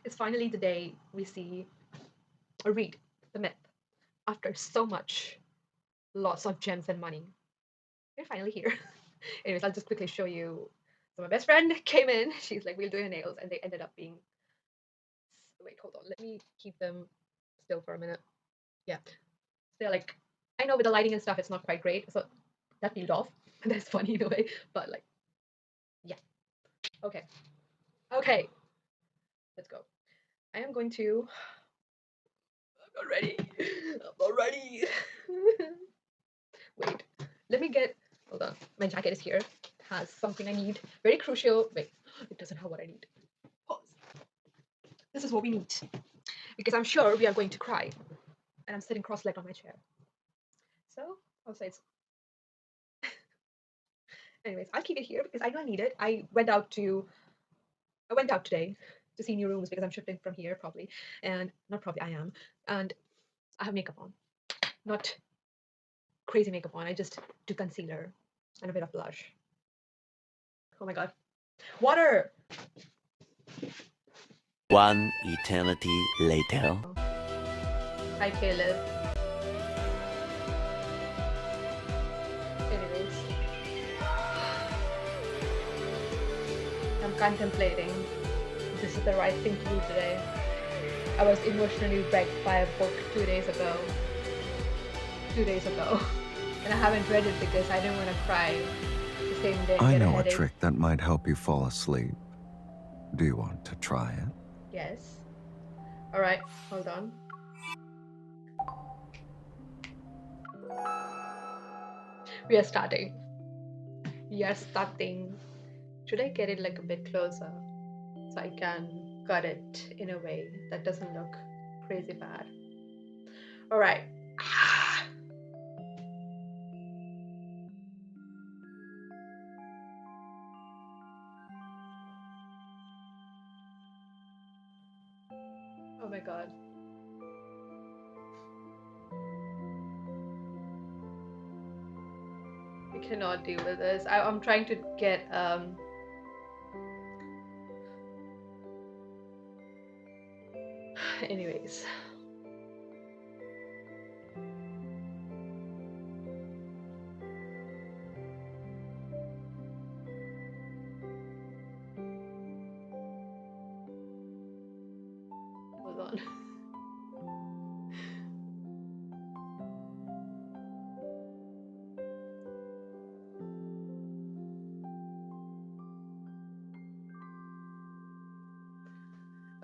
It's finally the day we see or read the myth after so much loss of gems and money. We're finally here. Anyways, I'll just quickly show you. So my best friend came in. She's like, we'll do your nails, and they ended up being. Wait, hold on. Let me keep them still for a minute. Yeah, they're like. I know with the lighting and stuff, it's not quite great, so that peeled off. That's funny in a way, but like, yeah. Okay. Okay. Let's go. I am going to. I'm not ready. I'm not ready. Wait. Let me get. Hold on. My jacket is here. It has something I need. Very crucial. Wait. It doesn't have what I need. Pause. This is what we need. Because I'm sure we are going to cry. And I'm sitting cross-legged on my chair. So, I'll say it's. Anyways, I'll keep it here because I don't need it. I went out today to see new rooms because I'm shifting from here probably. And not probably, I am. And I have makeup on. Not crazy makeup on. I just do concealer and a bit of blush. Oh my god. Water! One eternity later. Hi, Caleb. Anyways, I'm contemplating if this is the right thing to do today. I was emotionally wrecked by a book 2 days ago. 2 days ago. And I haven't read it because I didn't want to cry the same day. I know a trick that might help you fall asleep. Do you want to try it? Yes. Alright, hold on. We are starting. Should I get it like a bit closer so I can cut it in a way that doesn't look crazy bad? Alright. Oh my god. I cannot deal with this. I'm trying to get anyways. Hold on.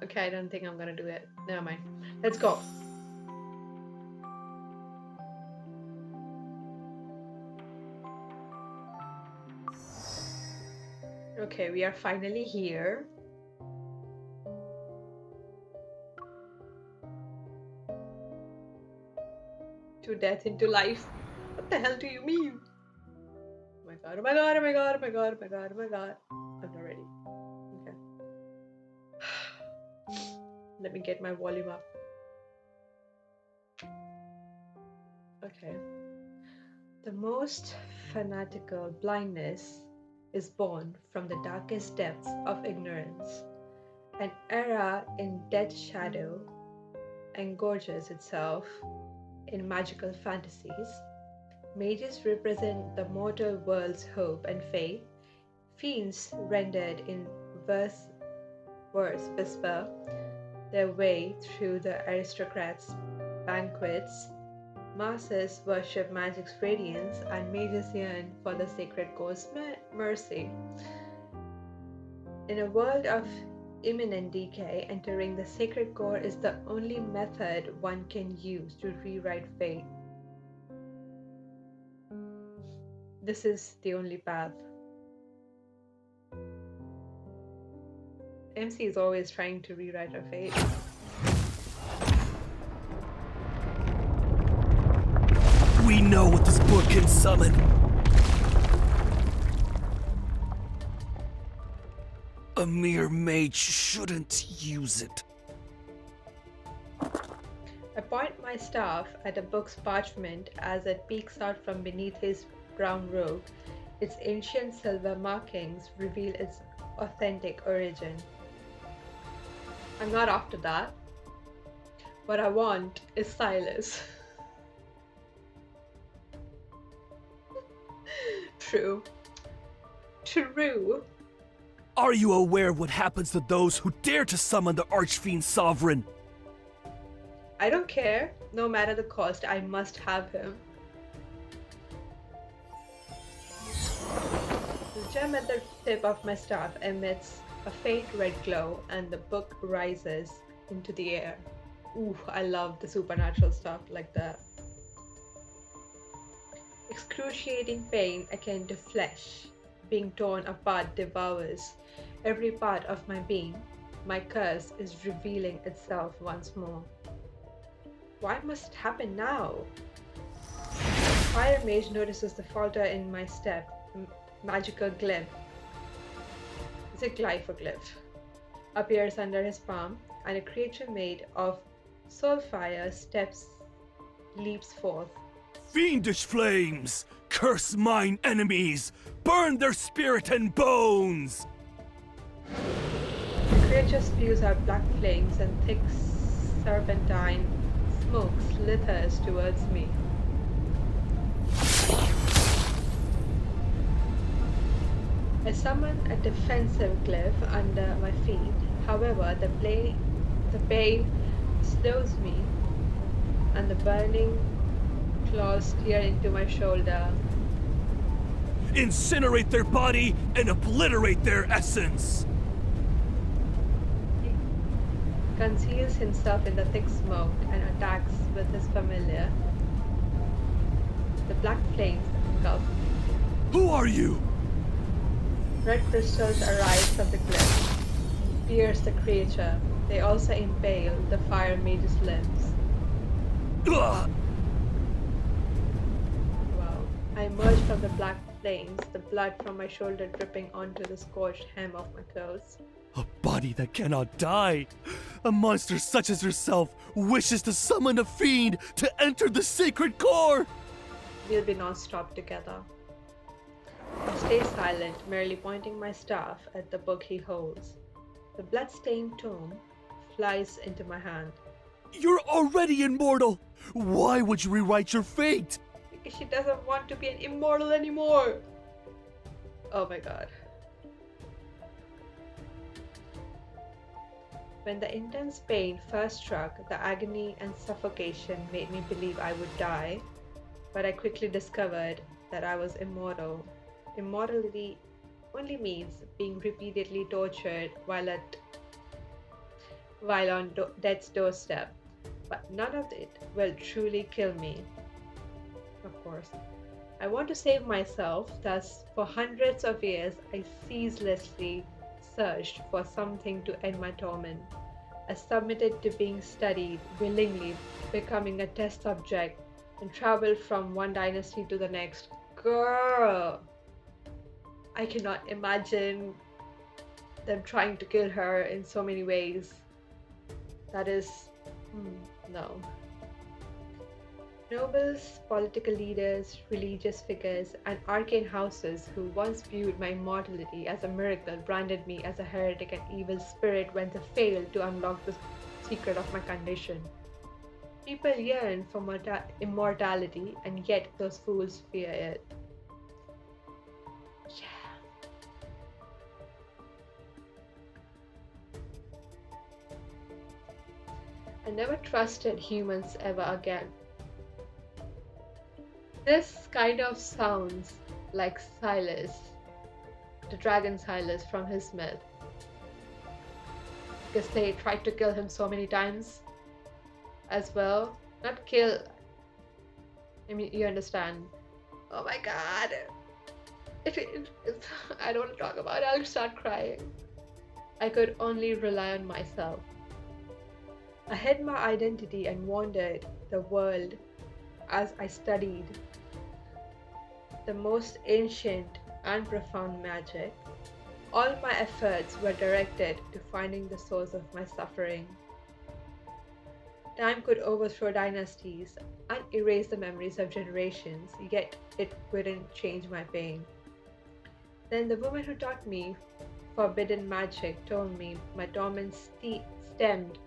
Okay, I don't think I'm gonna do it. Never mind. Let's go. Okay, we are finally here. To death into life. What the hell do you mean? Oh my god, oh my god, oh my god, oh my god, oh my god, oh my god. I'm not ready. Okay. Let me get my volume up. Okay. The most fanatical blindness is born from the darkest depths of ignorance. An era in dead shadow engorges itself in magical fantasies. Mages represent the mortal world's hope and faith. Fiends rendered in verse whisper their way through the aristocrats' banquets. Masses worship magic's radiance, and mages yearn for the sacred core's mercy. In a world of imminent decay, entering the sacred core is the only method one can use to rewrite fate. This is the only path. MC is always trying to rewrite her fate. We know what this book can summon. A mere mage shouldn't use it. I point my staff at a book's parchment as it peeks out from beneath his brown robe. Its ancient silver markings reveal its authentic origin. I'm not after that. What I want is Sylus. True. True. Are you aware of what happens to those who dare to summon the Archfiend Sovereign? I don't care. No matter the cost, I must have him. The gem at the tip of my staff emits a faint red glow, and the book rises into the air. Ooh, I love the supernatural stuff like that. Excruciating pain akin to flesh being torn apart devours every part of my being. My curse is revealing itself once more. Why must it happen now? Fire Mage notices the falter in my step. Magical glyph. Is it glyph or glyph? Appears under his palm, and a creature made of soul fire leaps forth. Fiendish flames! Curse mine enemies! Burn their spirit and bones! The creature spews out black flames, and thick serpentine smoke slithers towards me. I summon a defensive glyph under my feet. However, the pain slows me, and the burning claws tear into my shoulder. Incinerate their body and obliterate their essence! He conceals himself in the thick smoke and attacks with his familiar. The black flames engulf me. Who are you? Red crystals arise from the glyph, pierce the creature. They also impale the fire mage's limbs. Ugh! Wow. I emerge from the black flames, the blood from my shoulder dripping onto the scorched hem of my clothes. A body that cannot die! A monster such as yourself wishes to summon a fiend to enter the sacred core! We'll be non-stop together. I stay silent, merely pointing my staff at the book he holds. The blood-stained tome flies into my hand. You're already immortal! Why would you rewrite your fate? Because she doesn't want to be an immortal anymore! Oh my god. When the intense pain first struck, the agony and suffocation made me believe I would die, but I quickly discovered that I was immortal. Immortality only means being repeatedly tortured while on death's doorstep, but none of it will truly kill me. Of course, I want to save myself, thus for hundreds of years I ceaselessly searched for something to end my torment. I submitted to being studied, willingly becoming a test subject, and traveled from one dynasty to the next. Girl! I cannot imagine them trying to kill her in so many ways. That is... no. Nobles, political leaders, religious figures, and arcane houses who once viewed my immortality as a miracle branded me as a heretic and evil spirit when they failed to unlock the secret of my condition. People yearn for immortality, and yet those fools fear it. Yeah. I never trusted humans ever again. This kind of sounds like Sylus, the dragon Sylus from his myth. Because they tried to kill him so many times as well. Not kill, I mean, you understand. Oh my god. I don't want to talk about it, I'll start crying. I could only rely on myself. I hid my identity and wandered the world as I studied the most ancient and profound magic. All my efforts were directed to finding the source of my suffering. Time could overthrow dynasties and erase the memories of generations, yet it wouldn't change my pain. Then the woman who taught me forbidden magic told me my torment stemmed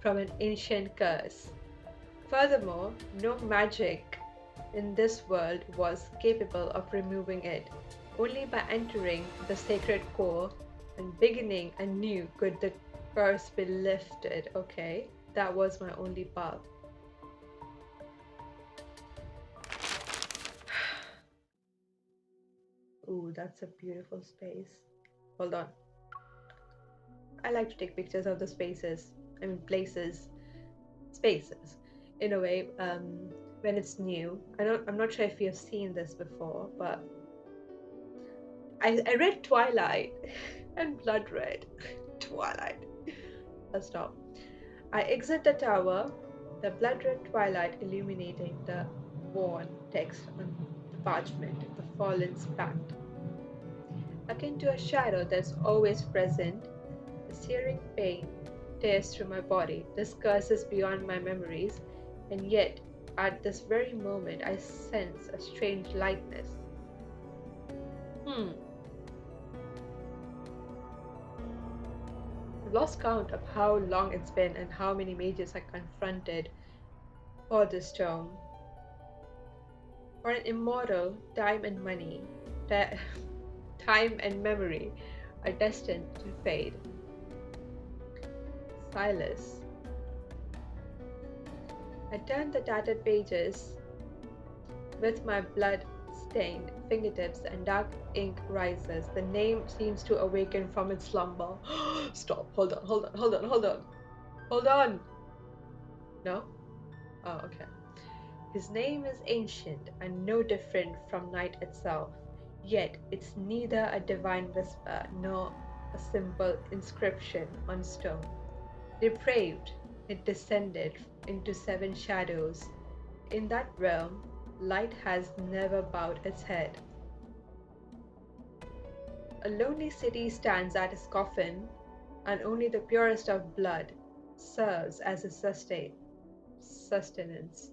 from an ancient curse. Furthermore, no magic in this world was capable of removing it. Only by entering the sacred core and beginning anew could the curse be lifted. Okay, that was my only path. Ooh, that's a beautiful space. Hold on. I like to take pictures of the spaces. I mean, places, spaces. In a way, when it's new. I'm not sure if you have seen this before, but I read Twilight and Blood Red. Twilight. I'll stop. I exit the tower, the blood red twilight illuminating the worn text on the parchment, the fallen's pact. Akin to a shadow that's always present, the searing pain tears through my body. This curse is beyond my memories, and yet, at this very moment, I sense a strange lightness. I've lost count of how long it's been and how many mages I confronted for this tome. For an immortal, time and money, time and memory are destined to fade. Sylus. I turn the tattered pages with my blood-stained fingertips and dark ink rises. The name seems to awaken from its slumber. Stop. Hold on. Hold on. No? Oh, okay. His name is ancient and no different from night itself, yet it's neither a divine whisper nor a simple inscription on stone. Depraved, it descended into seven shadows. In that realm, light has never bowed its head. A lonely city stands at his coffin, and only the purest of blood serves as his sustenance.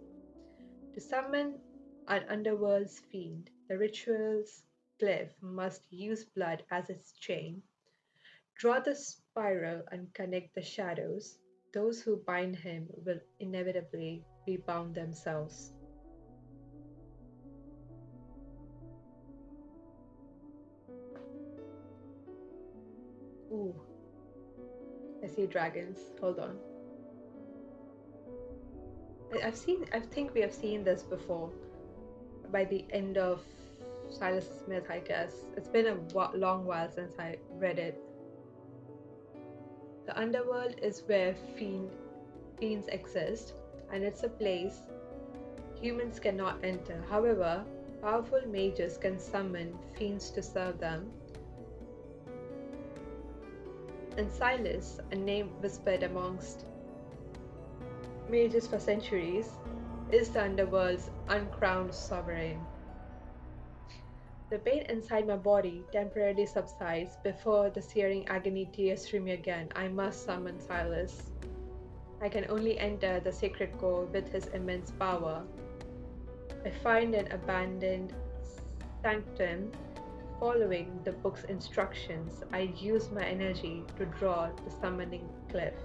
To summon an underworld's fiend, the ritual's glyph must use blood as its chain. Draw the spiral and connect the shadows. Those who bind him will inevitably be bound themselves. Ooh, I see dragons. Hold on. I think we have seen this before. By the end of Silas Smith, I guess. It's been a long while since I read it. The underworld is where fiends exist, and it's a place humans cannot enter. However, powerful mages can summon fiends to serve them. And Sylus, a name whispered amongst mages for centuries, is the underworld's uncrowned sovereign. The pain inside my body temporarily subsides before the searing agony tears through me again. I must summon Sylus. I can only enter the sacred core with his immense power. I find an abandoned sanctum. Following the book's instructions, I use my energy to draw the summoning cliff.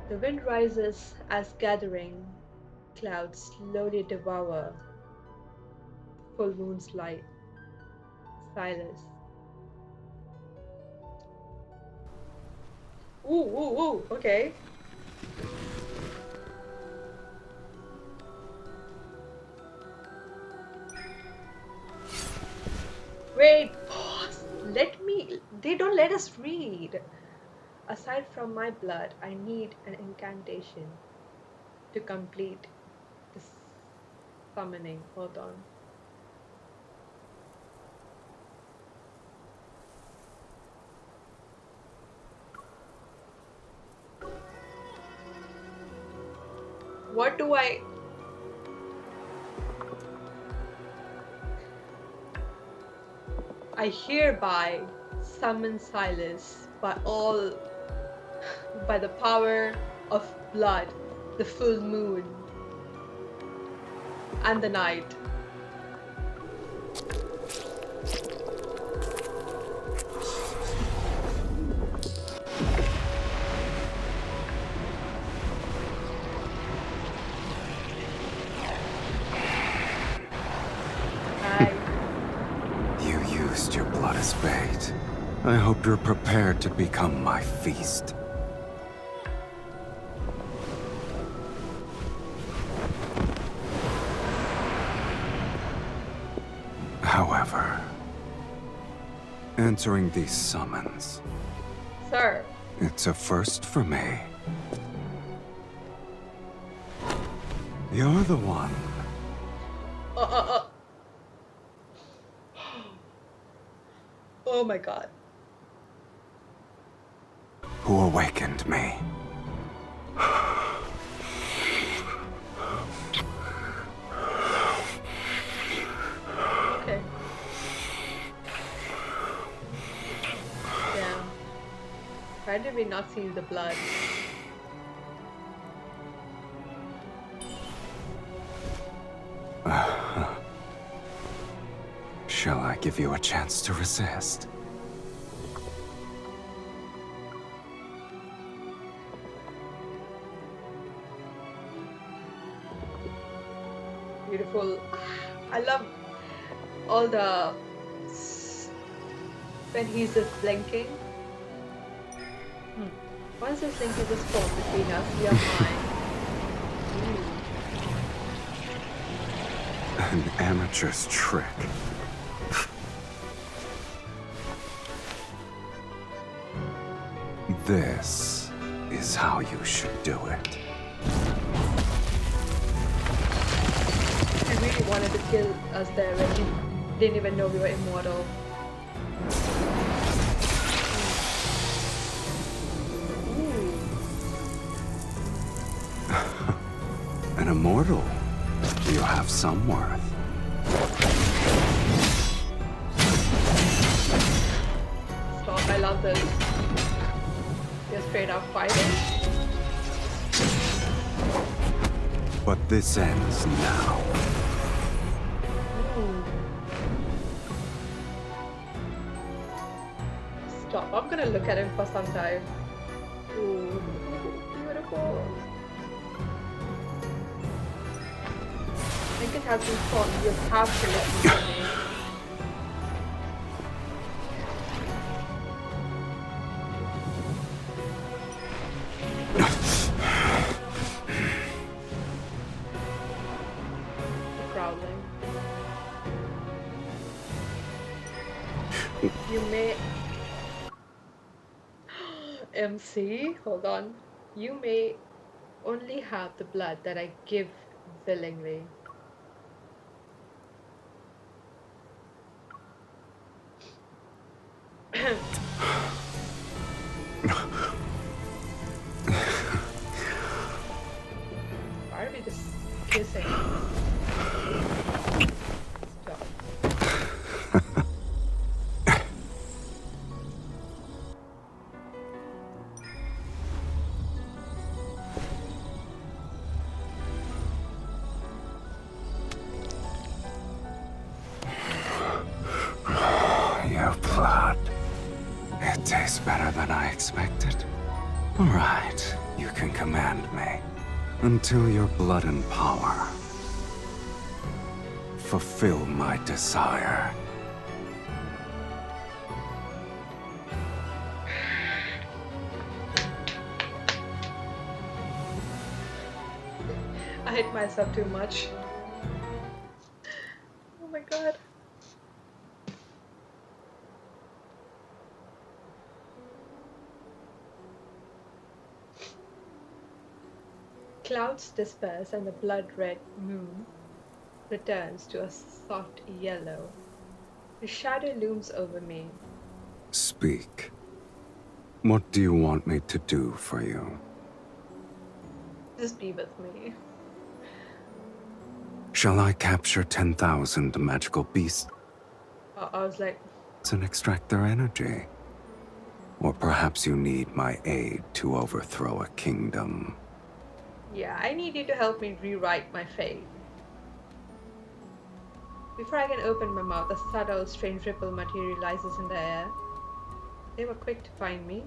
The wind rises as gathering clouds slowly devour full moon's light. Sylus. Ooh, okay. Wait, pause. They don't let us read. Aside from my blood, I need an incantation to complete this summoning. Hold on. What do I hereby summon Sylus by the power of blood, the full moon, and the night. I hope you're prepared to become my feast. However, answering these summons, Sir. it's a first for me. You're the one Oh my god. who awakened me. Okay. Damn. Why did we not see the blood? Shall I give you a chance to resist? Beautiful. I love all the when he's just blinking. Once this link is just formed between us, we are fine. An amateur's trick. This is how you should do it. I really wanted to kill us there when we didn't even know we were immortal. An immortal. You have some worth. Stop, I love this. You're straight up fighting. But this ends now. Stop, I'm gonna look at him for some time. Ooh, beautiful. Make it have been fun. You have to listen to me. Growling. You may... MC, hold on. You may only have the blood that I give willingly. Why are we just kissing? Stop. Your blood. It tastes better than I expected. All right, you can command me. Until your blood and power fulfill my desire. I hate myself too much. Oh my god. Clouds disperse and the blood-red moon returns to a soft yellow. A shadow looms over me. Speak. What do you want me to do for you? Just be with me. Shall I capture 10,000 magical beasts I was like, and extract their energy? Or perhaps you need my aid to overthrow a kingdom. yeah, I need you to help me rewrite my fate. Before I can open my mouth, a subtle, strange ripple materializes in the air. They were quick to find me.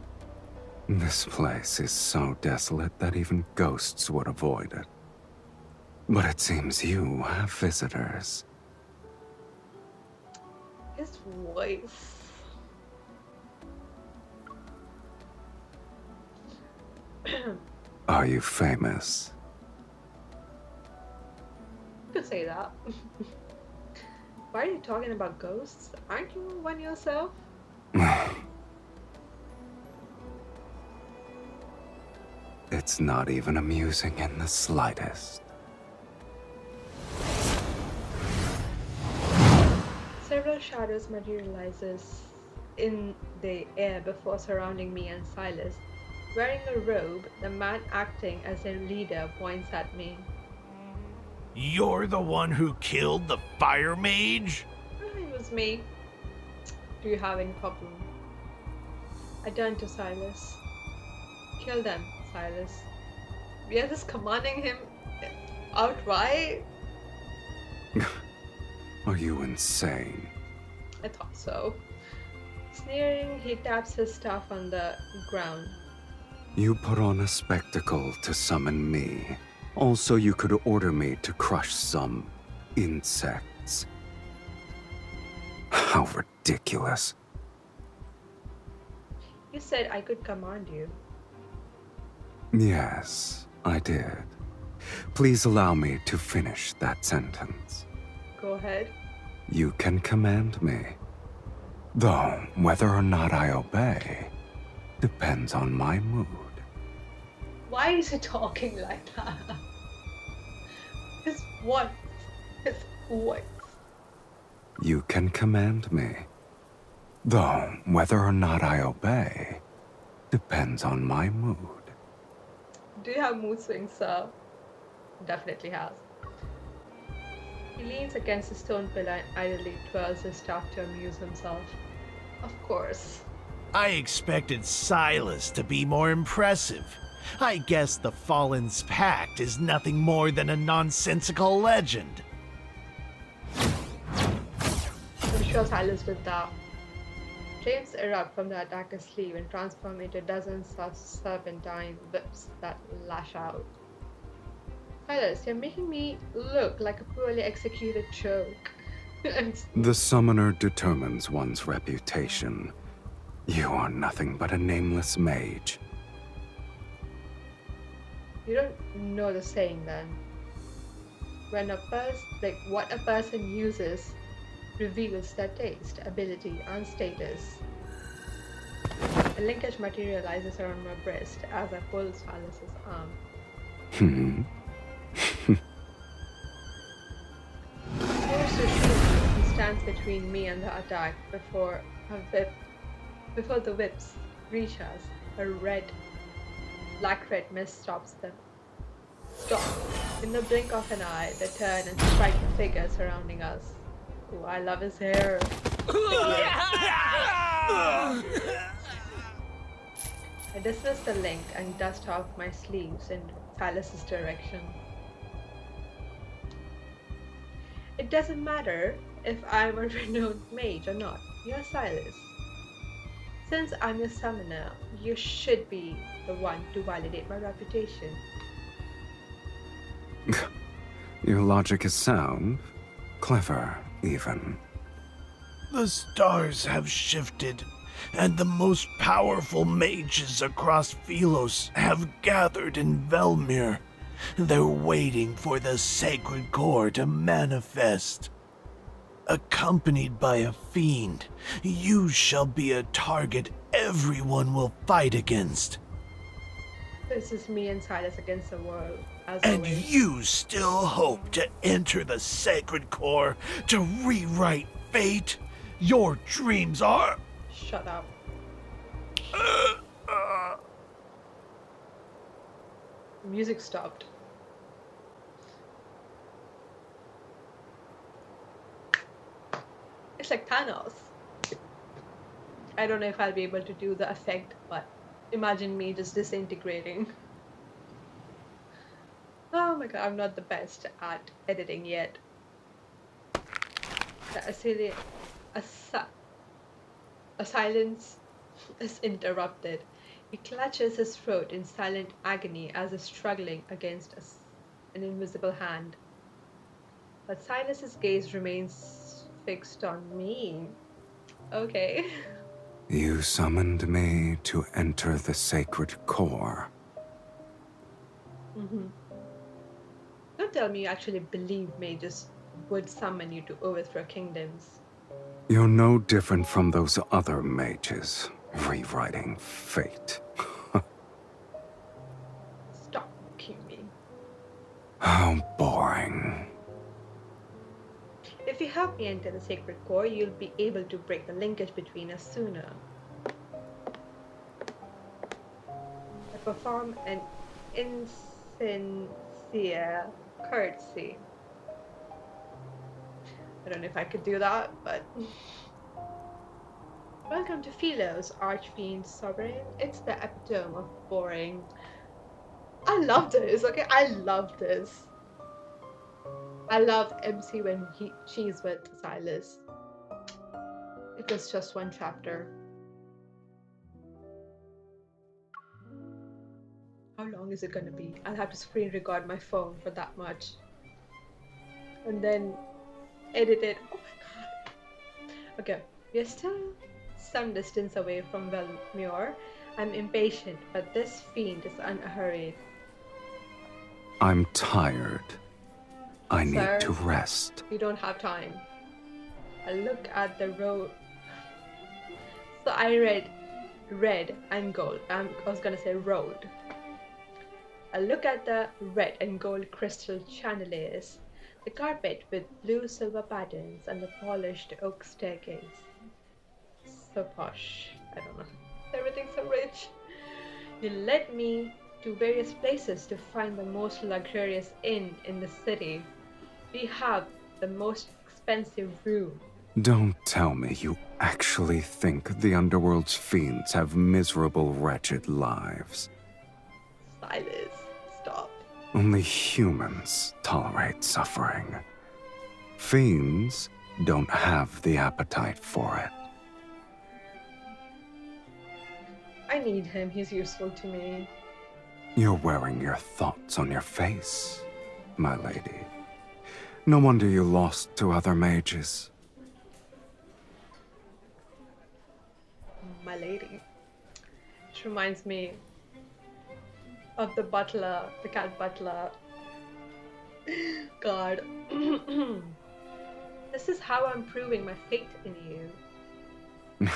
This place is so desolate that even ghosts would avoid it. But it seems you have visitors. His voice. Are you famous? You could say that. Why are you talking about ghosts? Aren't you one yourself? It's not even amusing in the slightest. Several shadows materializes in the air before surrounding me and Silas. Wearing a robe, the man acting as their leader points at me. You're the one who killed the fire mage? It was me. Do you have any problem? I turned to Silas. Kill them, Silas. We are just commanding him outright. Are you insane? I thought so. Sneering, he taps his staff on the ground. You put on a spectacle to summon me. Also, you could order me to crush some insects. How ridiculous. You said I could command you. Yes, I did. Please allow me to finish that sentence. Go ahead. You can command me. Though, whether or not I obey depends on my mood. Why is he talking like that? His voice. His voice. You can command me. Though, whether or not I obey depends on my mood. Do you have mood swings, sir? Definitely has. He leans against a stone pillar and idly twirls his staff to amuse himself. Of course. I expected Sylus to be more impressive. I guess the Fallen's Pact is nothing more than a nonsensical legend. I'm sure Silas did that. Flames erupt from the attacker's sleeve and transform into dozens of serpentine whips that lash out. Silas, you're making me look like a poorly executed joke. The summoner determines one's reputation. You are nothing but a nameless mage. You don't know the saying then. When what a person uses reveals their taste, ability, and status. A linkage materializes around my breast as I pull Silas's arm. Forced to shoot, he stands between me and the attack before the whips reach us. A black-red mist stops them. Stop. In the blink of an eye, they turn and strike the figure surrounding us. Oh, I love his hair. I dismiss the link and dust off my sleeves in Silas's direction. It doesn't matter if I'm a renowned mage or not. You're Sylus. Since I'm your summoner, you should be the one to validate my reputation. Your logic is sound. Clever, even. The stars have shifted, and the most powerful mages across Sylus have gathered in Velmir. They're waiting for the sacred core to manifest. Accompanied by a fiend, you shall be a target everyone will fight against. This is me and Silas against the world, as And always. you still hope to enter the sacred core to rewrite fate? Your dreams are... Shut up. The music stopped. It's like Thanos. I don't know if I'll be able to do the effect, but imagine me just disintegrating. Oh my god, I'm not the best at editing yet. A silence is interrupted. He clutches his throat in silent agony as if struggling against an invisible hand. But Silas's gaze remains fixed on me. Okay. You summoned me to enter the sacred core. Mm-hmm. Don't tell me you actually believe mages would summon you to overthrow kingdoms. You're no different from those other mages, rewriting fate. Stop mocking me. How boring. If you help me enter the sacred core, you'll be able to break the linkage between us sooner. I perform an insincere courtesy. I don't know if I could do that, but welcome to Philos, Archfiend Sovereign. It's the epitome of boring. I love this, okay? I love this. I love MC when she's with Sylus. It was just one chapter. How long is it gonna be? I'll have to screen record my phone for that much. And then edit it. Oh my god. Okay, we are still some distance away from Velmure. I'm impatient, but this fiend is unhurried. I'm tired. I need Sir, to rest. you don't have time. I look at the road. So I read red and gold. I was gonna say road. I look at the red and gold crystal chandeliers, the carpet with blue silver patterns, and the polished oak staircase. So posh. I don't know. Everything's so rich. You led me to various places to find the most luxurious inn in the city. We have the most expensive room. Don't tell me you actually think the underworld's fiends have miserable, wretched lives. Silas, stop. Only humans tolerate suffering. Fiends don't have the appetite for it. I need him. He's useful to me. You're wearing your thoughts on your face, my lady. No wonder you lost to other mages. My lady. Which reminds me of the butler, the cat butler. God. This is how I'm proving my faith in you.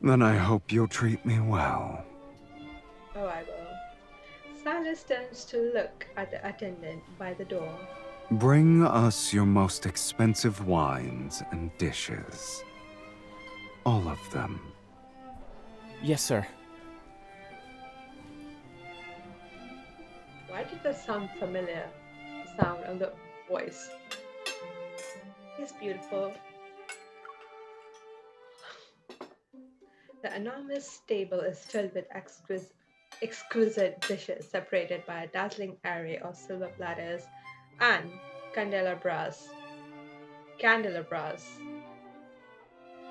Then I hope you'll treat me well. Oh, I will. Silas turns to look at the attendant by the door. Bring us your most expensive wines and dishes. All of them. Yes, sir. Why did that sound familiar? The sound and the voice. He's beautiful. The enormous table is filled with exquisite dishes separated by a dazzling array of silver platters and candelabras. Candelabras.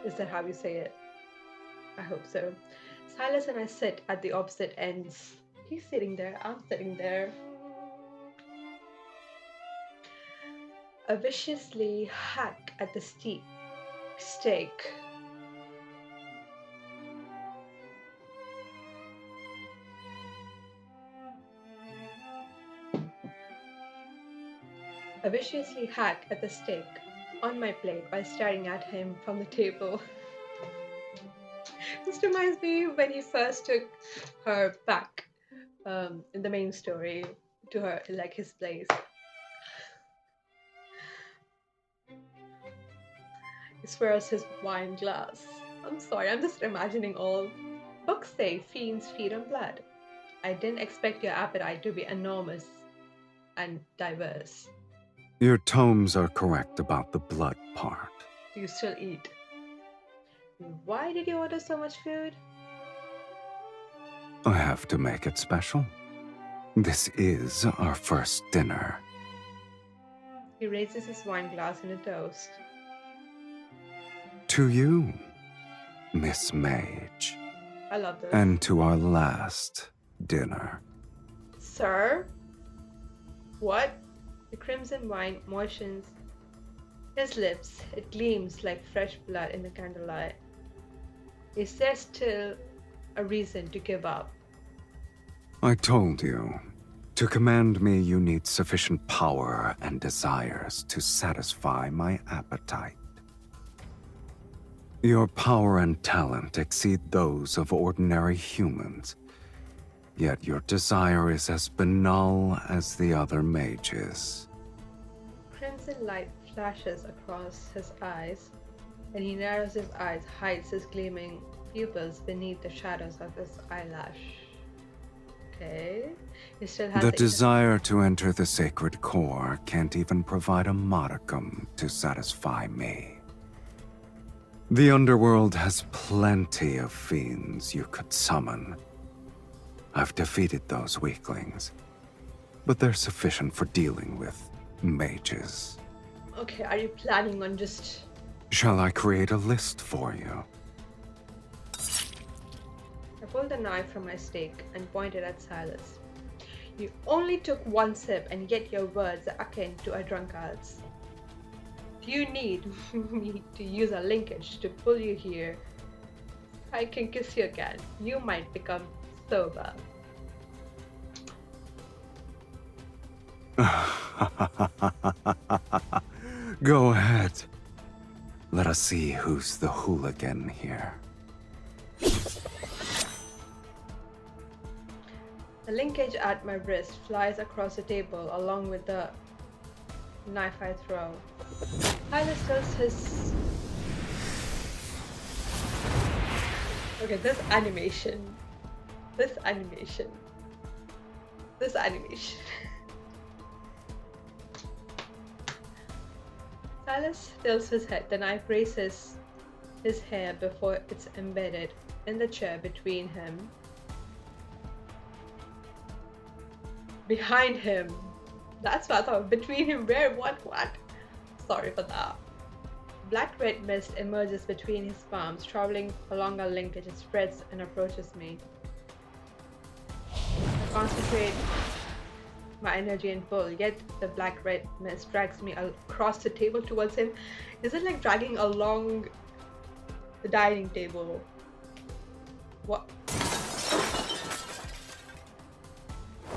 Is that how you say it? I hope so. Silas and I sit at the opposite ends. He's sitting there, I'm sitting there. A viciously hack at the steak. I viciously hack at the steak on my plate while staring at him from the table. This reminds me when he first took her back in the main story to her, like his place. He swirls his wine glass. I'm sorry, I'm just imagining all. Books say fiends feed on blood. I didn't expect your appetite to be enormous and diverse. Your tomes are correct about the blood part. Do you still eat? Why did you order so much food? I have to make it special. This is our first dinner. He raises his wine glass in a toast. To you, Miss Mage. I love this. And to our last dinner. Sir? What? The crimson wine moistens his lips. It gleams like fresh blood in the candlelight. Is there still a reason to give up? I told you. To command me, you need sufficient power and desires to satisfy my appetite. Your power and talent exceed those of ordinary humans, yet your desire is as banal as the other mages. Crimson light flashes across his eyes, and he narrows his eyes, hides his gleaming pupils beneath the shadows of his eyelash. Okay. He still has The the desire to enter the sacred core can't even provide a modicum to satisfy me. The underworld has plenty of fiends you could summon. I've defeated those weaklings, but they're sufficient for dealing with mages. Okay, are you planning on just... Shall I create a list for you? I pulled the knife from my stake and pointed at Sylus. You only took one sip, and yet your words are akin to a drunkard's. Do you need me to use a linkage to pull you here? I can kiss you again. You might become sober. Go ahead. Let us see who's the hooligan here. The linkage at my wrist flies across the table along with the knife I throw. Silas does his... Okay, this animation. This animation. This animation. Silas tilts his head. The knife raises his hair before it's embedded in the chair between him. Behind him. That's what I thought. Between him, where? What? Sorry for that. Black-red mist emerges between his palms, traveling along a linkage. It spreads and approaches me. I concentrate my energy and pull, yet the black-red mist drags me across the table towards him. Is it like dragging along the dining table? What?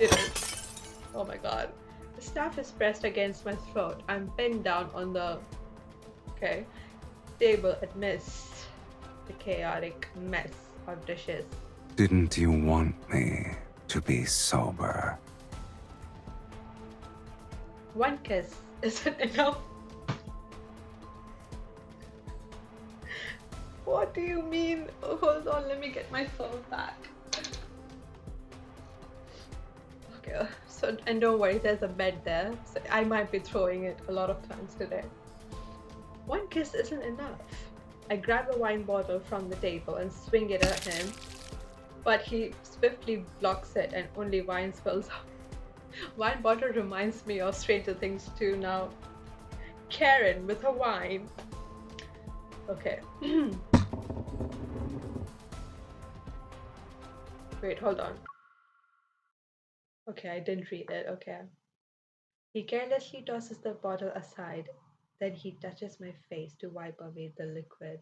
It is. Oh my god. The staff is pressed against my throat. I'm pinned down on the table amidst the chaotic mess of dishes. Didn't you want me to be sober? One kiss isn't enough. What do you mean? Oh, hold on, let me get myself back. Okay, so, and don't worry, there's a bed there, so I might be throwing it a lot of times today. One kiss isn't enough. I grab a wine bottle from the table and swing it at him, but he swiftly blocks it and only wine spills out. Wine bottle reminds me of Stranger Things 2 now. Karen with her wine. Okay. Wait, hold on. Okay, I didn't read it. Okay. He carelessly tosses the bottle aside. Then he touches my face to wipe away the liquid.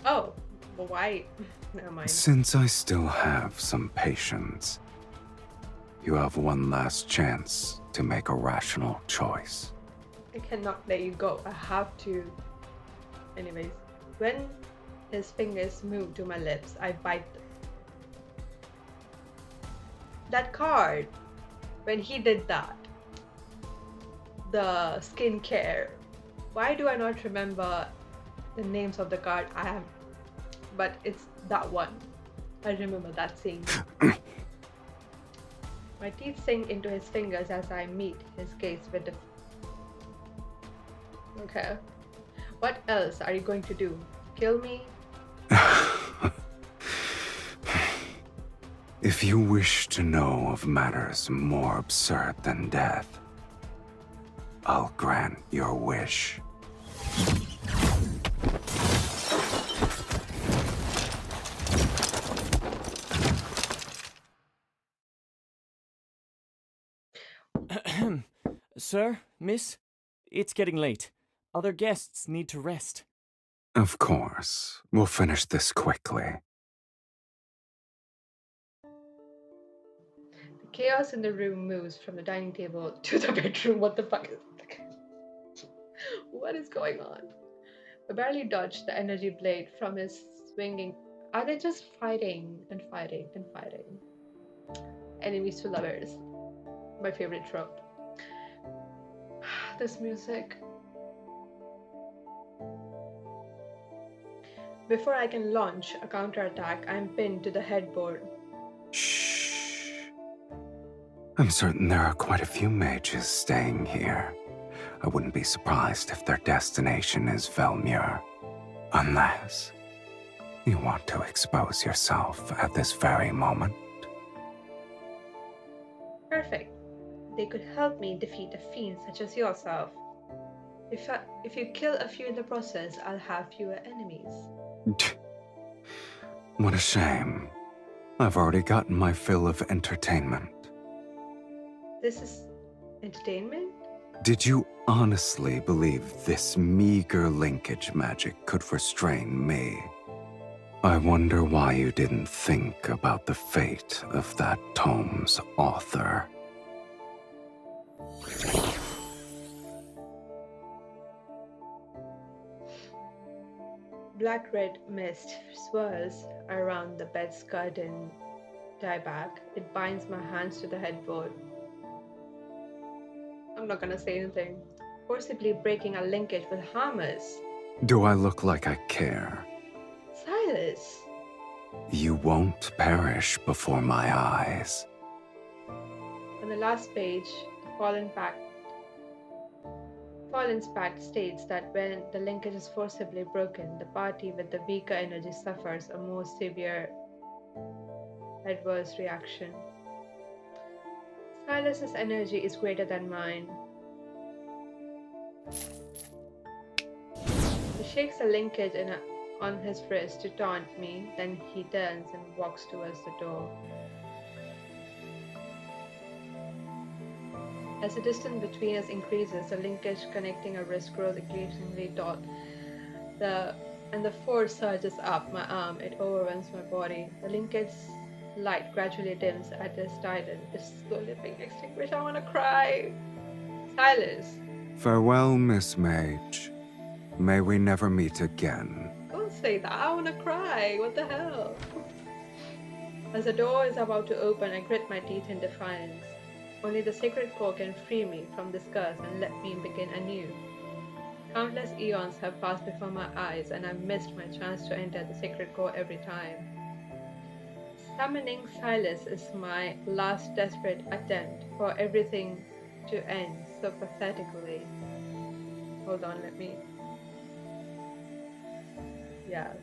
Oh, why? Never mind. Since I still have some patience, you have one last chance to make a rational choice. I cannot let you go. I have to. Anyways, when his fingers move to my lips, I bite them. That card, when he did that, the skincare, why do I not remember the names of the card? But it's that one. I remember that scene. My teeth sink into his fingers as I meet his gaze with the... Okay. What else are you going to do? Kill me? If you wish to know of matters more absurd than death, I'll grant your wish. Sir, miss, it's getting late. Other guests need to rest. Of course. We'll finish this quickly. The chaos in the room moves from the dining table to the bedroom. What the fuck is what is going on? I barely dodged the energy blade from his swinging. Are they just fighting and fighting and fighting? Enemies to lovers. My favorite trope. This music. Before I can launch a counterattack, I'm pinned to the headboard. Shh. I'm certain there are quite a few mages staying here. I wouldn't be surprised if their destination is Velmure. Unless you want to expose yourself at this very moment. Perfect. They could help me defeat a fiend such as yourself. If you kill a few in the process, I'll have fewer enemies. What a shame. I've already gotten my fill of entertainment. This is entertainment? Did you honestly believe this meager linkage magic could restrain me? I wonder why you didn't think about the fate of that tome's author. Black-red mist swirls around the bed's curtain dieback. It binds my hands to the headboard. I'm not gonna say anything. Forcibly breaking a linkage will harm us. Do I look like I care? Sylus! You won't perish before my eyes. On the last page, the Fallen's Pact states that when the linkage is forcibly broken, the party with the weaker energy suffers a more severe adverse reaction. Sylus's energy is greater than mine. He shakes the linkage on his wrist to taunt me, then he turns and walks towards the door. As the distance between us increases, the linkage connecting our wrist grows increasingly taut. And the force surges up my arm. It overwhelms my body. The linkage light gradually dims at its titan. It's slowly being extinguished. I want to cry. Sylus. Farewell, Miss Mage. May we never meet again. Don't say that. I want to cry. What the hell? As the door is about to open, I grit my teeth in defiance. Only the sacred core can free me from this curse and let me begin anew. Countless eons have passed before my eyes, and I've missed my chance to enter the sacred core every time. Summoning Sylus is my last desperate attempt for everything to end so pathetically. Hold on, let me. Yeah.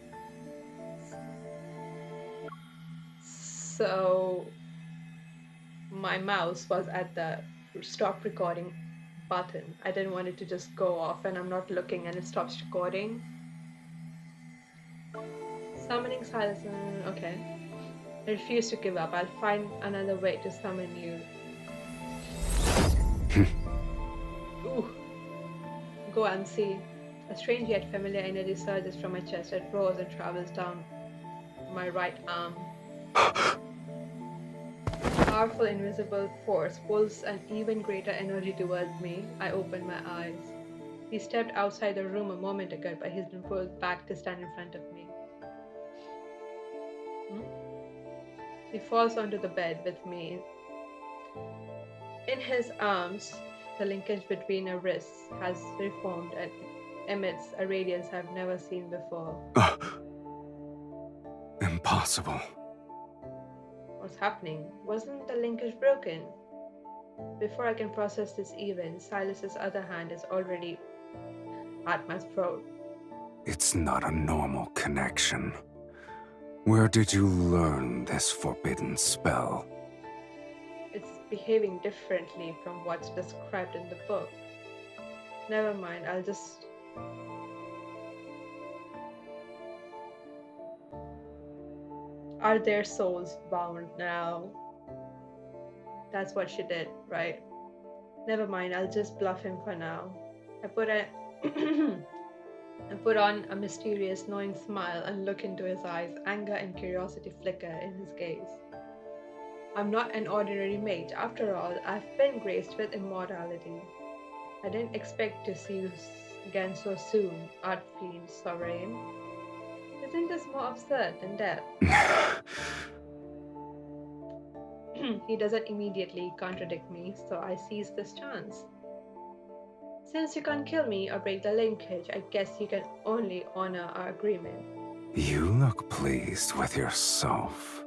So my mouse was at the stop recording button. I didn't want it to just go off and I'm not looking and it stops recording. Summoning Sylus. Okay. I refuse to give up. I'll find another way to summon you. Ooh. Go and see. A strange yet familiar energy surges from my chest. It roars and travels down my right arm. Powerful invisible force pulls an even greater energy towards me. I open my eyes. He stepped outside the room a moment ago, but he's been pulled back to stand in front of me. He falls onto the bed with me. In his arms, the linkage between our wrists has reformed and emits a radiance I've never seen before. Impossible. What's happening? Wasn't the linkage broken? Before I can process this even, Sylus's other hand is already at my throat. It's not a normal connection. Where did you learn this forbidden spell? It's behaving differently from what's described in the book. Never mind, I'll just... Are their souls bound now? That's what she did, right? Never mind, I'll just bluff him for now. I put a I put on a mysterious, knowing smile and look into his eyes. Anger and curiosity flicker in his gaze. I'm not an ordinary mage. After all, I've been graced with immortality. I didn't expect to see you again so soon, Artfiend Sovereign. Isn't this more absurd than death? He doesn't immediately contradict me, so I seize this chance. Since you can't kill me or break the linkage, I guess you can only honor our agreement. You look pleased with yourself.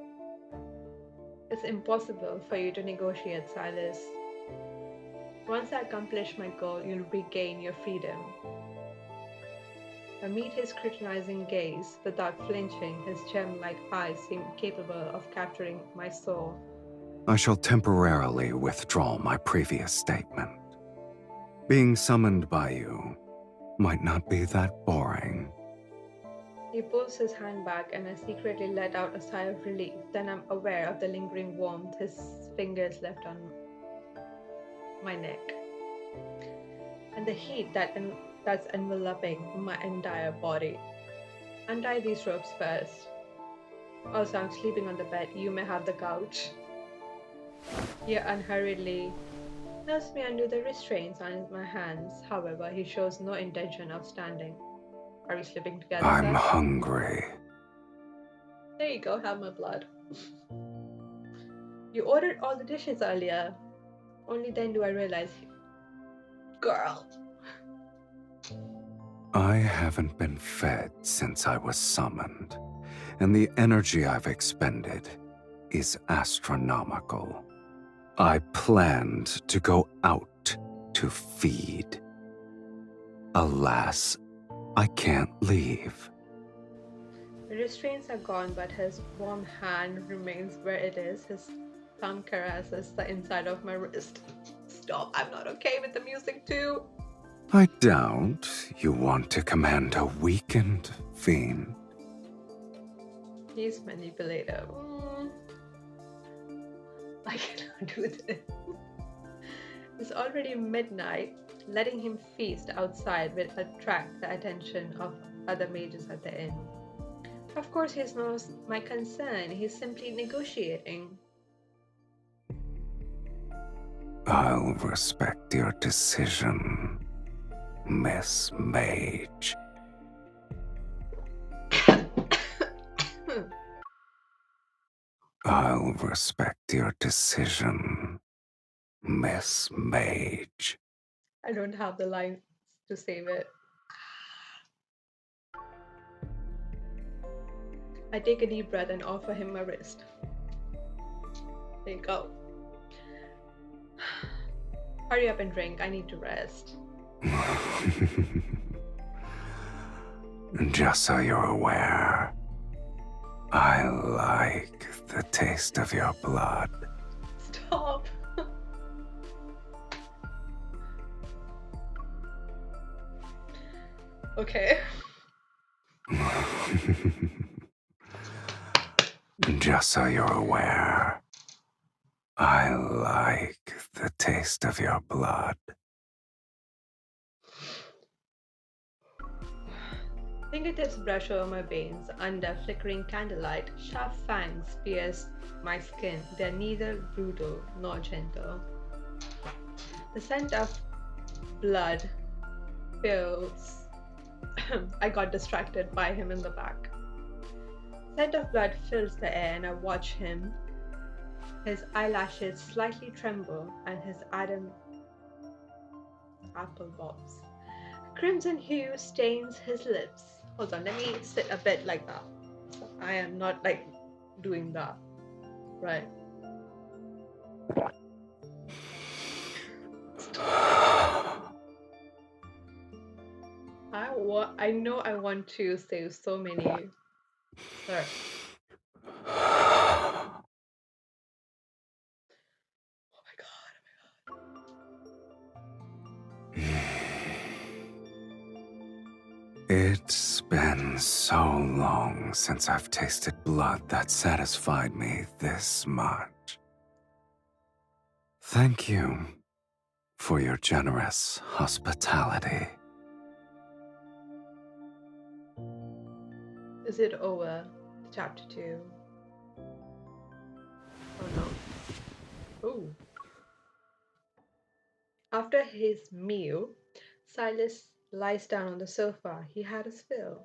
It's impossible for you to negotiate, Sylus. Once I accomplish my goal, you'll regain your freedom. I meet his scrutinizing gaze without flinching. His gem-like eyes seem capable of capturing my soul. I shall temporarily withdraw my previous statement. Being summoned by you might not be that boring. He pulls his hand back, and I secretly let out a sigh of relief. Then I'm aware of the lingering warmth his fingers left on my neck, and the heat that's enveloping my entire body. Untie these ropes first. Also, I'm sleeping on the bed. You may have the couch. He unhurriedly helps me undo the restraints on my hands. However, he shows no intention of standing. Are we sleeping together, I'm sir? hungry. There you go, have my blood. You ordered all the dishes earlier. Only then do I realize. Girl. I haven't been fed since I was summoned, and the energy I've expended is astronomical. I planned to go out to feed. Alas, I can't leave. The restraints are gone, but his warm hand remains where it is. His thumb caresses the inside of my wrist. Stop, I'm not okay with the music too. I doubt you want to command a weakened fiend. He's manipulative. I cannot do this. It's already midnight. Letting him feast outside will attract the attention of other mages at the inn. Of course, he knows my concern. He's simply negotiating. I'll respect your decision, Miss Mage. I'll respect your decision, Miss Mage. I don't have the lines to save it. I take a deep breath and offer him my wrist. There you go. Hurry up and drink. I need to rest. Just so you're aware, I like the taste of your blood. Stop. Okay. Just so you're aware, I like the taste of your blood. Fingertips brush over my veins under flickering candlelight. Sharp fangs pierce my skin. They're neither brutal nor gentle. The scent of blood fills. I got distracted by him in the back. Scent of blood fills the air, and I watch him. His eyelashes slightly tremble, and his apple bobs. Crimson hue stains his lips. Hold on, let me sit a bit like that. I am not like doing that. Right. I know I want to save so many. Sorry. Oh my god. It's been so long since I've tasted blood that satisfied me this much. Thank you for your generous hospitality. Is it over? Chapter 2. Oh no. Ooh. After his meal, Silas lies down on the sofa. He had his fill.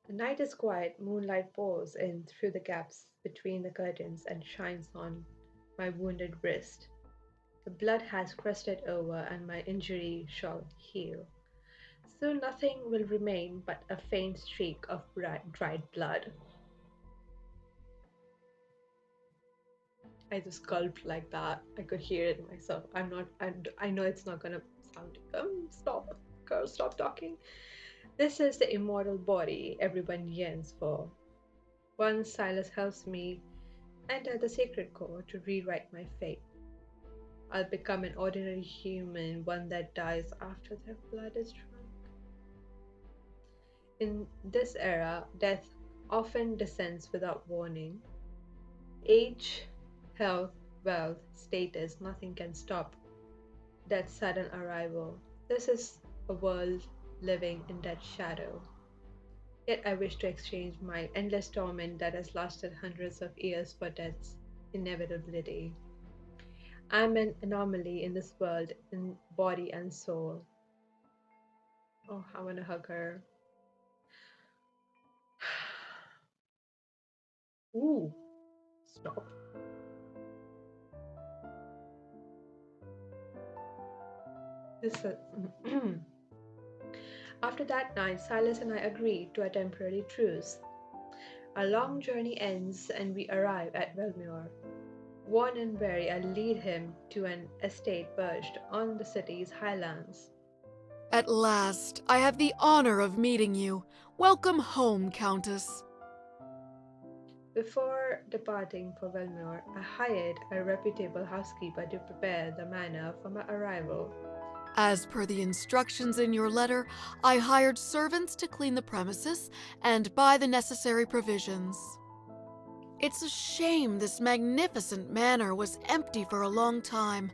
The night is quiet. Moonlight pours in through the gaps between the curtains and shines on my wounded wrist. The blood has crusted over, and my injury shall heal. Soon nothing will remain but a faint streak of dried blood. I just gulped like that. I could hear it myself. I'm not. I know it's not gonna sound. Stop, girl. Stop talking. This is the immortal body everyone yearns for. Once Silas helps me enter the sacred core to rewrite my fate, I'll become an ordinary human, one that dies after their blood is drunk. In this era, death often descends without warning. Age, health, wealth, status, nothing can stop that sudden arrival. This is a world living in that shadow. Yet I wish to exchange my endless torment that has lasted hundreds of years for death's inevitability. I'm an anomaly in this world, in body and soul. Oh, I want to hug her. Ooh, stop. This is. After that night, Silas and I agreed to a temporary truce. Our long journey ends and we arrive at Velmure. Worn and weary, I lead him to an estate perched on the city's highlands. At last, I have the honor of meeting you. Welcome home, Countess. Before departing for Velmure, I hired a reputable housekeeper to prepare the manor for my arrival. As per the instructions in your letter, I hired servants to clean the premises and buy the necessary provisions. It's a shame this magnificent manor was empty for a long time.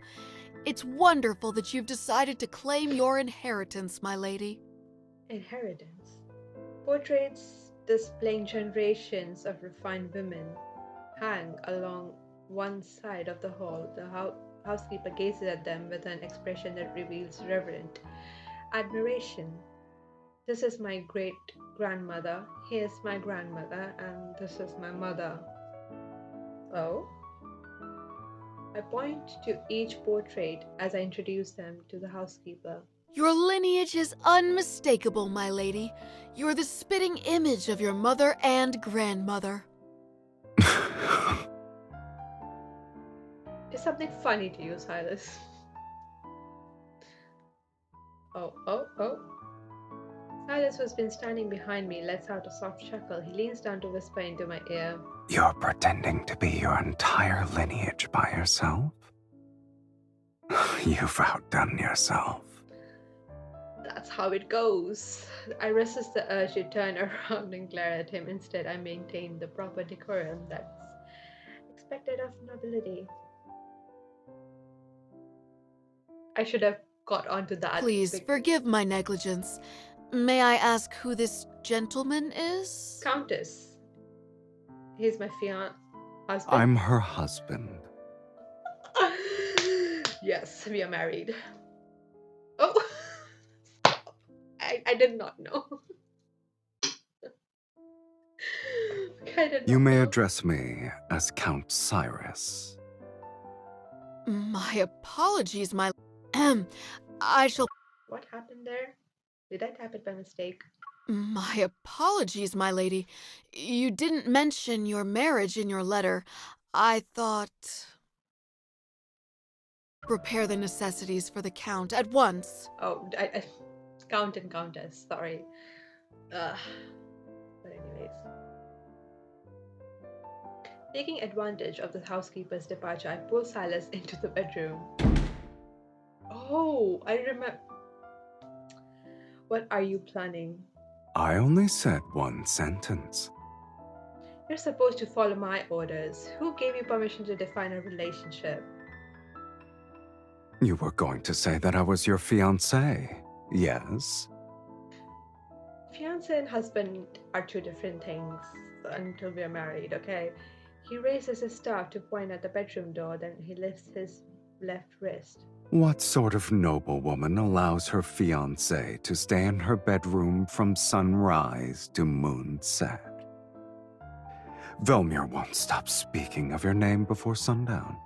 It's wonderful that you've decided to claim your inheritance, my lady. Inheritance. Portraits displaying generations of refined women hang along one side of the hall. The housekeeper gazes at them with an expression that reveals reverent admiration. This is my great grandmother, here's my grandmother, and this is my mother. Oh? I point to each portrait as I introduce them to the housekeeper. Your lineage is unmistakable, my lady. You're the spitting image of your mother and grandmother. Is something funny to you, Silas? Oh. Silas, who's been standing behind me, lets out a soft chuckle. He leans down to whisper into my ear. You're pretending to be your entire lineage by yourself? You've outdone yourself. That's how it goes. I resist the urge to turn around and glare at him. Instead, I maintain the proper decorum that's expected of nobility. I should have got onto that. Please forgive my negligence. May I ask who this gentleman is? Countess. He's my husband. I'm her husband. Yes, we are married. Oh, stop. I did not know. You may address me as Count Cyrus. My apologies, my... I shall... What happened there? Did I tap it by mistake? My apologies, my lady. You didn't mention your marriage in your letter. I thought... Prepare the necessities for the Count at once. Oh, Count and Countess, sorry. But anyways. Taking advantage of the housekeeper's departure, I pull Silas into the bedroom. Oh, I remember. What are you planning? I only said one sentence. You're supposed to follow my orders. Who gave you permission to define a relationship? You were going to say that I was your fiancé, yes? Fiance and husband are two different things until we're married, okay? He raises his staff to point at the bedroom door, then he lifts his left wrist. What sort of noblewoman allows her fiancé to stay in her bedroom from sunrise to moonset? Velmir won't stop speaking of your name before sundown.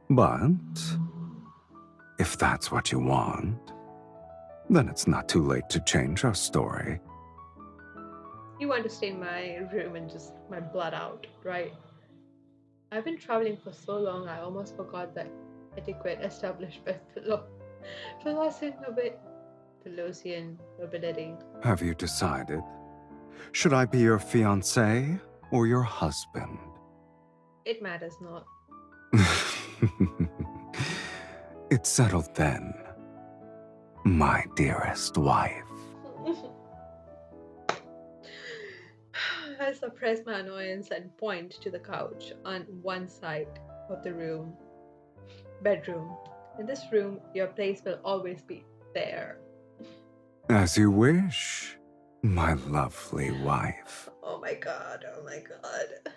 But if that's what you want, then it's not too late to change our story. You want to stay in my room and just my blood out, right? I've been traveling for so long, I almost forgot the etiquette established by Pelosian nobility. Have you decided? Should I be your fiancé or your husband? It matters not. It's settled then, my dearest wife. I suppress my annoyance and point to the couch on one side of the bedroom. In this room, your place will always be there. As you wish, my lovely wife. Oh my god, oh my god.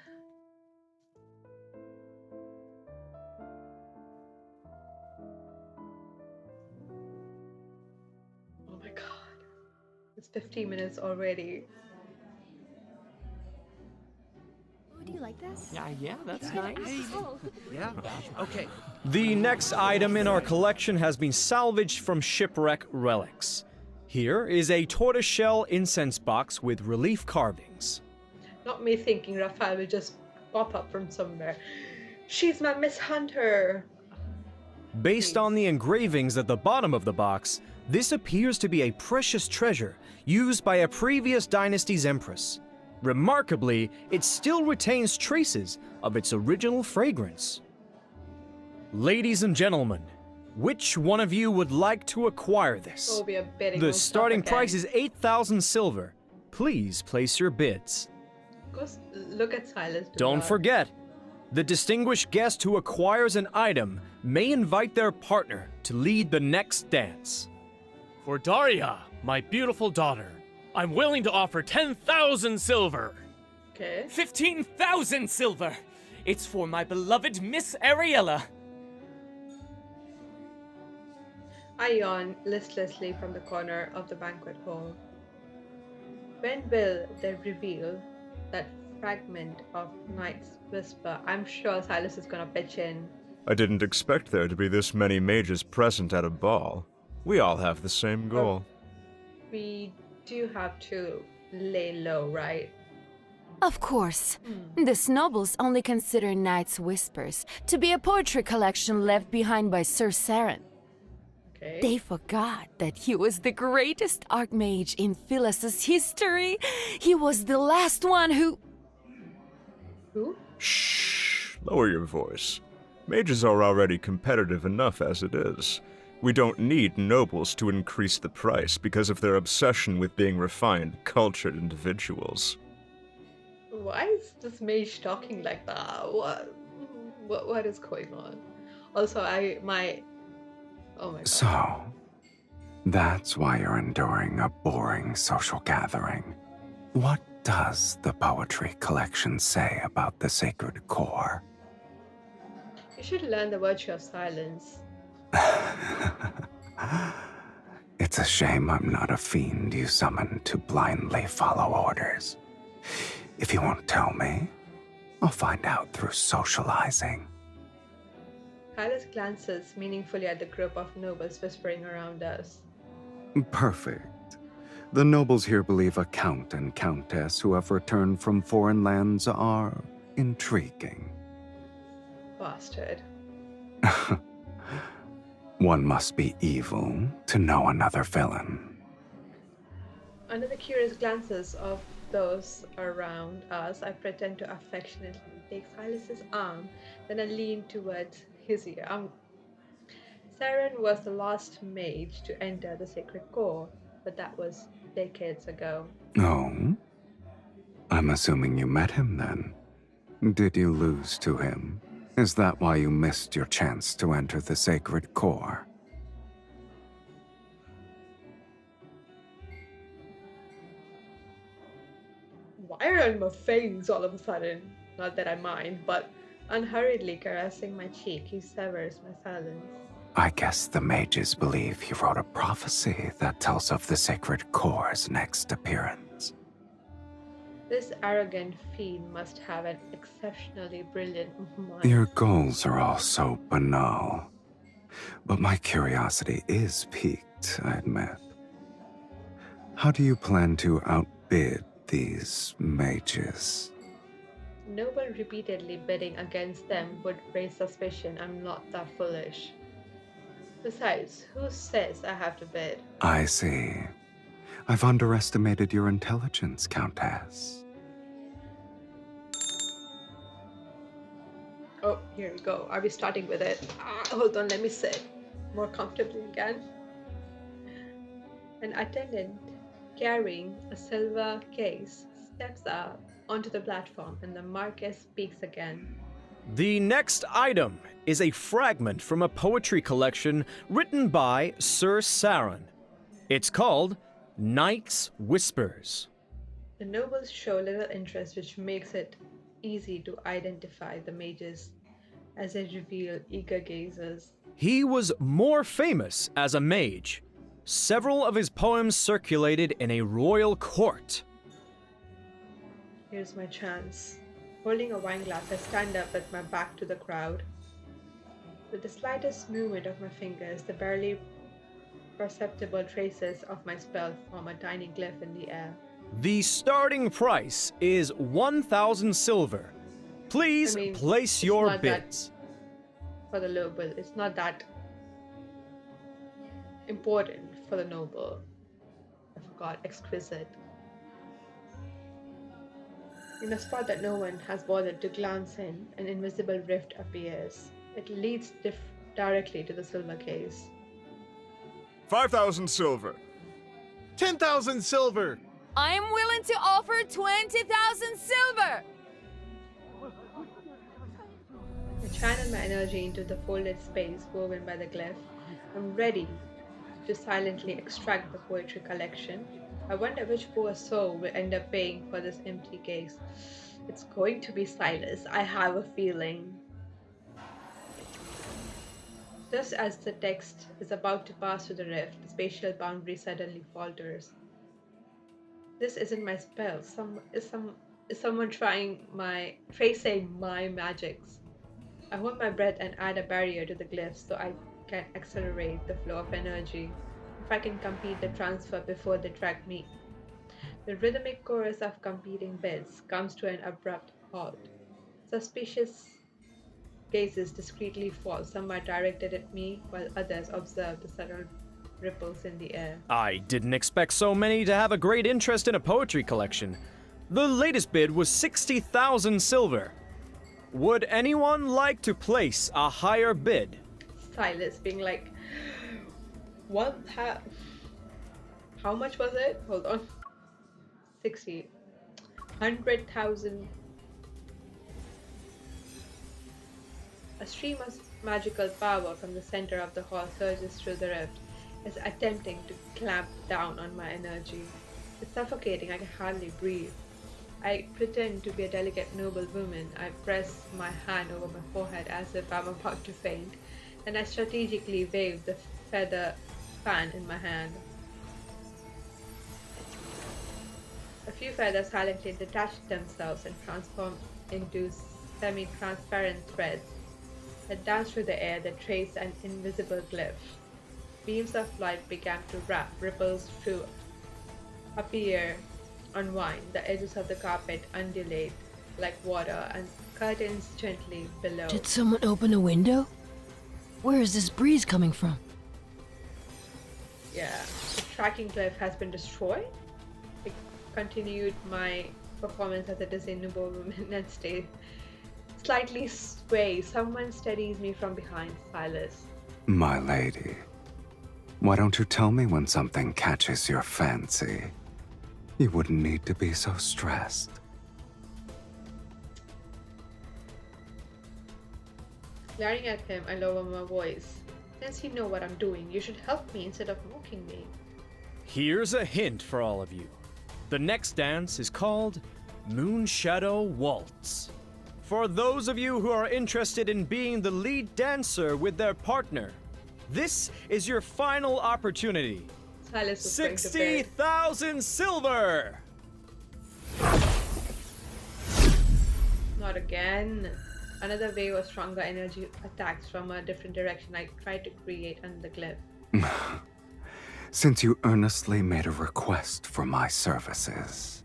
Oh my god. It's 15 minutes already. Do you like this? Yeah, that's nice. Oh. Yeah? Okay. The next item in our collection has been salvaged from shipwreck relics. Here is a tortoiseshell incense box with relief carvings. Not me thinking Raphael will just pop up from somewhere. She's my Miss Hunter. Based on the engravings at the bottom of the box, this appears to be a precious treasure used by a previous dynasty's empress. Remarkably, it still retains traces of its original fragrance. Ladies and gentlemen, which one of you would like to acquire this? Oh, we are bidding The on starting stuff again. price is 8,000 silver. Please place your bids. Look at Sylus. Don't forget, the distinguished guest who acquires an item may invite their partner to lead the next dance. For Daria, my beautiful daughter, I'm willing to offer 10,000 silver. Okay. 15,000 silver. It's for my beloved Miss Ariella. I yawn listlessly from the corner of the banquet hall. When will they reveal that fragment of Night's Whisper? I'm sure Sylus is gonna pitch in. I didn't expect there to be this many mages present at a ball. We all have the same goal. We do have to lay low, right? Of course. The nobles only consider Night's Whispers to be a poetry collection left behind by Sir Saren. Okay. They forgot that he was the greatest archmage in Philus's history. He was the last one who... Who? Shh, lower your voice. Mages are already competitive enough as it is. We don't need nobles to increase the price because of their obsession with being refined, cultured individuals. Why is this mage talking like that? What is going on? Also, oh my god. So, that's why you're enduring a boring social gathering. What does the poetry collection say about the sacred core? You should learn the virtue of silence. It's a shame I'm not a fiend you summoned to blindly follow orders. If you won't tell me, I'll find out through socializing. Sylus glances meaningfully at the group of nobles whispering around us. Perfect. The nobles here believe a count and countess who have returned from foreign lands are intriguing. Bastard. One must be evil to know another villain. Under the curious glances of those around us, I pretend to affectionately take Silas's arm, then I lean towards his ear. Saren was the last mage to enter the sacred core, but that was decades ago. Oh? I'm assuming you met him then. Did you lose to him? Is that why you missed your chance to enter the sacred core? Why are you in my face all of a sudden? Not that I mind, but unhurriedly caressing my cheek, he severs my silence. I guess the mages believe he wrote a prophecy that tells of the sacred core's next appearance. This arrogant fiend must have an exceptionally brilliant mind. Your goals are all so banal. But my curiosity is piqued, I admit. How do you plan to outbid these mages? Noble repeatedly bidding against them would raise suspicion. I'm not that foolish. Besides, who says I have to bid? I see. I've underestimated your intelligence, Countess. Oh, here we go. Are we starting with it? Hold on, let me sit more comfortably again. An attendant carrying a silver case steps out onto the platform and the Marquess speaks again. The next item is a fragment from a poetry collection written by Sir Saron. It's called Night's Whispers. The nobles show little interest, which makes it easy to identify the mages as they reveal eager gazes. He was more famous as a mage. Several of his poems circulated in a royal court. Here's my chance. Holding a wine glass, I stand up with my back to the crowd. With the slightest movement of my fingers, the barely perceptible traces of my spell form a tiny glyph in the air. The starting price is 1,000 silver. Please place it's your not that- bids. For the noble, it's not that important for the noble. I forgot, exquisite. In a spot that no one has bothered to glance in, an invisible rift appears. It leads directly to the silver case. 5,000 silver. 10,000 silver! I'm willing to offer 20,000 silver! I channel my energy into the folded space woven by the glyph. I'm ready to silently extract the poetry collection. I wonder which poor soul will end up paying for this empty case. It's going to be Sylus. I have a feeling. Just as the text is about to pass through the rift, the spatial boundary suddenly falters. This isn't my spell. Is someone tracing my magics? I hold my breath and add a barrier to the glyph so I can accelerate the flow of energy. If I can complete the transfer before they track me. The rhythmic chorus of competing bids comes to an abrupt halt. Suspicious gazes discreetly fall, some are directed at me, while others observe the subtle ripples in the air. I didn't expect so many to have a great interest in a poetry collection. The latest bid was 60,000 silver. Would anyone like to place a higher bid? Sylus being like, what? How much was it? Hold on. 60. 100,000. A stream of magical power from the center of the hall surges through the rift. It's attempting to clamp down on my energy. It's suffocating. I can hardly breathe. I pretend to be a delicate noble woman. I press my hand over my forehead as if I'm about to faint, and I strategically wave the feather fan in my hand. A few feathers silently detach themselves and transform into semi-transparent threads that dance through the air that trace an invisible glyph. Beams of light began to wrap, ripples appear, unwind, the edges of the carpet undulate like water, and curtains gently below. Did someone open a window? Where is this breeze coming from? Yeah, the tracking glyph has been destroyed. I continued my performance as a disabled woman and stayed slightly sway. Someone steadies me from behind. Sylus. My lady, why don't you tell me when something catches your fancy? You wouldn't need to be so stressed. Glaring at him, I lower my voice. Since you know what I'm doing, you should help me instead of mocking me. Here's a hint for all of you. The next dance is called Moonshadow Waltz. For those of you who are interested in being the lead dancer with their partner, this is your final opportunity. Sylus was going to bed. 60,000 silver! Not again. Another wave of stronger energy attacks from a different direction I tried to create under the glyph. Since you earnestly made a request for my services.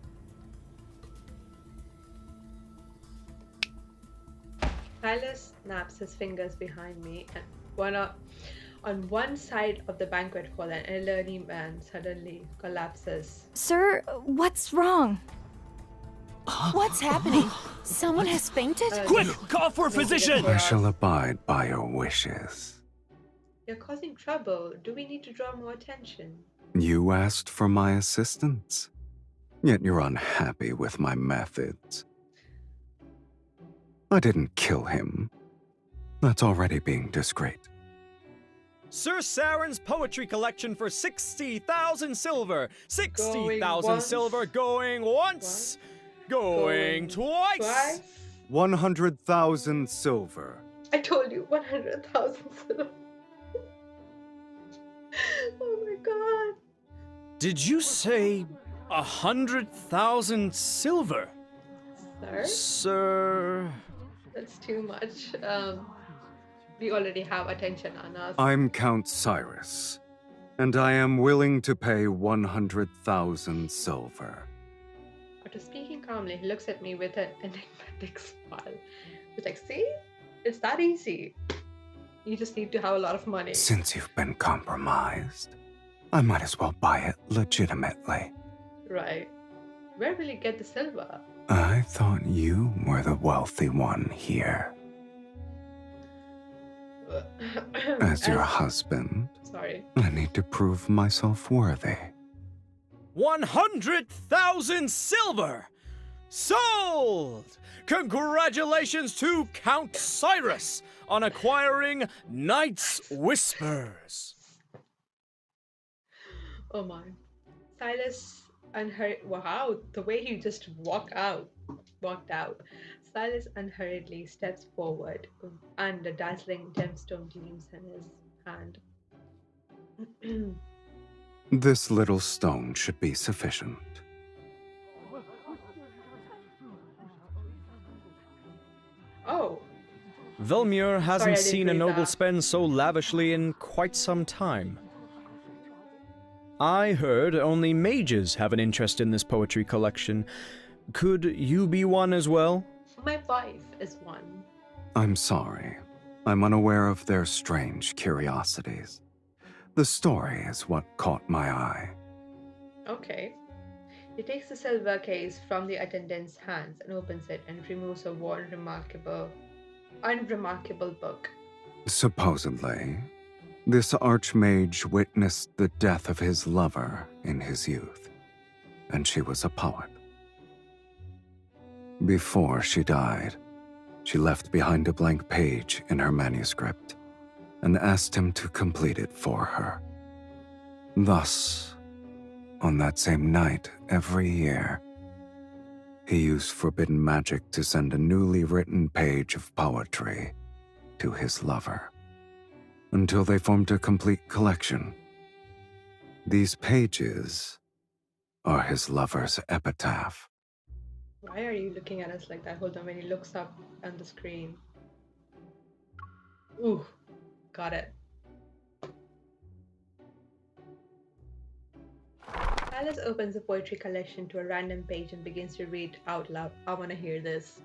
Sylus snaps his fingers behind me, and on one side of the banquet hall, an elderly man suddenly collapses. Sir, what's wrong? What's happening? Someone has fainted? Quick, call for a physician! I shall abide by your wishes. You're causing trouble. Do we need to draw more attention? You asked for my assistance, yet you're unhappy with my methods. I didn't kill him. That's already being discreet. Sir Saren's poetry collection for 60,000 silver. 60,000 silver going once. Going twice. 100,000 silver. I told you, 100,000 silver. Oh my god. Did you say 100,000 silver? Sir? Sir... That's too much. We already have attention on us. I'm Count Cyrus, and I am willing to pay 100,000 silver. After speaking calmly, he looks at me with an enigmatic smile. He's like, see? It's that easy. You just need to have a lot of money. Since you've been compromised, I might as well buy it legitimately. Right. Where will you get the silver? I thought you were the wealthy one here. As your husband, Sorry. I need to prove myself worthy. 100,000 silver! Sold! Congratulations to Count Cyrus on acquiring Night's Whispers. Oh my. Sylus unhurried. Wow, the way he just walked out. Sylus unhurriedly steps forward, and a dazzling gemstone gleams in his hand. This little stone should be sufficient. Oh, Velmure Sorry, I hasn't didn't seen a read noble that. spend so lavishly in quite some time. I heard only mages have an interest in this poetry collection. Could you be one as well? my wife is one. I'm sorry. I'm unaware of their strange curiosities. The story is what caught my eye. Okay. He takes the silver case from the attendant's hands and opens it and removes a worn, unremarkable book. Supposedly, this archmage witnessed the death of his lover in his youth, and she was a poet. Before she died, she left behind a blank page in her manuscript and asked him to complete it for her. Thus, on that same night every year, he used forbidden magic to send a newly written page of poetry to his lover, until they formed a complete collection. These pages are his lover's epitaph. Why are you looking at us like that? Hold on, when he looks up on the screen. Ooh, got it. Alice opens the poetry collection to a random page and begins to read out loud. I want to hear this.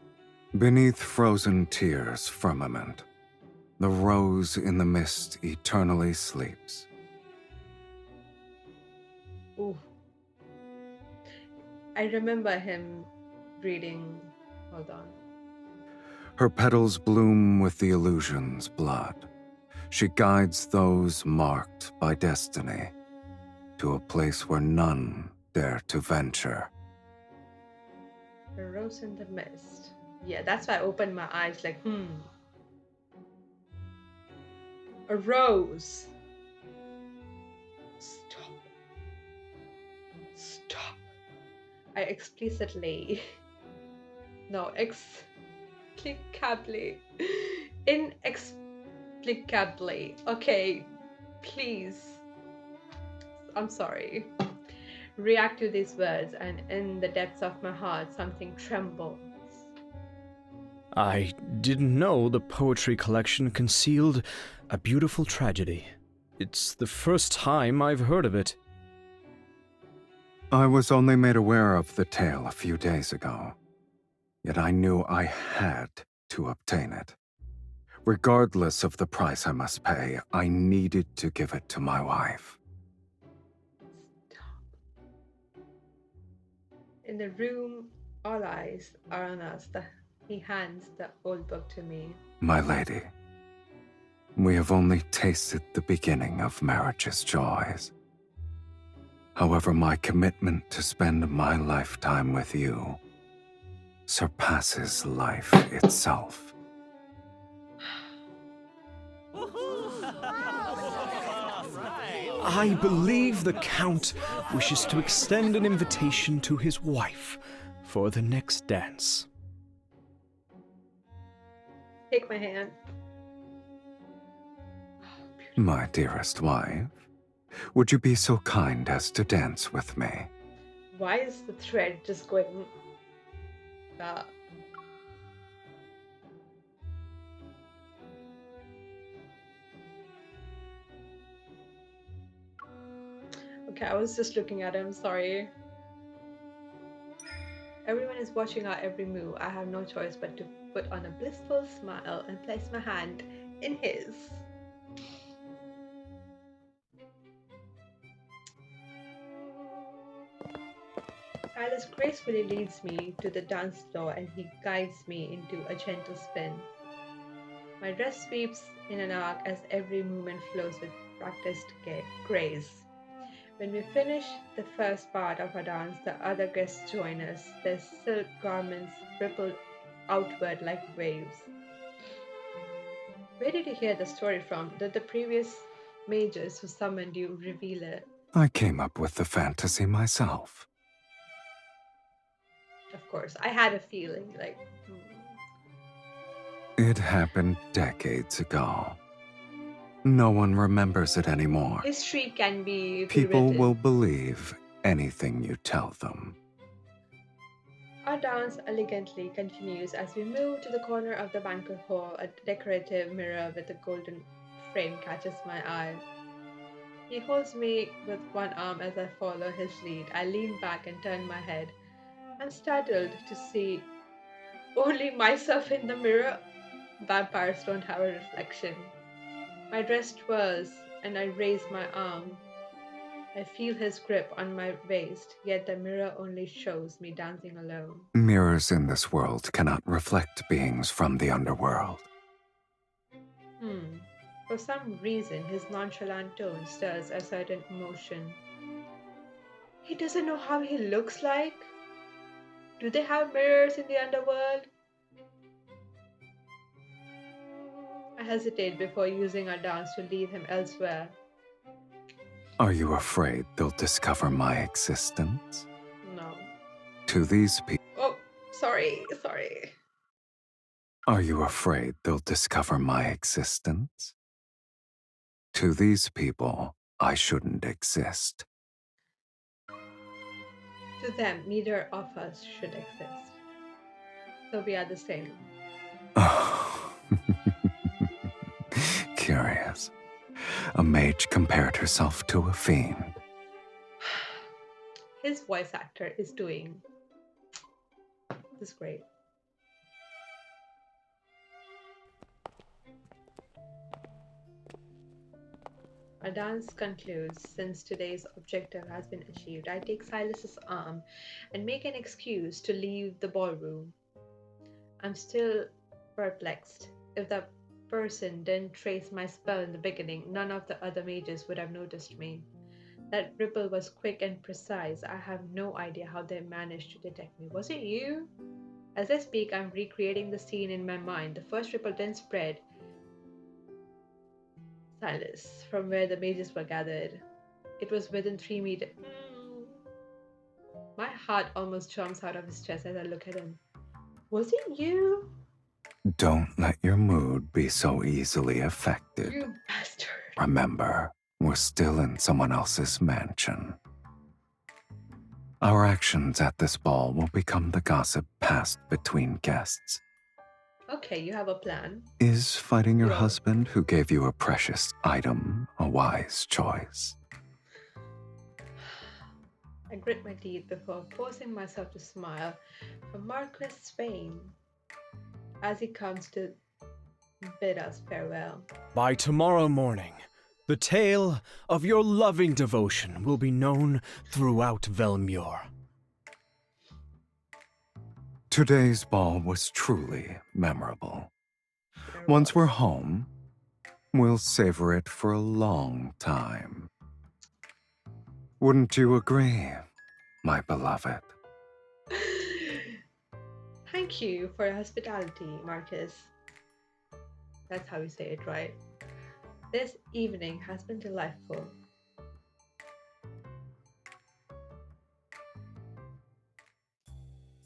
Beneath frozen tears firmament, the rose in the mist eternally sleeps. Ooh. I remember him reading. Hold on. Her petals bloom with the illusion's blood. She guides those marked by destiny to a place where none dare to venture. The rose in the mist. Yeah, that's why I opened my eyes like, A rose. Stop. I explicitly No, explicably. Inexplicably. Okay, please. I'm sorry. React to these words, and in the depths of my heart, something trembles. I didn't know the poetry collection concealed a beautiful tragedy. It's the first time I've heard of it. I was only made aware of the tale a few days ago, yet I knew I had to obtain it. Regardless of the price I must pay, I needed to give it to my wife. In the room, all eyes are on us. He hands the old book to me. My lady, we have only tasted the beginning of marriage's joys. However, my commitment to spend my lifetime with you surpasses life itself. I believe the Count wishes to extend an invitation to his wife for the next dance. Take my hand. My dearest wife, would you be so kind as to dance with me? Why is the thread just going? Okay, I was just looking at him, sorry. Everyone is watching our every move. I have no choice but to put on a blissful smile and place my hand in his. Silas gracefully leads me to the dance floor and he guides me into a gentle spin. My dress sweeps in an arc as every movement flows with practiced grace. When we finish the first part of our dance, the other guests join us. Their silk garments ripple outward like waves. Where did you hear the story from? Did the previous mages who summoned you reveal it? I came up with the fantasy myself. Of course, I had a feeling like. It happened decades ago. No one remembers it anymore. History can be People rewritten. will believe anything you tell them. Our dance elegantly continues as we move to the corner of the banquet hall. A decorative mirror with a golden frame catches my eye. He holds me with one arm as I follow his lead. I lean back and turn my head. I'm startled to see only myself in the mirror. Vampires don't have a reflection. My dress twirls and I raise my arm. I feel his grip on my waist, yet the mirror only shows me dancing alone. Mirrors in this world cannot reflect beings from the underworld. For some reason, his nonchalant tone stirs a certain emotion. He doesn't know how he looks like? Do they have mirrors in the underworld? I hesitate before using our dance to lead him elsewhere. Are you afraid they'll discover my existence? No. To these people. Oh, sorry. Are you afraid they'll discover my existence? To these people, I shouldn't exist. To them, neither of us should exist. So we are the same. Curious. A mage compared herself to a fiend. His voice actor is doing this great. Our dance concludes. Since today's objective has been achieved, I take Silas's arm and make an excuse to leave the ballroom. I'm still perplexed. If the person didn't trace my spell in the beginning, none of the other mages would have noticed me. That ripple was quick and precise. I have no idea how they managed to detect me. Was it you? As I speak, I'm recreating the scene in my mind. The first ripple then spread. Silas, from where the mages were gathered. It was within 3 meters. My heart almost jumps out of his chest as I look at him. Was it you? Don't let your mood be so easily affected. You bastard. Remember, we're still in someone else's mansion. Our actions at this ball will become the gossip passed between guests. Okay, you have a plan. Is fighting your Yeah. husband who gave you a precious item a wise choice? I grit my teeth before forcing myself to smile for Marquis Spain as he comes to bid us farewell. By tomorrow morning, the tale of your loving devotion will be known throughout Velmure. Today's ball was truly memorable. There Once we're was. home, we'll savor it for a long time. Wouldn't you agree, my beloved? Thank you for your hospitality, Marcus. That's how you say it, right? This evening has been delightful.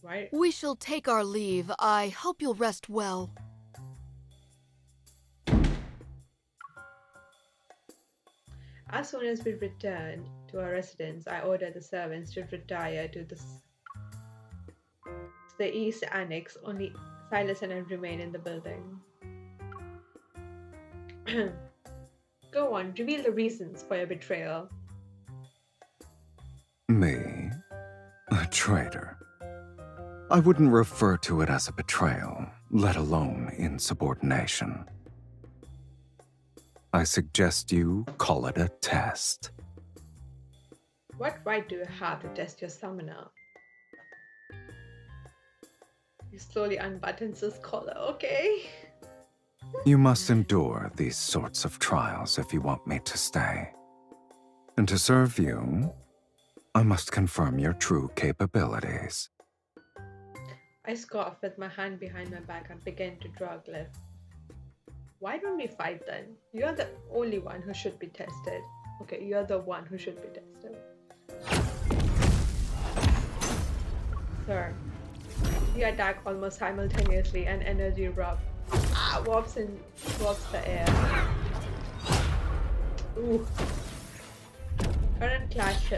Right? We shall take our leave. I hope you'll rest well. As soon as we return to our residence, I order the servants to retire to the east annex. Only Silas and I remain in the building. Go on, reveal the reasons for your betrayal. Me? A traitor? I wouldn't refer to it as a betrayal, let alone insubordination. I suggest you call it a test. What right do you have to test your summoner? He slowly unbuttons his collar, okay? You must endure these sorts of trials if you want me to stay. And to serve you, I must confirm your true capabilities. I scoff with my hand behind my back and begin to draw a glyph. Why don't we fight then? You're the only one who should be tested. Okay, you're the one who should be tested. Sir, we attack almost simultaneously and energy warps the air. Ooh. Current clash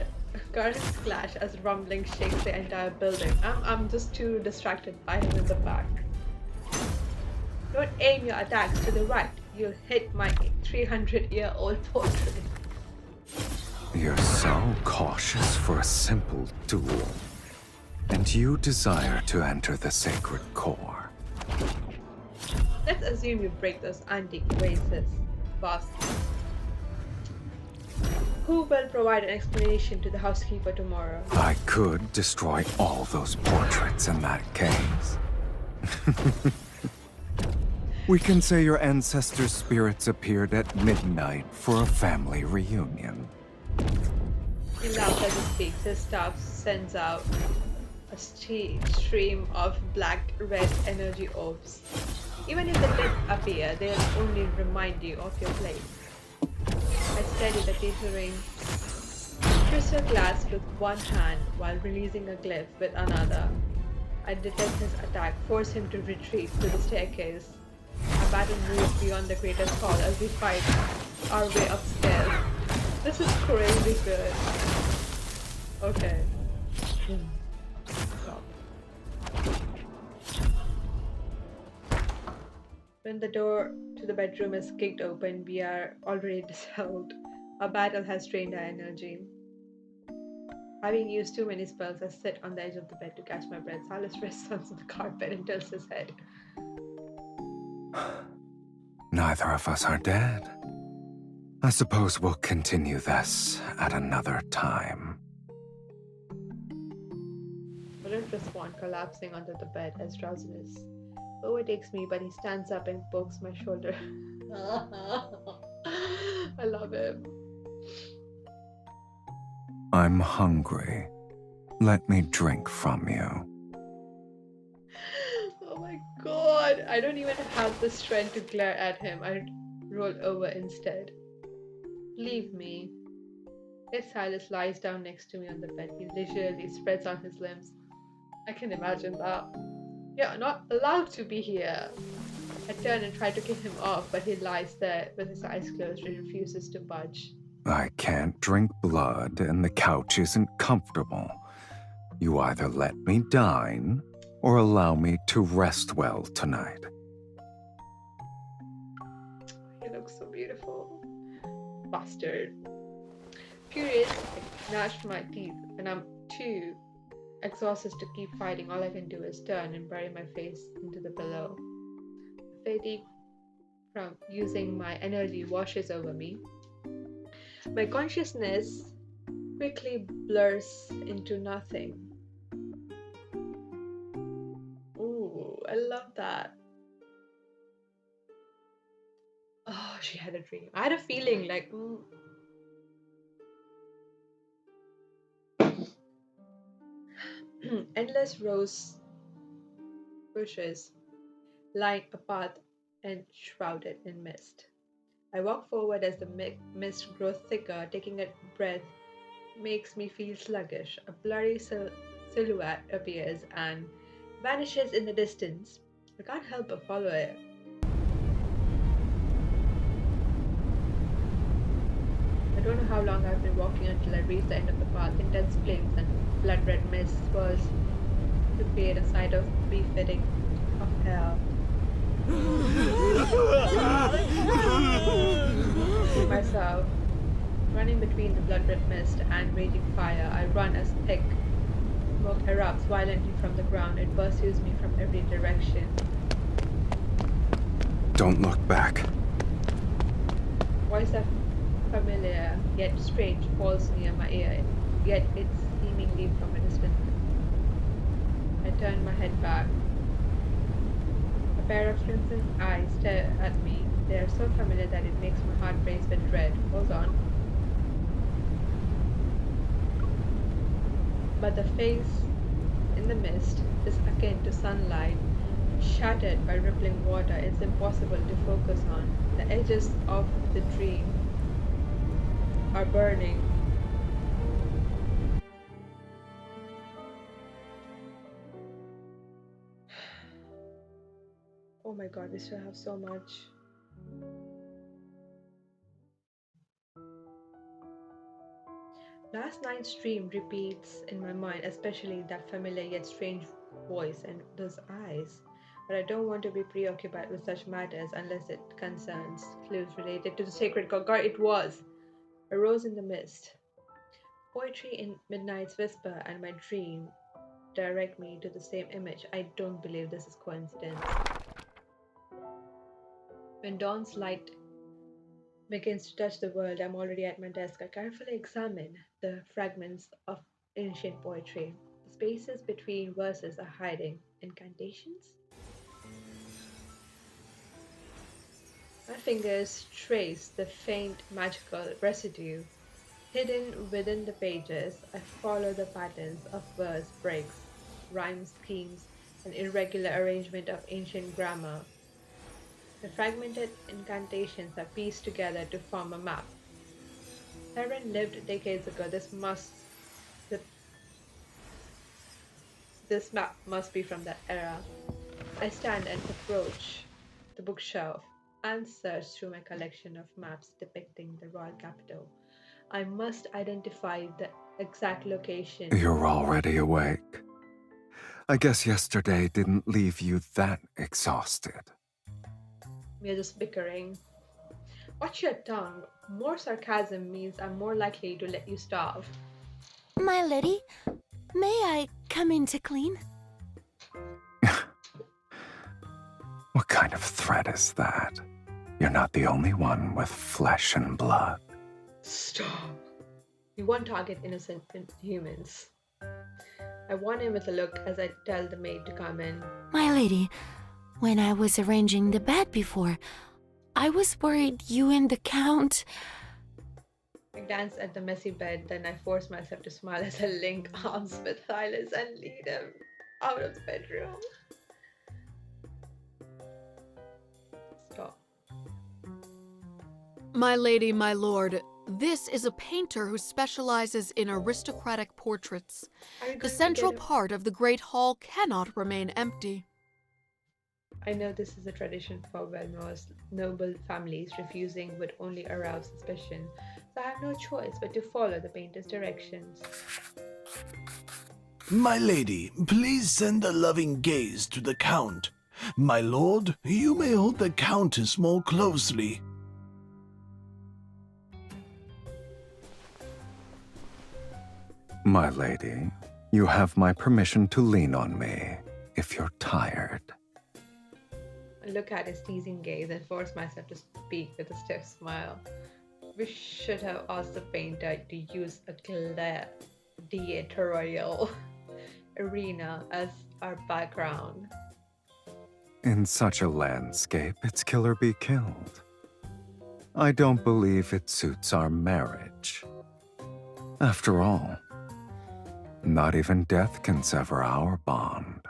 as rumbling shakes the entire building. I'm just too distracted by him in the back. Don't aim your attacks to the right. You'll hit my 300-year-old portrait. You're so cautious for a simple duel. And you desire to enter the sacred core. Let's assume you break those antique vases, boss. Who will provide an explanation to the housekeeper tomorrow? I could destroy all those portraits in that case. We can say your ancestors' spirits appeared at midnight for a family reunion. He laughs as he speaks. His staff sends out a stream of black-red energy orbs. Even if the dead appear, they'll only remind you of your place. I steady the glittering crystal glass with one hand while releasing a glyph with another. I detect his attack, force him to retreat to the staircase. Our battle moves beyond the greatest hall as we fight our way upstairs. This is crazy good. Okay. Stop. When the door to the bedroom is kicked open, we are already dissolved. Our battle has drained our energy. Having used too many spells, I sit on the edge of the bed to catch my breath. Silas rests on the carpet and tilts his head. Neither of us are dead. I suppose we'll continue this at another time. I don't respond, collapsing onto the bed as drowsiness overtakes me, but he stands up and pokes my shoulder. I love him. I'm hungry. Let me drink from you. Oh my god, I don't even have the strength to glare at him. I roll over instead. Leave me. If Silas lies down next to me on the bed, he leisurely spreads out his limbs. I can imagine that. You're not allowed to be here. I turn and try to kick him off, but he lies there with his eyes closed and refuses to budge. I can't drink blood, and the couch isn't comfortable. You either let me dine, or allow me to rest well tonight. He looks so beautiful. Bastard. Furious, I gnashed my teeth, and I'm too exhausted to keep fighting. All I can do is turn and bury my face into the pillow. Fatigue from using my energy washes over me. My consciousness quickly blurs into nothing. Ooh, I love that. Oh, she had a dream. I had a feeling like, endless rose bushes line a path and shrouded in mist. I walk forward as the mist grows thicker. Taking a breath makes me feel sluggish. A blurry silhouette appears and vanishes in the distance. I can't help but follow it. I don't know how long I've been walking until I reach the end of the path. Intense flames and blood red mist swirls to create a sight of befitting of hell. To myself, running between the blood red mist and raging fire, I run as thick smoke erupts violently from the ground. It pursues me from every direction. Don't look back. Voice of familiar yet strange falls near my ear, yet it's seemingly from a distance. I turn my head back. A pair of crimson eyes stare at me. They are so familiar that it makes my heart race with dread. Hold on. But the face in the mist is akin to sunlight, shattered by rippling water. It's impossible to focus on. The edges of the dream are burning. Oh my god, we still have so much. Last night's dream repeats in my mind, especially that familiar yet strange voice and those eyes. But I don't want to be preoccupied with such matters unless it concerns clues related to the sacred god. God, it was! I rose in the mist. Poetry in Midnight's Whisper and my dream direct me to the same image. I don't believe this is coincidence. When dawn's light begins to touch the world, I'm already at my desk. I carefully examine the fragments of ancient poetry. The spaces between verses are hiding incantations. My fingers trace the faint magical residue hidden within the pages. I follow the patterns of verse breaks, rhyme schemes, and irregular arrangement of ancient grammar. The fragmented incantations are pieced together to form a map. Heron lived decades ago. This map must be from that era. I stand and approach the bookshelf and search through my collection of maps depicting the royal capital. I must identify the exact location. You're already awake. I guess yesterday didn't leave you that exhausted. We're just bickering. Watch your tongue. More sarcasm means I'm more likely to let you starve. My lady, may I come in to clean? What kind of threat is that? You're not the only one with flesh and blood. Stop. You won't target innocent humans. I warn him with a look as I tell the maid to come in. My lady, when I was arranging the bed before, I was worried you and the Count... I glance at the messy bed, then I force myself to smile as I link arms with Sylus and lead him out of the bedroom. Stop. My lady, my lord, this is a painter who specializes in aristocratic portraits. Are you The going to central get part of the Great Hall cannot remain empty. I know this is a tradition for well-most noble families. Refusing would only arouse suspicion, so I have no choice but to follow the painter's directions. My lady, please send a loving gaze to the Count. My lord, you may hold the Countess more closely. My lady, you have my permission to lean on me if you're tired. I look at his teasing gaze and force myself to speak with a stiff smile. We should have asked the painter to use a gladiatorial arena as our background. In such a landscape, it's kill or be killed. I don't believe it suits our marriage. After all, not even death can sever our bond.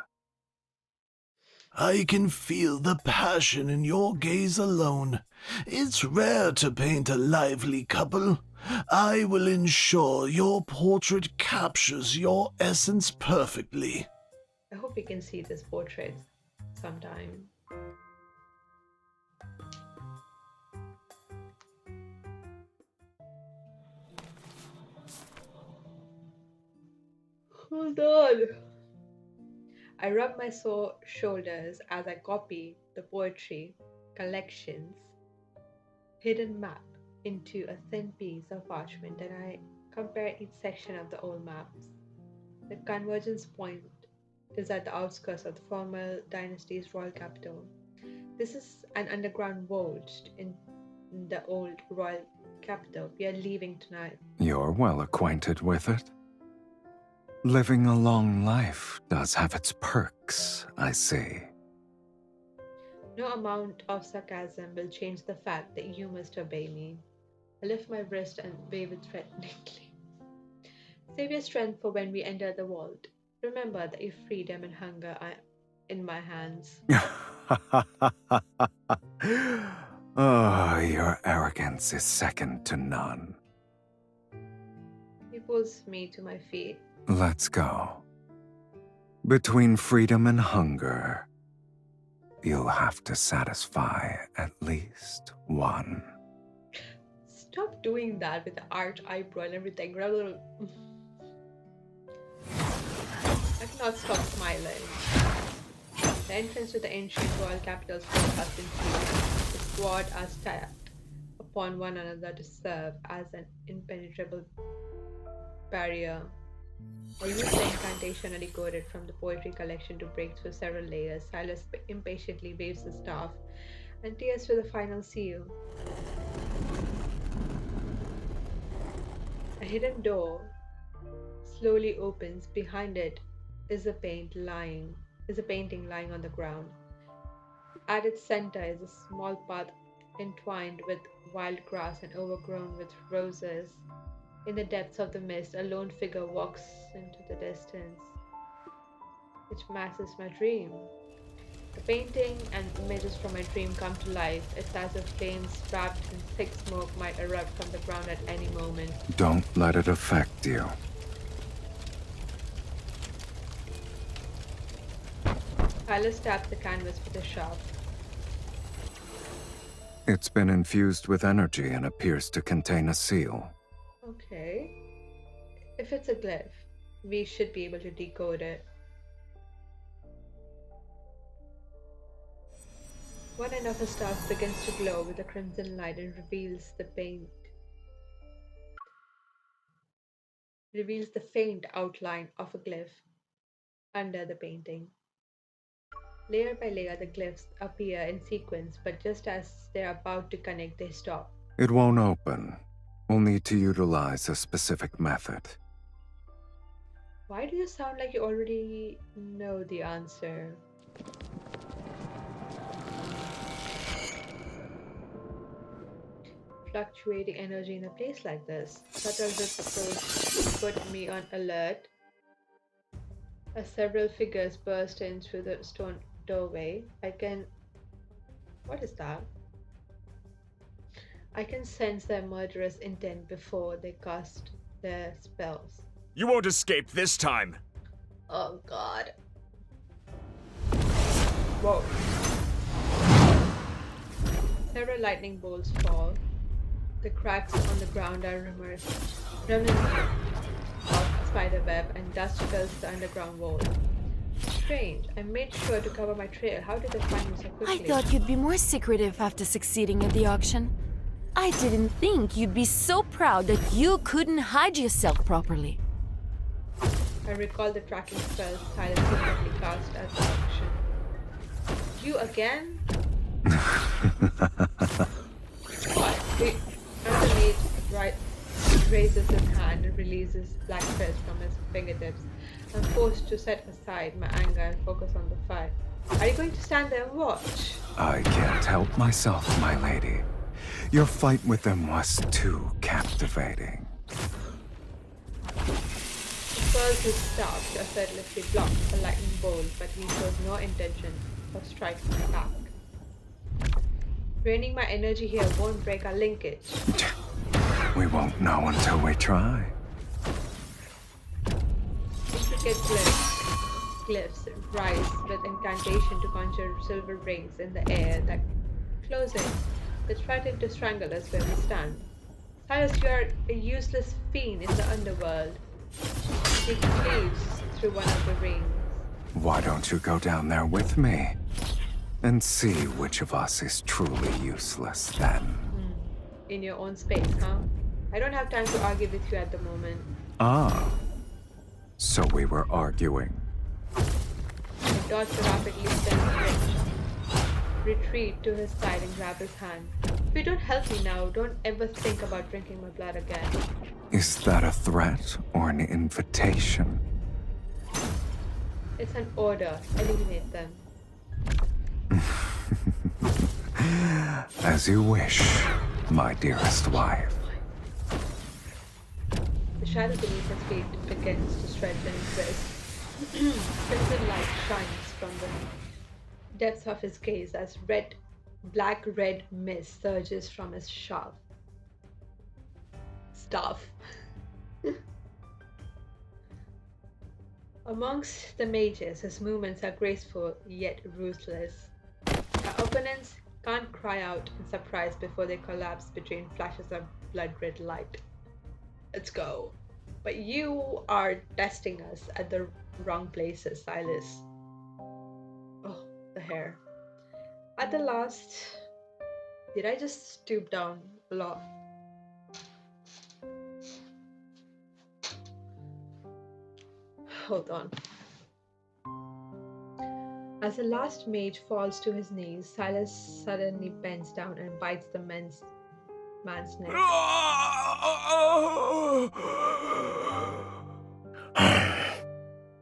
I can feel the passion in your gaze alone. It's rare to paint a lively couple. I will ensure your portrait captures your essence perfectly. I hope we can see this portrait sometime. Hold on. I rub my shoulders as I copy the poetry collection's hidden map into a thin piece of parchment and I compare each section of the old maps. The convergence point is at the outskirts of the former dynasty's royal capital. This is an underground vault in the old royal capital. We are leaving tonight. You're well acquainted with it. Living a long life does have its perks, I see. No amount of sarcasm will change the fact that you must obey me. I lift my wrist and wave it threateningly. Save your strength for when we enter the vault. Remember that your freedom and hunger are in my hands. Oh, your arrogance is second to none. He pulls me to my feet. Let's go. Between freedom and hunger, you'll have to satisfy at least one. Stop doing that with the arch eyebrow and everything. Rather, I cannot stop smiling. The entrance to the ancient royal capital's court has been sealed. The squad are stacked upon one another to serve as an impenetrable barrier. I use the incantation I decoded from the poetry collection to break through several layers. Sylus impatiently waves the staff and tears to the final seal. A hidden door slowly opens. Behind it is a painting lying on the ground. At its center is a small path entwined with wild grass and overgrown with roses. In the depths of the mist, a lone figure walks into the distance, which matches my dream. The painting and images from my dream come to life. It's as if flames wrapped in thick smoke might erupt from the ground at any moment. Don't let it affect you. Tyler taps the canvas with a shaft. It's been infused with energy and appears to contain a seal. Okay. If it's a glyph, we should be able to decode it. One end of the staff begins to glow with a crimson light and reveals the faint outline of a glyph under the painting. Layer by layer, the glyphs appear in sequence, but just as they're about to connect, they stop. It won't open. We'll need to utilize a specific method. Why do you sound like you already know the answer? Fluctuating energy in a place like this. Subtle ripples put me on alert as several figures burst in through the stone doorway. What is that? I can sense their murderous intent before they cast their spells. You won't escape this time! Oh god. Whoa. Several lightning bolts fall. The cracks on the ground are remnants of a spider web, and dust fills the underground wall. Strange. I made sure to cover my trail. How did they find me so I quickly? thought you'd be more secretive after succeeding at the auction. I didn't think you'd be so proud that you couldn't hide yourself properly. I recall the tracking spell Silas secretly cast at the auction. You again? What? As the mage raises his hand and releases black threads from his fingertips, I'm forced to set aside my anger and focus on the fight. Are you going to stand there and watch? I can't help myself, my lady. Your fight with them was too captivating. He twirls his staff to effortlessly block a lightning bolt, but he shows no intention of striking back. Draining my energy here won't break our linkage. We won't know until we try. Intricate glyphs rise with incantation to conjure silver rings in the air that closing. They threaten to strangle us where we stand. Silas, you are a useless fiend in the underworld. He cleaves through one of the rings. Why don't you go down there with me? And see which of us is truly useless then. In your own space, huh? I don't have time to argue with you at the moment. Ah. So we were arguing. I dodge the rapidly spinning wrench. Retreat to his side and grab his hand. If you don't help me now, don't ever think about drinking my blood again. Is that a threat or an invitation? It's an order. Eliminate them. As you wish, my dearest wife. The shadow beneath his feet begins to stretch and twist. Crimson light shines from the depths of his gaze as black-red mist surges from his staff. Amongst the mages, his movements are graceful yet ruthless. Our opponents can't cry out in surprise before they collapse between flashes of blood-red light. Let's go. But you are testing us at the wrong places, Silas. Oh, the hair. At the last, did I just stoop down a lot? Hold on. As the last mage falls to his knees, Silas suddenly bends down and bites the man's neck.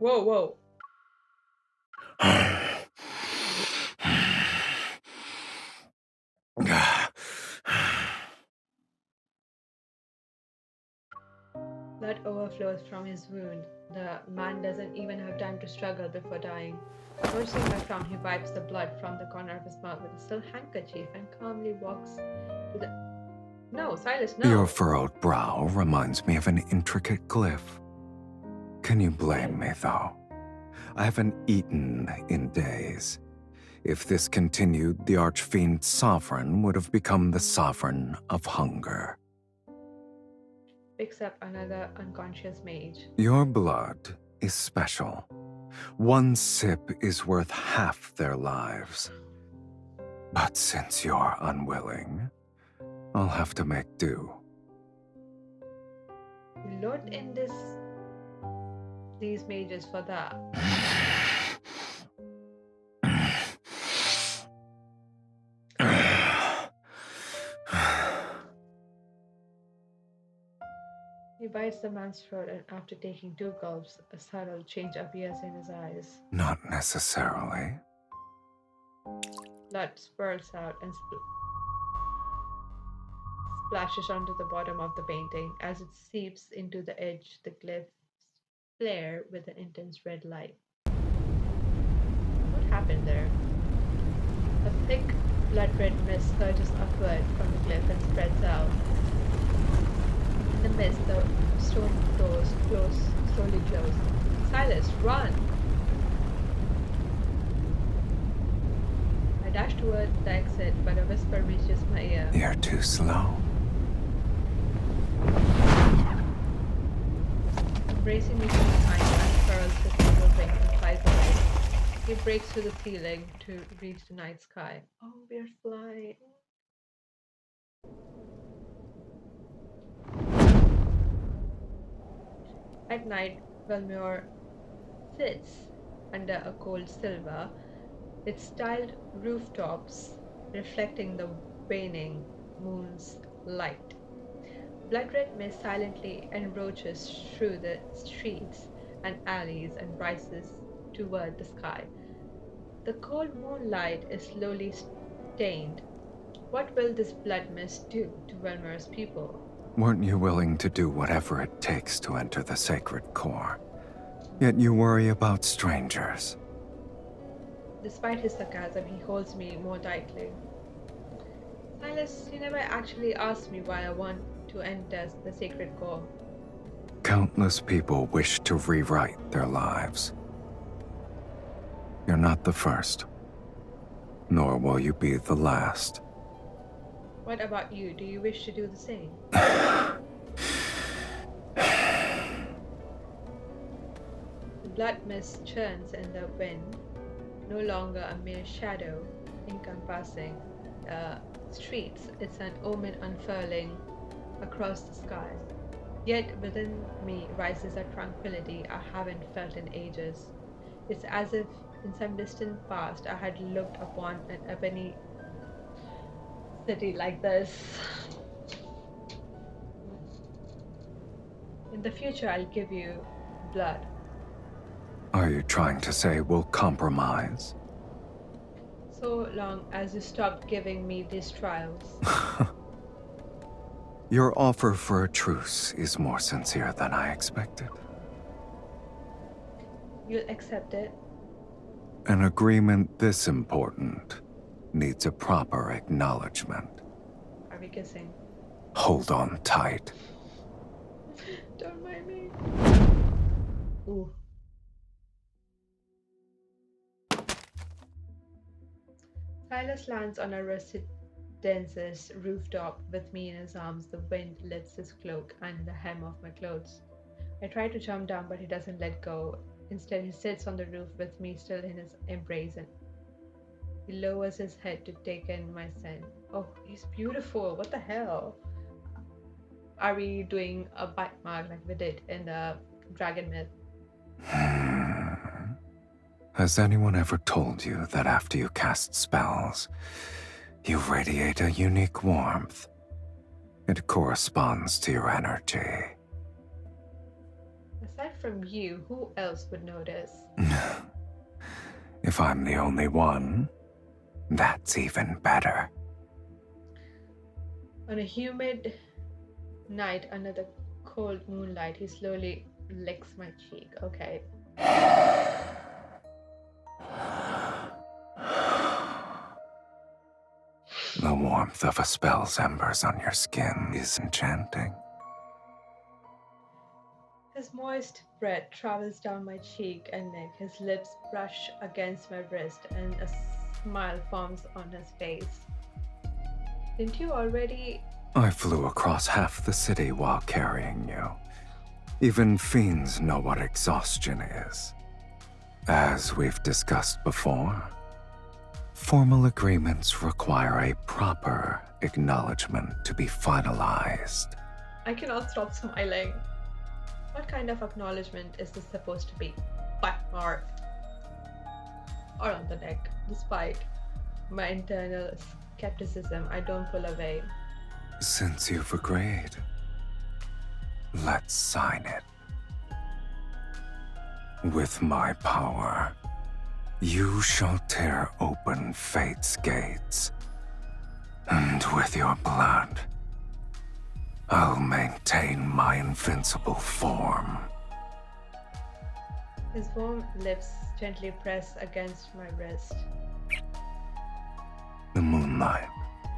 Whoa, whoa. Blood overflows from his wound. The man doesn't even have time to struggle before dying. Noticing my frown, he wipes the blood from the corner of his mouth with a silk handkerchief and calmly walks to the... No, Silas, no! Your furrowed brow reminds me of an intricate glyph. Can you blame me, though? I haven't eaten in days. If this continued, the Archfiend's sovereign would have become the sovereign of hunger. Picks up another unconscious mage. Your blood is special. One sip is worth half their lives. But since you're unwilling, I'll have to make do. Load in these mages for that. He bites the man's throat, and after taking 2 gulps, a subtle change appears in his eyes. Not necessarily. Blood spurts out and splashes onto the bottom of the painting. As it seeps into the edge, the glyphs flare with an intense red light. What happened there? A thick, blood-red mist surges upward from the glyph and spreads out. In the mist, the stone doors slowly close. Silas, run! I dash toward the exit, but a whisper reaches my ear. You're too slow. Embracing me from behind, unfurls his single wing and flies away. He breaks through the ceiling to reach the night sky. Oh, we're flying. At night, Velmure sits under a cold silver, its tiled rooftops reflecting the waning moon's light. Blood-red mist silently encroaches through the streets and alleys and rises toward the sky. The cold moonlight is slowly stained. What will this blood mist do to Velmer's people? Weren't you willing to do whatever it takes to enter the sacred core? Yet you worry about strangers. Despite his sarcasm, he holds me more tightly. Sylus, you never actually asked me why I want to enter the sacred core. Countless people wish to rewrite their lives. You're not the first, nor will you be the last. What about you? Do you wish to do the same? The blood mist churns in the wind, no longer a mere shadow encompassing the streets. It's an omen unfurling across the sky. Yet within me rises a tranquility I haven't felt in ages. It's as if in some distant past I had looked upon an ebony city like this. In the future, I'll give you blood. Are you trying to say we'll compromise? So long as you stop giving me these trials. Your offer for a truce is more sincere than I expected. You'll accept it? An agreement this important needs a proper acknowledgement. Are we kissing? Hold on tight. Don't mind me. Ooh. Silas lands on a residence's rooftop with me in his arms. The wind lifts his cloak and the hem of my clothes. I try to jump down, but he doesn't let go. Instead, he sits on the roof with me still in his embrace, and he lowers his head to take in my scent. Oh, he's beautiful. What the hell? Are we doing a bite mark like we did in the Dragon Myth? Has anyone ever told you that after you cast spells, you radiate a unique warmth? It corresponds to your energy. Aside from you, who else would notice? If I'm the only one, that's even better. On a humid night under the cold moonlight, he slowly licks my cheek. Okay. The warmth of a spell's embers on your skin is enchanting. His moist breath travels down my cheek and neck. His lips brush against my wrist and a smile forms on his face. Didn't you already? I flew across half the city while carrying you. Even fiends know what exhaustion is. As we've discussed before, formal agreements require a proper acknowledgement to be finalized. I cannot stop smiling. What kind of acknowledgement is this supposed to be? Butt mark. Or on the neck? Despite my internal skepticism, I don't pull away. Since you've agreed, let's sign it. With my power, you shall tear open fate's gates, and with your blood, I'll maintain my invincible form. His warm lips gently press against my wrist. The moonlight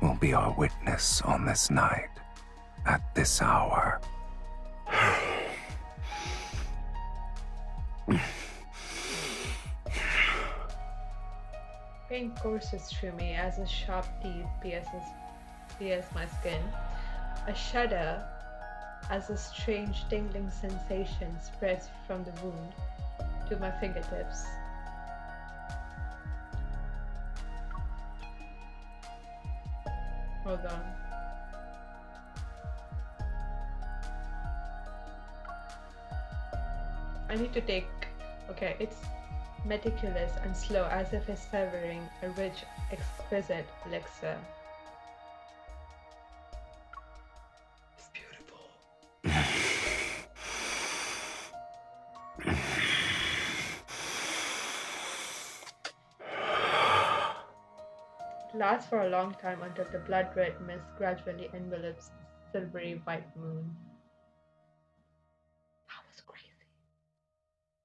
will be our witness on this night, at this hour. Pain courses through me as a sharp teeth pierce my skin. I shudder as a strange tingling sensation spreads from the wound to my fingertips. Hold on. I need to take. Okay, it's meticulous and slow, as if it's severing a rich, exquisite elixir. It's beautiful. It lasts for a long time until the blood-red mist gradually envelops the silvery white moon. That was crazy.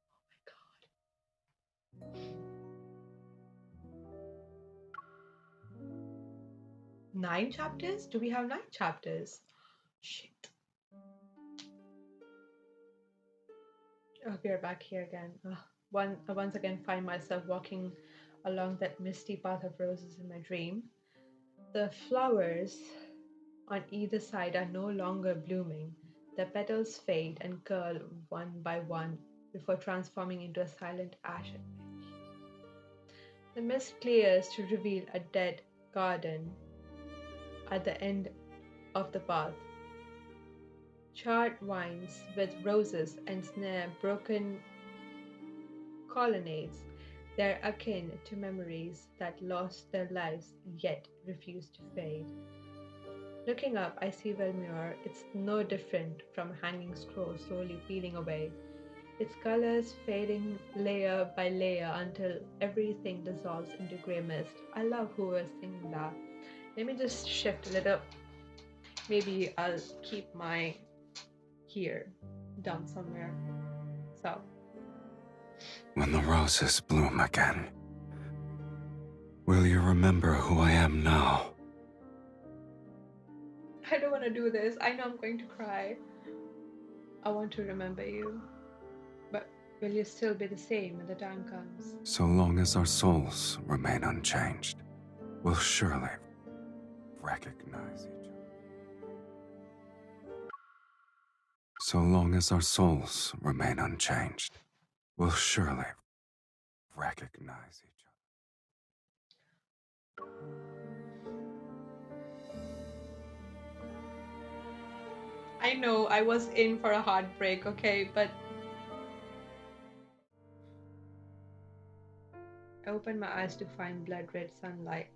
Oh my god. 9 chapters? Do we have 9 chapters? Shit. Oh, we are back here again. I once again find myself walking along that misty path of roses in my dream. The flowers on either side are no longer blooming. The petals fade and curl one by one before transforming into a silent ashen edge. The mist clears to reveal a dead garden at the end of the path. Charred vines with roses ensnare broken colonnades. They're akin to memories that lost their lives yet refuse to fade. Looking up, I see Velmure. It's no different from a hanging scroll slowly peeling away, its colors fading layer by layer until everything dissolves into grey mist. I love whoever's singing that. Let me just shift a little. Maybe I'll keep my here down somewhere. So. When the roses bloom again, will you remember who I am now? I don't want to do this. I know I'm going to cry. I want to remember you. But will you still be the same when the time comes? So long as our souls remain unchanged, we'll surely recognize each other. So long as our souls remain unchanged, we'll surely recognize each other. I know I was in for a heartbreak, okay, but I opened my eyes to find blood-red sunlight.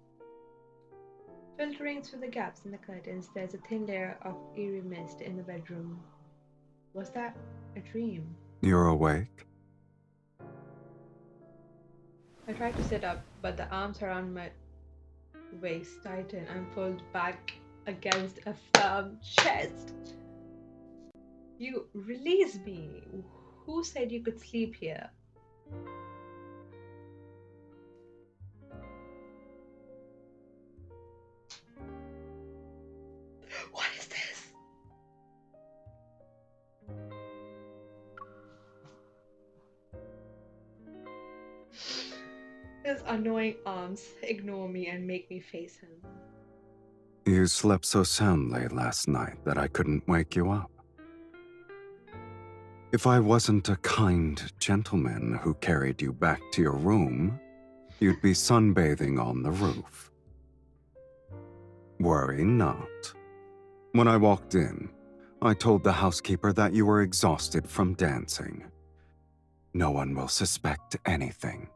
Filtering through the gaps in the curtains, there's a thin layer of eerie mist in the bedroom. Was that a dream? You're awake? I tried to sit up, but the arms around my waist tightened and pulled back against a firm chest. You release me. Who said you could sleep here? What is this? His annoying arms ignore me and make me face him. You slept so soundly last night that I couldn't wake you up. If I wasn't a kind gentleman who carried you back to your room, you'd be sunbathing on the roof. Worry not. When I walked in, I told the housekeeper that you were exhausted from dancing. No one will suspect anything.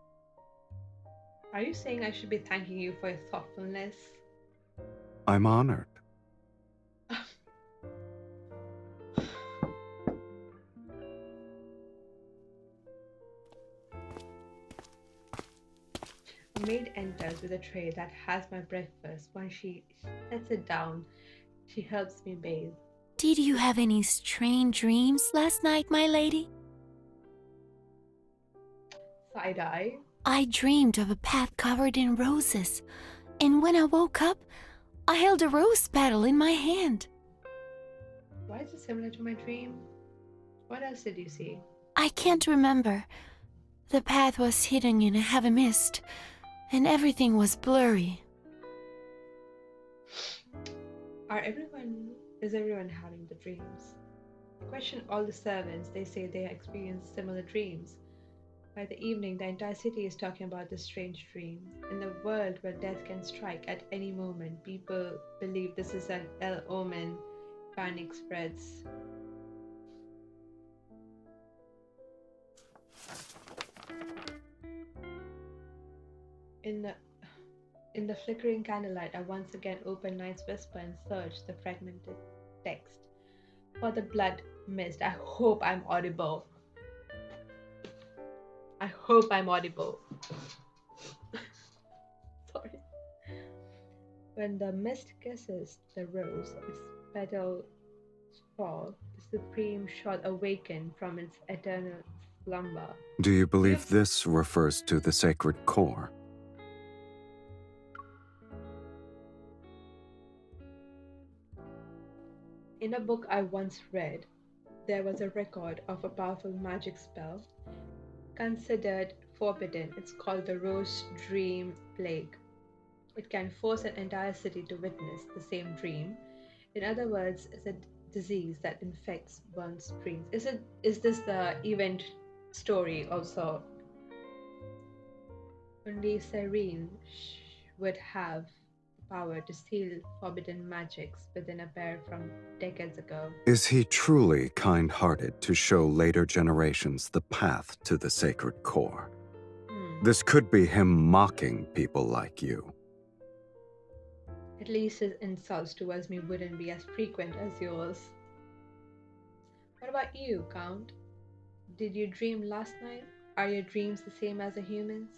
Are you saying I should be thanking you for your thoughtfulness? I'm honored. A maid enters with a tray that has my breakfast. When she sets it down, she helps me bathe. Did you have any strange dreams last night, my lady? Side-eye. I dreamed of a path covered in roses, and when I woke up, I held a rose petal in my hand. Why is it similar to my dream? What else did you see? I can't remember. The path was hidden in a heavy mist, and everything was blurry. Is everyone having the dreams? I question all the servants. They say they experience similar dreams. By the evening, the entire city is talking about this strange dream. In a world where death can strike at any moment, people believe this is an ill omen. Panic spreads. In the In the flickering candlelight, I once again opened Night's Whisper and searched the fragmented text. For the blood mist, I hope I'm audible. I hope I'm audible. Sorry. When the mist kisses the rose, its petals fall, the supreme shot awaken from its eternal slumber. Do you believe this refers to the sacred core? In a book I once read, there was a record of a powerful magic spell considered forbidden. It's called the Rose Dream Plague. It can force an entire city to witness the same dream. In other words, it's a disease that infects one's dreams. Is this the event story also? Only Serene would have the power to seal forbidden magics within a pair from decades ago. Is he truly kind-hearted to show later generations the path to the sacred core? This could be him mocking people like you. At least his insults towards me wouldn't be as frequent as yours. What about you, Count? Did you dream last night? Are your dreams the same as a human's?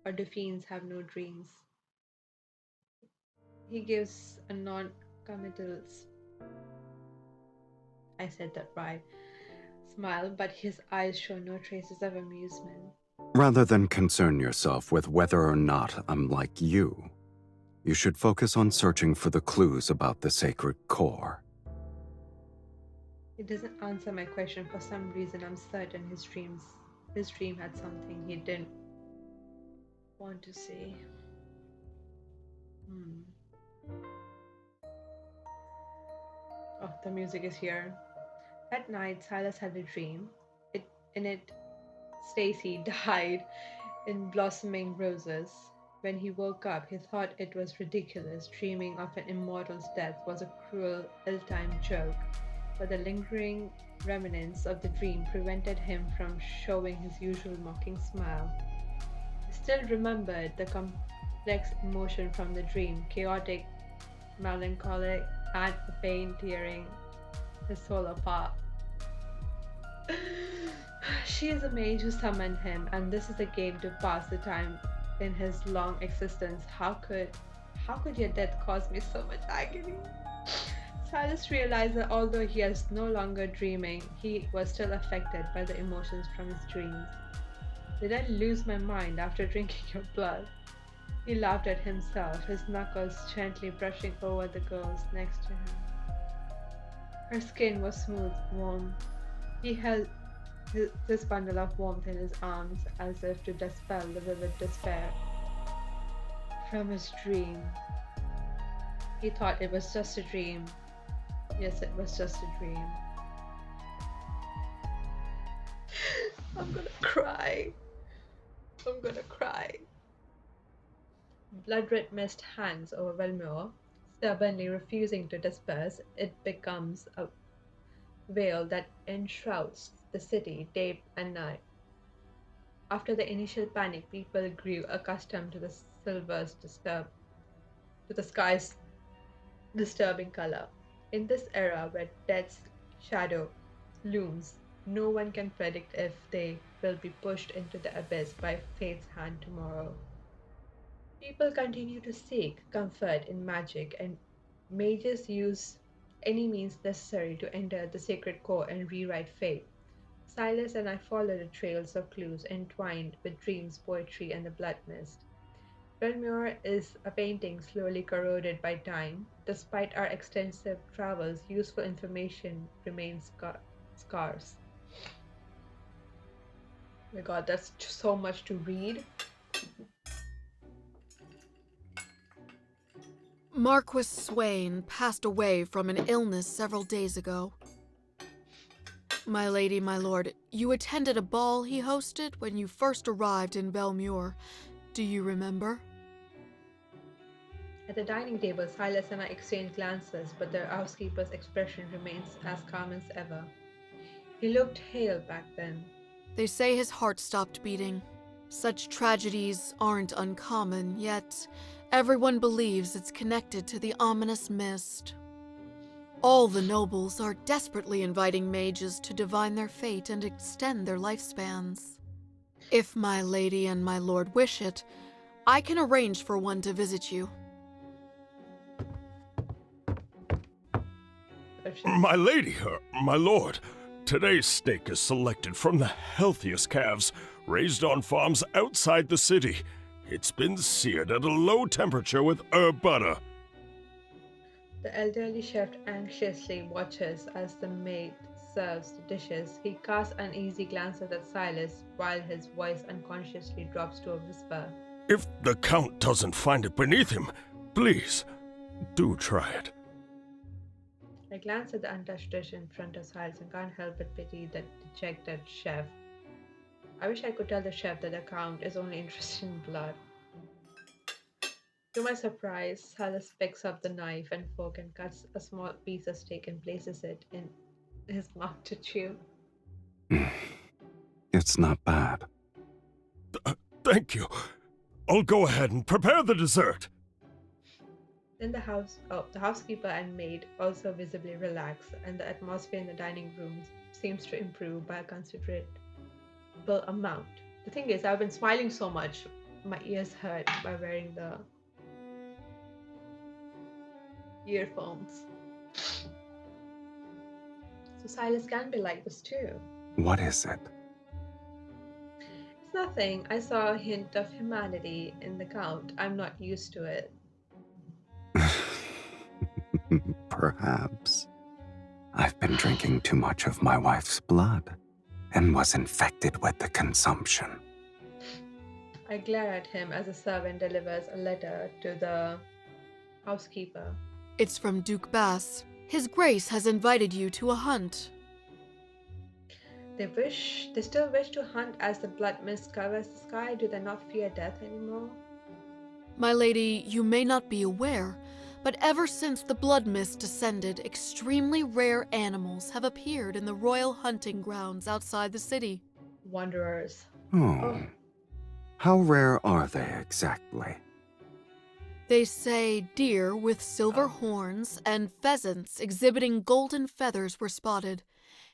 Or do fiends have no dreams? He gives a non-committal, I said that right, smile, but his eyes show no traces of amusement. Rather than concern yourself with whether or not I'm like you, you should focus on searching for the clues about the sacred core. It doesn't answer my question. For some reason, I'm certain his dream had something he didn't want to see. Oh, the music is here. That night, Silas had a dream. In it, Stacy died in blossoming roses. When he woke up, he thought it was ridiculous. Dreaming of an immortal's death was a cruel, ill-timed joke, but the lingering remnants of the dream prevented him from showing his usual mocking smile. He still remembered the complex emotion from the dream, chaotic, melancholic, and the pain tearing his soul apart. She is a mage who summoned him, and this is a game to pass the time in his long existence. How could your death cause me so much agony? Silas realized that although he was no longer dreaming, he was still affected by the emotions from his dreams. Did I lose my mind after drinking your blood? He laughed at himself, his knuckles gently brushing over the girl's next to him. Her skin was smooth, warm. He held this bundle of warmth in his arms as if to dispel the vivid despair from his dream. He thought it was just a dream. Yes, it was just a dream. I'm gonna cry. I'm gonna cry. Blood-red mist hangs over Velmore, stubbornly refusing to disperse. It becomes a veil that enshrouds the city day and night. After the initial panic, people grew accustomed to the sky's disturbing color. In this era where death's shadow looms, no one can predict if they will be pushed into the abyss by fate's hand tomorrow. People continue to seek comfort in magic, and mages use any means necessary to enter the sacred core and rewrite fate. Silas and I follow the trails of clues entwined with dreams, poetry, and the blood mist. Belmore is a painting slowly corroded by time. Despite our extensive travels, useful information remains scarce. Oh my god, that's so much to read. Marquis Swain passed away from an illness several days ago. My lady, my lord, you attended a ball he hosted when you first arrived in Belmure. Do you remember? At the dining table, Silas and I exchange glances, but the housekeeper's expression remains as calm as ever. He looked hale back then. They say his heart stopped beating. Such tragedies aren't uncommon, yet everyone believes it's connected to the ominous mist. All the nobles are desperately inviting mages to divine their fate and extend their lifespans. If my lady and my lord wish it, I can arrange for one to visit you. My lady, my lord, today's steak is selected from the healthiest calves raised on farms outside the city. It's been seared at a low temperature with herb butter. The elderly chef anxiously watches as the maid serves the dishes. He casts uneasy glances at Silas while his voice unconsciously drops to a whisper. If the Count doesn't find it beneath him, please, do try it. I glance at the untouched dish in front of Silas and can't help but pity the dejected chef. I wish I could tell the chef that the Count is only interested in blood. To my surprise, Silas picks up the knife and fork and cuts a small piece of steak and places it in his mouth to chew. It's not bad. Thank you. I'll go ahead and prepare the dessert. Then the housekeeper and maid also visibly relax, and the atmosphere in the dining room seems to improve by a considerable amount. The thing is, I've been smiling so much, my ears hurt by wearing the earphones. So Silas can be like this too. What is it? It's nothing. I saw a hint of humanity in the Count. I'm not used to it. Perhaps. I've been drinking too much of my wife's blood and was infected with the consumption. I glare at him as a servant delivers a letter to the housekeeper. It's from Duke Bass. His Grace has invited you to a hunt. They still wish to hunt as the blood mist covers the sky. Do they not fear death anymore? My lady, you may not be aware, but ever since the blood mist descended, extremely rare animals have appeared in the royal hunting grounds outside the city. Wanderers. Oh. How rare are they exactly? They say deer with silver horns and pheasants exhibiting golden feathers were spotted,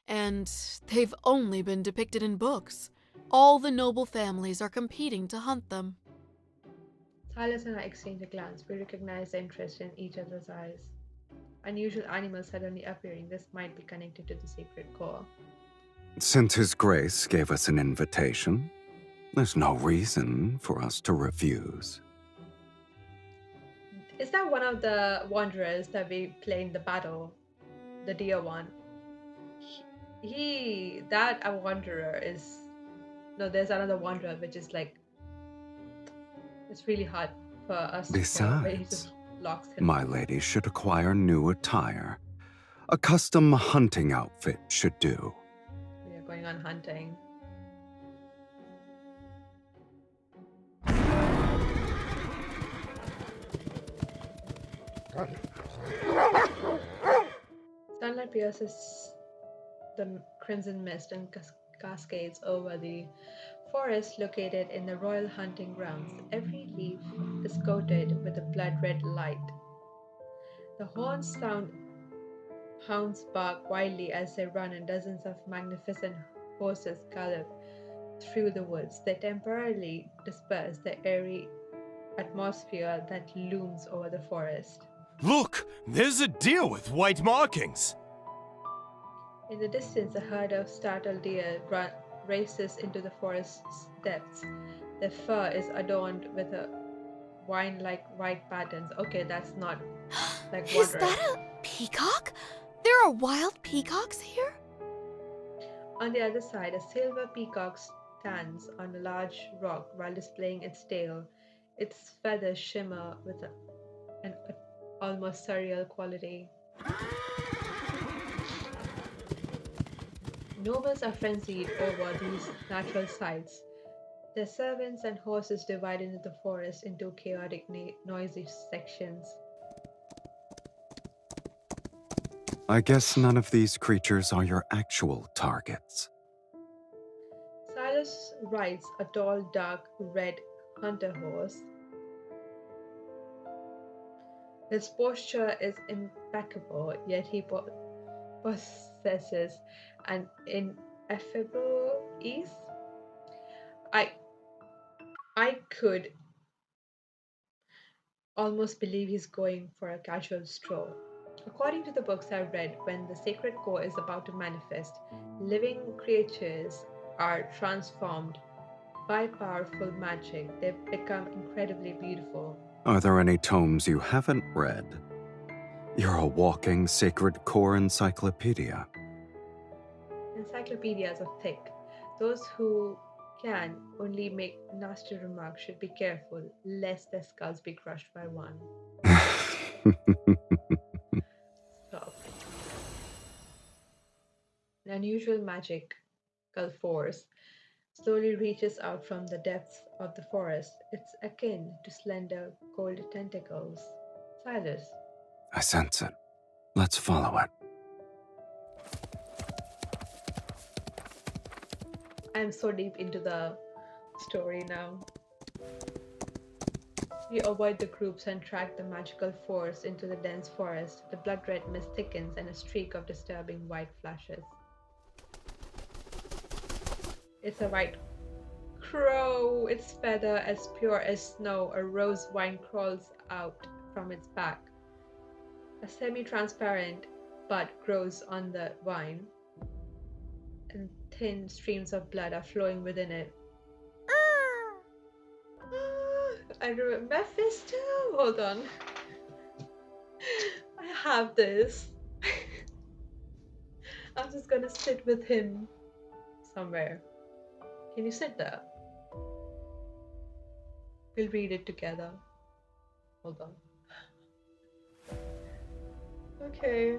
and they've only been depicted in books. All the noble families are competing to hunt them. Silas and I exchange a glance. We recognize the interest in each other's eyes. Unusual animals suddenly appearing. This might be connected to the sacred core. Since His Grace gave us an invitation, there's no reason for us to refuse. Is that one of the wanderers that we played in the battle? The deer one? A wanderer is... No, there's another wanderer which is like... It's really hard for us to follow, but he just locks him. My lady should acquire new attire. A custom hunting outfit should do. We are going on hunting. Sunlight pierces the crimson mist and cascades over the forest located in the royal hunting grounds. Every leaf is coated with a blood-red light. The hounds bark wildly as they run, and dozens of magnificent horses gallop through the woods. They temporarily disperse the airy atmosphere that looms over the forest. Look, there's a deer with white markings. In the distance, a herd of startled deer races into the forest's depths. Their fur is adorned with a wine-like white patterns. Okay, that's not like water. Is that a peacock? There are wild peacocks here? On the other side, a silver peacock stands on a large rock while displaying its tail. Its feathers shimmer with an almost surreal quality. Nobles are frenzied over these natural sights. Their servants and horses divide into the forest into chaotic, noisy sections. I guess none of these creatures are your actual targets. Sylus rides a tall, dark red hunter horse. His posture is impeccable, yet he possesses an ineffable ease. I could almost believe he's going for a casual stroll. According to the books I've read, when the sacred core is about to manifest, living creatures are transformed by powerful magic. They become incredibly beautiful. Are there any tomes you haven't read? You're a walking sacred core encyclopedia. Encyclopedias are thick. Those who can only make nasty remarks should be careful, lest their skulls be crushed by one. Stop. An unusual magical force slowly reaches out from the depths of the forest. It's akin to slender, cold tentacles. Sylus. I sense it. Let's follow it. I'm so deep into the story now. We avoid the groups and track the magical force into the dense forest. The blood-red mist thickens and a streak of disturbing white flashes. It's a white crow, its feather as pure as snow. A rose vine crawls out from its back. A semi-transparent bud grows on the vine, and thin streams of blood are flowing within it. I remember Mephisto. Hold on. I have this. I'm just gonna sit with him somewhere. Can you sit there? We'll read it together. Hold on. Okay.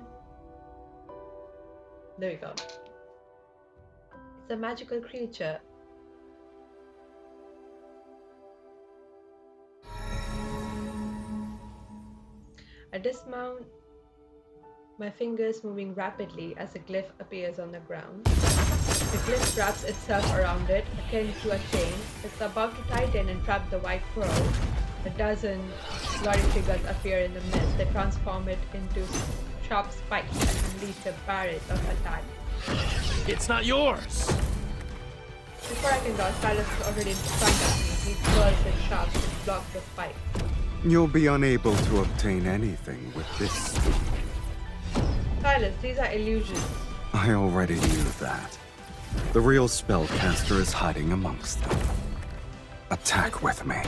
There we go. It's a magical creature. I dismount, my fingers moving rapidly as a glyph appears on the ground. The glyph wraps itself around it, akin to a chain. It's about to tighten and trap the white crow. A dozen bloody figures appear in the mist. They transform it into sharp spikes and unleash a barrage of attack. It's not yours! Before I can dodge, Sylus is already in front of me. He twirls his shafts to block the spike. You'll be unable to obtain anything with this speed. Sylus, these are illusions. I already knew that. The real spellcaster is hiding amongst them. Attack with me.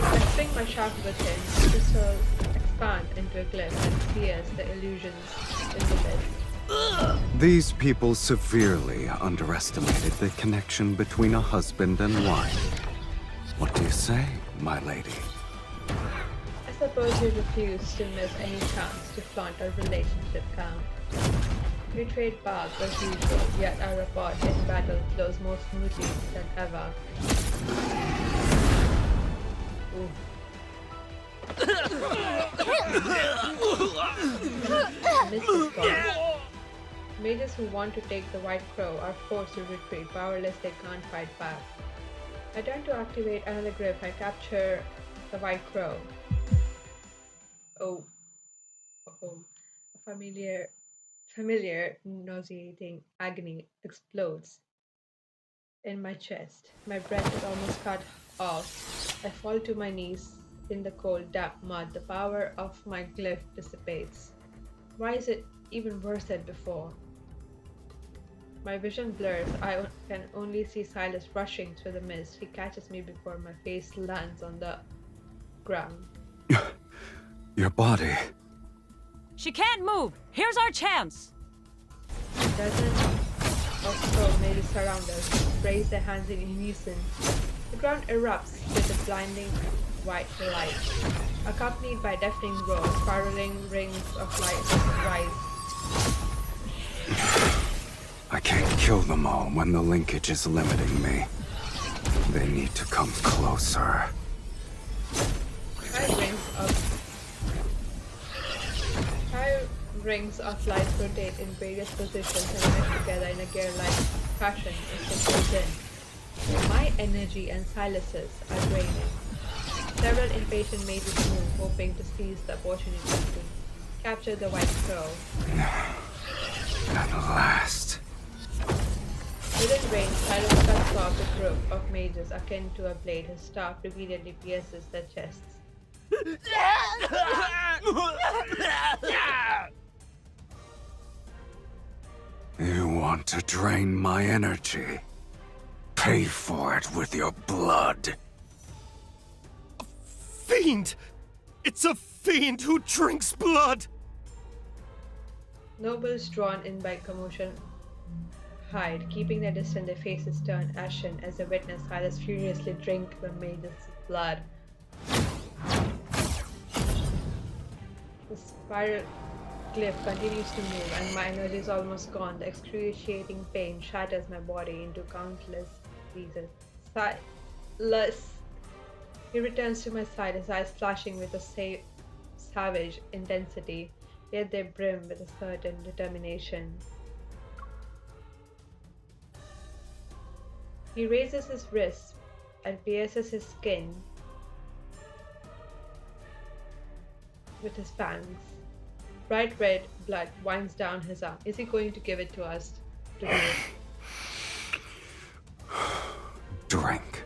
I swing my shaft with him. The crystals expand into a glyph and pierce the illusions in the mist. These people severely underestimated the connection between a husband and wife. What do you say, my lady? I suppose you refuse to miss any chance to flaunt our relationship, Count. We trade paths as usual, yet our rapport in battle flows more smoothly than ever. Ooh. Mist is gone. Mages who want to take the White Crow are forced to retreat, powerless they can't fight back. I turn to activate another grip and capture the White Crow. Oh. Uh-oh. A familiar nauseating agony explodes in my chest. My breath is almost cut off. I fall to my knees in the cold, damp mud. The power of my glyph dissipates. Why is it even worse than before? My vision blurs. I can only see Sylus rushing through the mist. He catches me before my face lands on the ground. Your body. She can't move. Here's our chance. Dozens of crow mages surround us, raise their hands in unison. The ground erupts with a blinding white light, accompanied by deafening roars. Spiraling rings of light rise. I can't kill them all when the linkage is limiting me. They need to come closer. Five rings of light rotate in various positions and mesh together in a gear-like fashion as they close in. My energy and Sylus's are draining. Several impatient mages move, hoping to seize the opportunity to capture the white pearl. At last. Within range, Sylus cuts off a group of mages akin to a blade. His staff repeatedly pierces their chests. You want to drain my energy? Pay for it with your blood. Fiend! It's a fiend who drinks blood! Nobles drawn in by commotion hide, keeping their distance. Their faces turn ashen as they witness Sylus furiously drink the mage's blood. The spiral glyph continues to move, and my energy is almost gone. The excruciating pain shatters my body into countless pieces. Sylus. He returns to my side, his eyes flashing with a savage intensity, yet they brim with a certain determination. He raises his wrist and pierces his skin with his fangs. Bright red blood winds down his arm. Is he going to give it to us to do? Drink.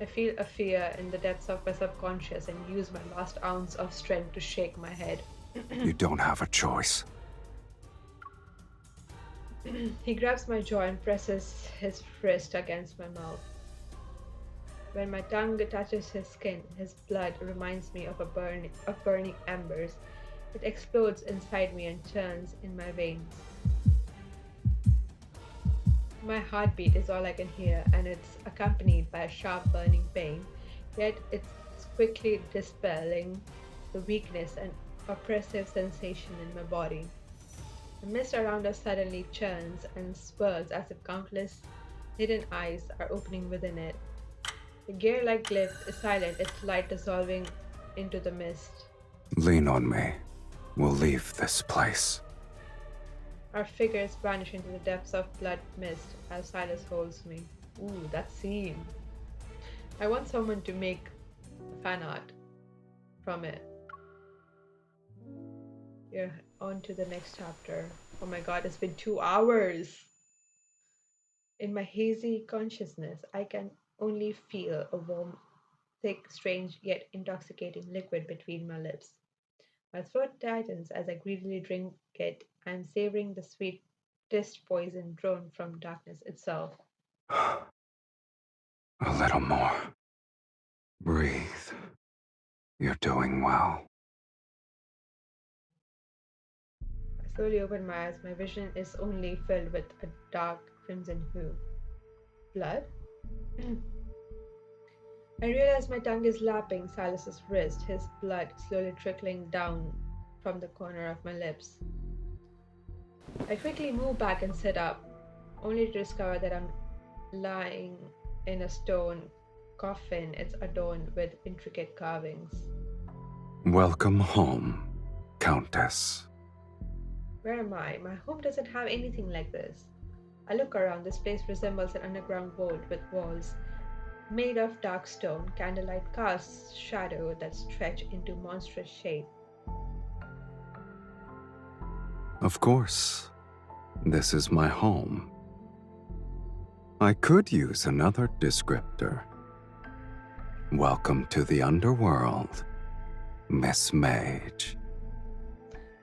I feel a fear in the depths of my subconscious and use my last ounce of strength to shake my head. You don't have a choice. He grabs my jaw and presses his wrist against my mouth. When my tongue touches his skin, his blood reminds me of burning embers. It explodes inside me and churns in my veins. My heartbeat is all I can hear, and it's accompanied by a sharp burning pain, yet it's quickly dispelling the weakness and oppressive sensation in my body. The mist around us suddenly churns and swirls as if countless hidden eyes are opening within it. The gear-like glyph is silent, its light dissolving into the mist. Lean on me. We'll leave this place. Our figures vanish into the depths of blood mist as Sylus holds me. Ooh, that scene. I want someone to make fan art from it. Yeah, on to the next chapter. Oh my god, it's been 2 hours! In my hazy consciousness, I can only feel a warm, thick, strange, yet intoxicating liquid between my lips. My throat tightens as I greedily drink it. I'm savoring the sweetest poison drawn from darkness itself. A little more. Breathe. You're doing well. I slowly open my eyes. My vision is only filled with a dark crimson hue. Blood? I realize my tongue is lapping Sylus's wrist, his blood slowly trickling down from the corner of my lips. I quickly move back and sit up, only to discover that I'm lying in a stone coffin. It's adorned with intricate carvings. Welcome home, Countess. Where am I? My home doesn't have anything like this. I look around. This place resembles an underground vault with walls made of dark stone. Candlelight casts shadow that stretch into monstrous shape. Of course. This is my home. I could use another descriptor. Welcome to the underworld, Miss Mage.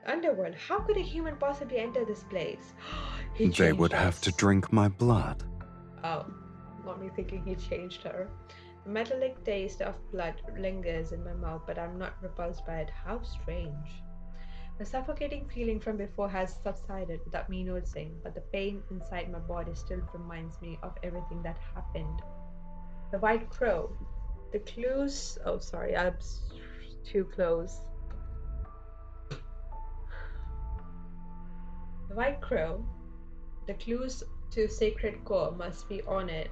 Underworld? How could a human possibly enter this place? They would have to drink my blood. Oh, got me thinking he changed her. The metallic taste of blood lingers in my mouth, but I'm not repulsed by it. How strange. The suffocating feeling from before has subsided without me noticing, but the pain inside my body still reminds me of everything that happened. The White Crow. The clues. Oh, sorry, I'm too close. The White Crow. The clues to Sacred Core must be on it.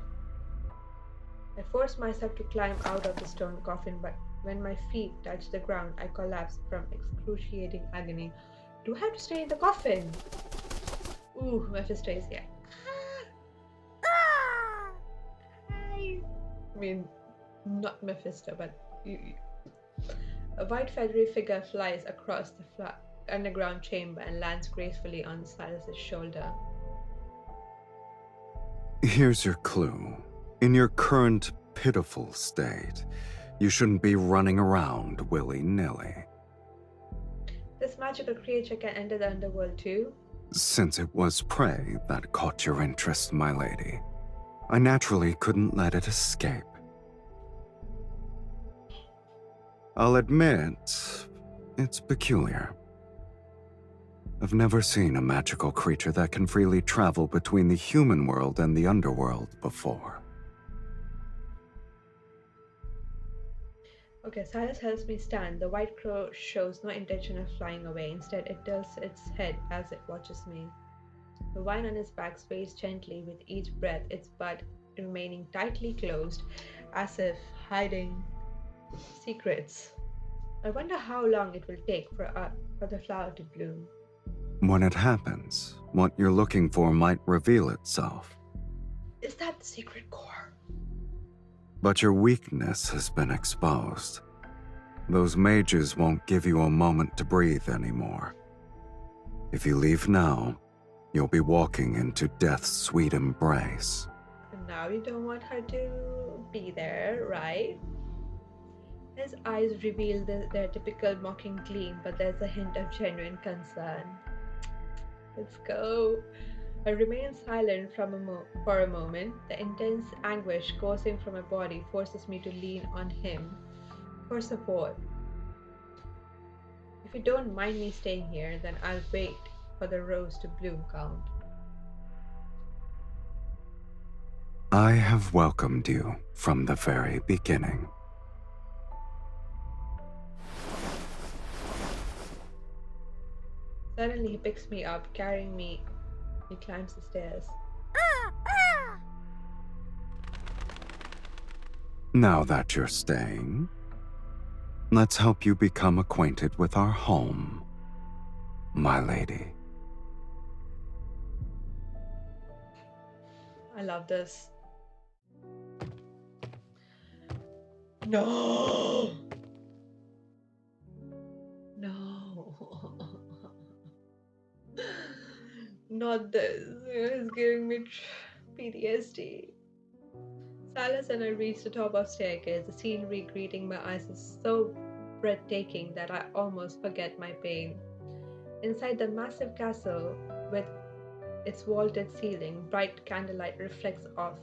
I forced myself to climb out of the stone coffin, but when my feet touched the ground, I collapsed from excruciating agony. Do I have to stay in the coffin? Ooh, Mephisto is here. I mean, not Mephisto, but a white feathery figure flies across the underground chamber and lands gracefully on Silas's shoulder. Here's your clue. In your current pitiful state, you shouldn't be running around willy-nilly. This magical creature can enter the underworld too? Since it was prey that caught your interest, my lady, I naturally couldn't let it escape. I'll admit, it's peculiar. I've never seen a magical creature that can freely travel between the human world and the underworld before. Okay, Silas helps me stand. The white crow shows no intention of flying away. Instead, it tilts its head as it watches me. The vine on its back sways gently with each breath, its bud remaining tightly closed, as if hiding secrets. I wonder how long it will take for the flower to bloom. When it happens, what you're looking for might reveal itself. Is that the secret core? But your weakness has been exposed. Those mages won't give you a moment to breathe anymore. If you leave now, you'll be walking into death's sweet embrace. And now you don't want her to be there, right? His eyes reveal their typical mocking gleam, but there's a hint of genuine concern. Let's go. I remain silent for a moment. The intense anguish coursing from my body forces me to lean on him for support. If you don't mind me staying here, then I'll wait for the rose to bloom, Count. I have welcomed you from the very beginning. Suddenly, he picks me up, carrying me. He climbs the stairs. Now that you're staying, let's help you become acquainted with our home, my lady. I love this. No! No. Not this. It's giving me PTSD. Silas and I reached the top of staircase. The scenery greeting my eyes is so breathtaking that I almost forget my pain. Inside the massive castle, with its vaulted ceiling, bright candlelight reflects off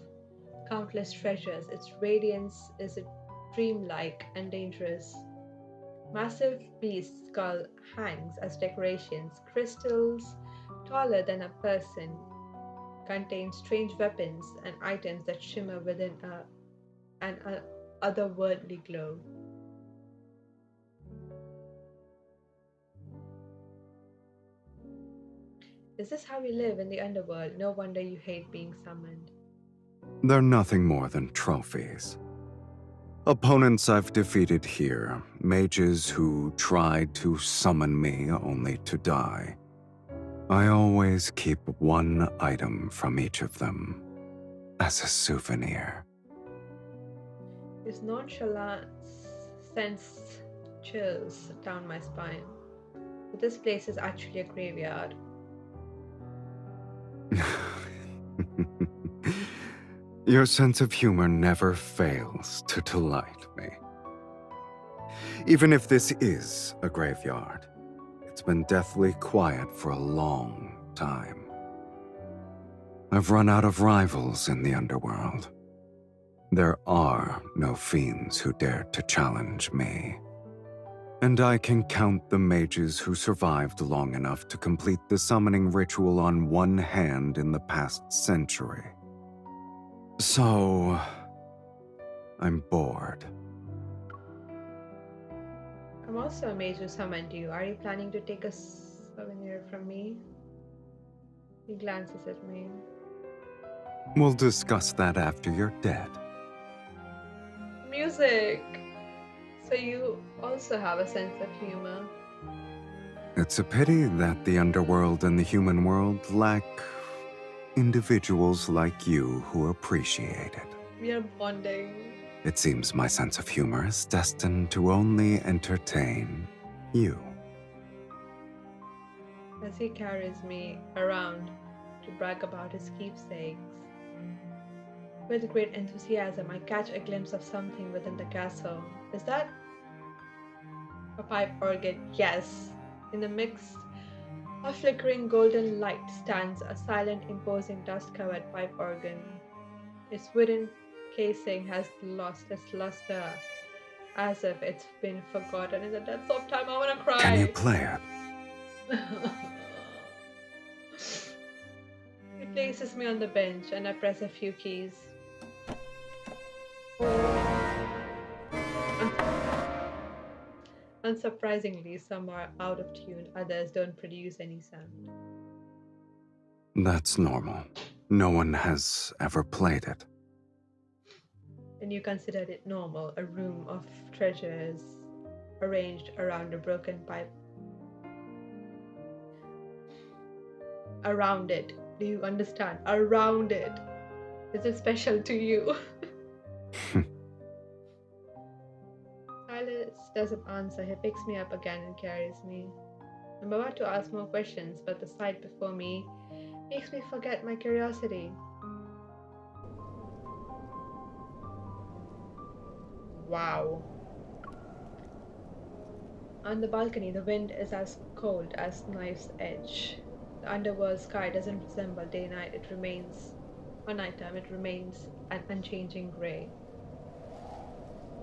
countless treasures. Its radiance is dreamlike and dangerous. Massive beast skull hangs as decorations. Crystals taller than a person contain strange weapons and items that shimmer within an otherworldly glow. Is this how we live in the underworld? No wonder you hate being summoned. They're nothing more than trophies. Opponents I've defeated here, mages who tried to summon me only to die. I always keep one item from each of them as a souvenir. His nonchalance sends chills down my spine. But this place is actually a graveyard. Your sense of humor never fails to delight me. Even if this is a graveyard, it's been deathly quiet for a long time. I've run out of rivals in the underworld. There are no fiends who dare to challenge me. And I can count the mages who survived long enough to complete the summoning ritual on one hand in the past century. So, I'm bored. I'm also amazed who summoned you. Are you planning to take a souvenir from me? He glances at me. We'll discuss that after you're dead. Music! So you also have a sense of humor. It's a pity that the underworld and the human world lack individuals like you who appreciate it. We are bonding. It seems my sense of humor is destined to only entertain you. As he carries me around to brag about his keepsakes. With great enthusiasm, I catch a glimpse of something within the castle. Is that a pipe organ? Yes. In the midst of flickering golden light stands a silent, imposing, dust-covered pipe organ. Its wooden casing has lost its luster, as if it's been forgotten in the depths of time. I wanna cry. Can you play it? He places me on the bench and I press a few keys. Unsurprisingly, some are out of tune, others don't produce any sound. That's normal. No one has ever played it. And you considered it normal, a room of treasures arranged around a broken pipe. Around it. Do you understand? Around it. Is it special to you? Sylus doesn't answer. He picks me up again and carries me. I'm about to ask more questions, but the sight before me makes me forget my curiosity. Wow. On the balcony, the wind is as cold as knife's edge. The underworld sky doesn't resemble day-night. It remains, or nighttime, it remains an unchanging grey.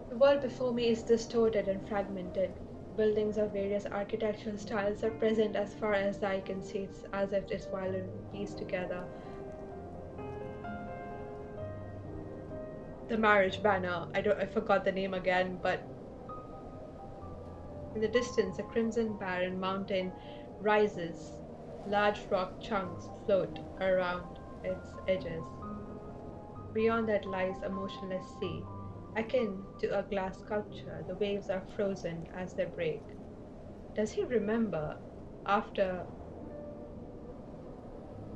The world before me is distorted and fragmented. Buildings of various architectural styles are present as far as the eye can see. It's as if it's violently pieced together. The marriage banner. I forgot the name again, but in the distance, a crimson barren mountain rises. Large rock chunks float around its edges. Beyond that lies a motionless sea, akin to a glass sculpture. The waves are frozen as they break. Does he remember after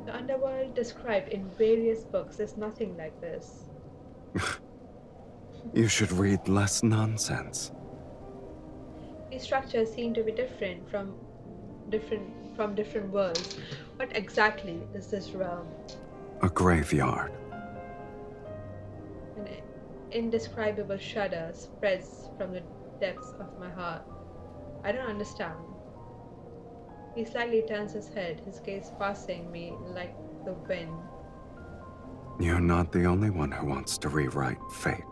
the underworld described in various books is nothing like this? You should read less nonsense. These structures seem to be different from different worlds. What exactly is this realm? A graveyard. An indescribable shudder spreads from the depths of my heart. I don't understand. He slightly turns his head, his gaze passing me like the wind. You're not the only one who wants to rewrite fate.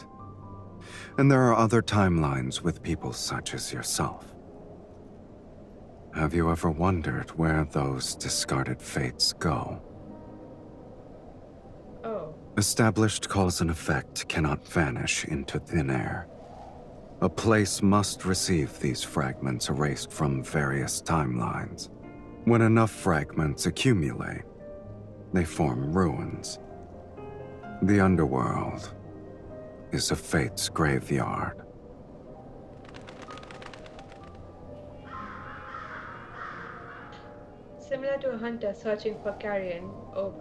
And there are other timelines with people such as yourself. Have you ever wondered where those discarded fates go? Oh, Established cause and effect cannot vanish into thin air. A place must receive these fragments erased from various timelines. When enough fragments accumulate, they form ruins. The underworld is a fate's graveyard. similar to a hunter searching for carrion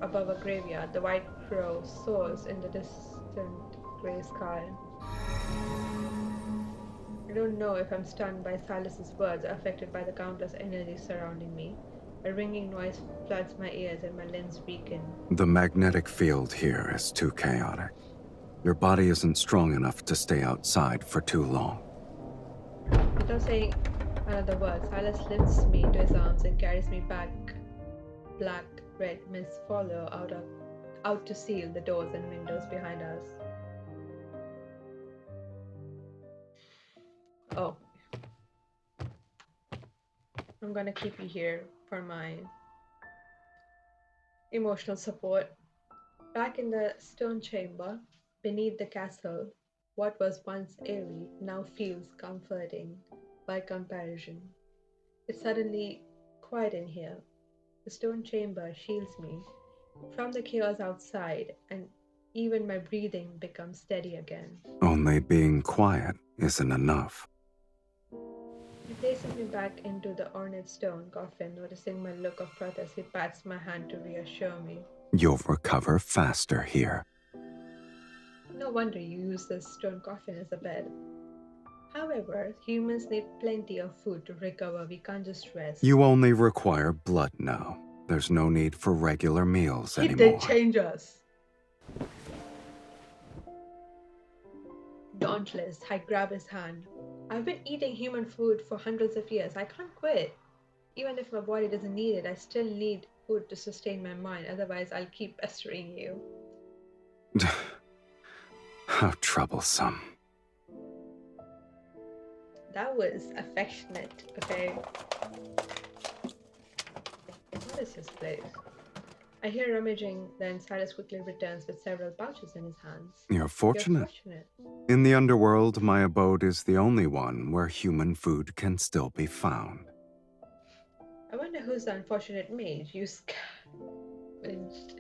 above a graveyard, the white crow soars in the distant gray sky. I don't know if I'm stunned by Sylus's words or affected by the countless energies surrounding me. A ringing noise floods my ears and my limbs weaken. The magnetic field here is too chaotic. Your body isn't strong enough to stay outside for too long. Without saying another word, Sylus lifts me into his arms and carries me back. Black, red mists follow out to seal the doors and windows behind us. Oh. I'm gonna keep you here for my emotional support. Back in the stone chamber, beneath the castle, What was once eerie now feels comforting by comparison. It's suddenly quiet in here. The stone chamber shields me from the chaos outside, and even my breathing becomes steady again. Only being quiet isn't enough. He places me back into the ornate stone coffin, noticing my look of protest. He pats my hand to reassure me. You'll recover faster here. No wonder you use this stone coffin as a bed. However, humans need plenty of food to recover. We can't just rest. You only require blood now. There's no need for regular meals He anymore. did change us. Dauntless, I grab his hand. I've been eating human food for hundreds of years. I can't quit. Even if my body doesn't need it, I still need food to sustain my mind. Otherwise, I'll keep pestering you. How troublesome. That was affectionate, okay? What is this place? I hear rummaging, then Sylus quickly returns with several pouches in his hands. You're fortunate. You're fortunate. In the underworld, my abode is the only one where human food can still be found. I wonder who's the unfortunate mage you scavenged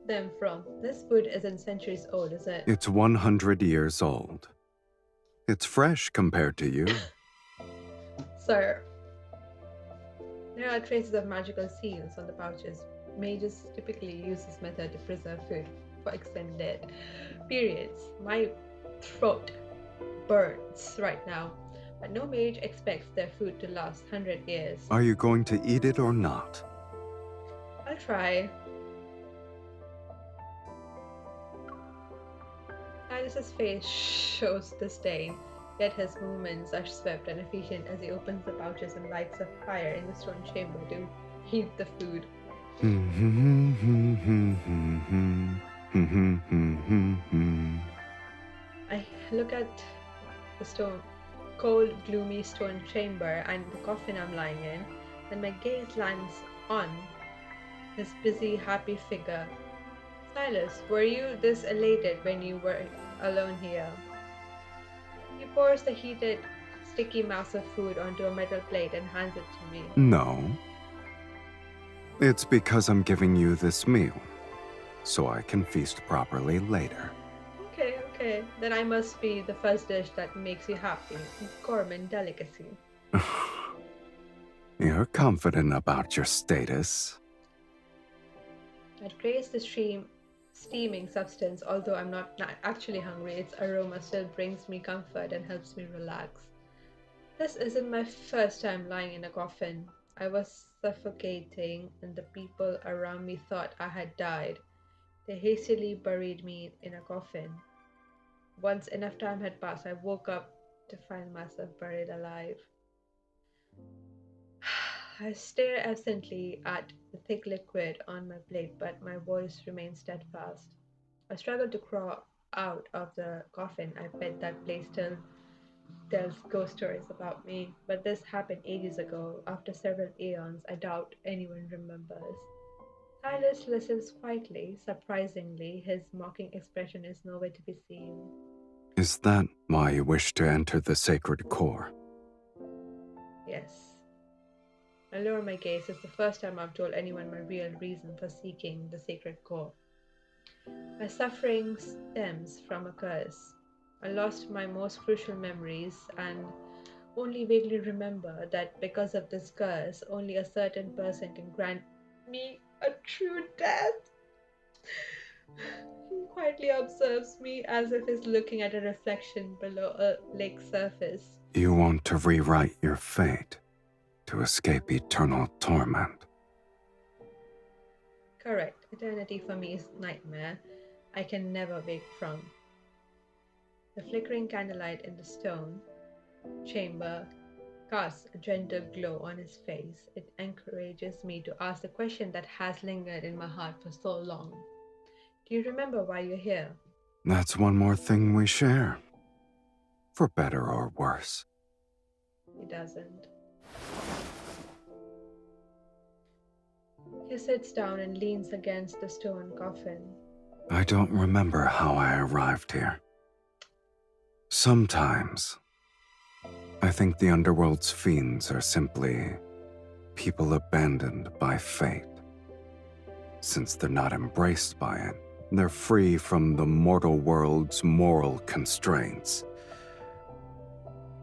them from. This food isn't centuries old, is it? It's 100 years old. It's fresh compared to you. Sir, there are traces of magical seals on the pouches. Mages typically use this method to preserve food for extended periods. My throat burns right now, but no mage expects their food to last 100 years. Are you going to eat it or not? I'll try. Silas's face shows disdain, yet his movements are swift and efficient as he opens the pouches and lights a fire in the stone chamber to heat the food. I look at the cold, gloomy stone chamber and the coffin I'm lying in, and my gaze lands on his busy, happy figure. Sylus, were you this elated when you were alone here? He pours the heated, sticky mass of food onto a metal plate and hands it to me. No. It's because I'm giving you this meal, so I can feast properly later. Okay. Then I must be the first dish that makes you happy. Gourmet delicacy. You're confident about your status. I taste the steaming substance. Although I'm not actually hungry, its aroma still brings me comfort and helps me relax. This isn't my first time lying in a coffin. I was suffocating and the people around me thought I had died. They hastily buried me in a coffin. Once enough time had passed, I woke up to find myself buried alive. I stare absently at the thick liquid on my plate, but my voice remains steadfast. I struggle to crawl out of the coffin. I bet that place still tells ghost stories about me, but this happened ages ago. After several aeons, I doubt anyone remembers. Sylus listens quietly. Surprisingly, his mocking expression is nowhere to be seen. Is that why you wish to enter the sacred core? Yes. I lower my gaze. It's the first time I've told anyone my real reason for seeking the sacred core. My suffering stems from a curse. I lost my most crucial memories and only vaguely remember that because of this curse, only a certain person can grant me a true death. He quietly observes me as if he's looking at a reflection below a lake's surface. You want to rewrite your fate to escape eternal torment. Correct. Eternity for me is nightmare I can never wake from. The flickering candlelight in the stone chamber casts a gentle glow on his face. It encourages me to ask the question that has lingered in my heart for so long. Do you remember why you're here? That's one more thing we share. For better or worse. He doesn't. He sits down and leans against the stone coffin. I don't remember how I arrived here. Sometimes, I think the underworld's fiends are simply people abandoned by fate. Since they're not embraced by it, they're free from the mortal world's moral constraints.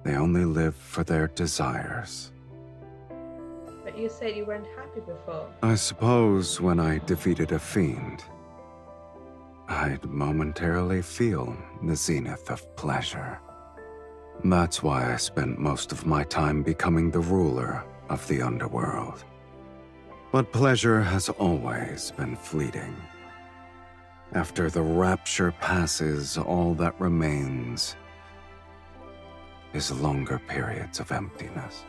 They only live for their desires. But you said you weren't happy before. I suppose when I defeated a fiend, I'd momentarily feel the zenith of pleasure. That's why I spent most of my time becoming the ruler of the underworld. But pleasure has always been fleeting. After the rapture passes, all that remains is longer periods of emptiness.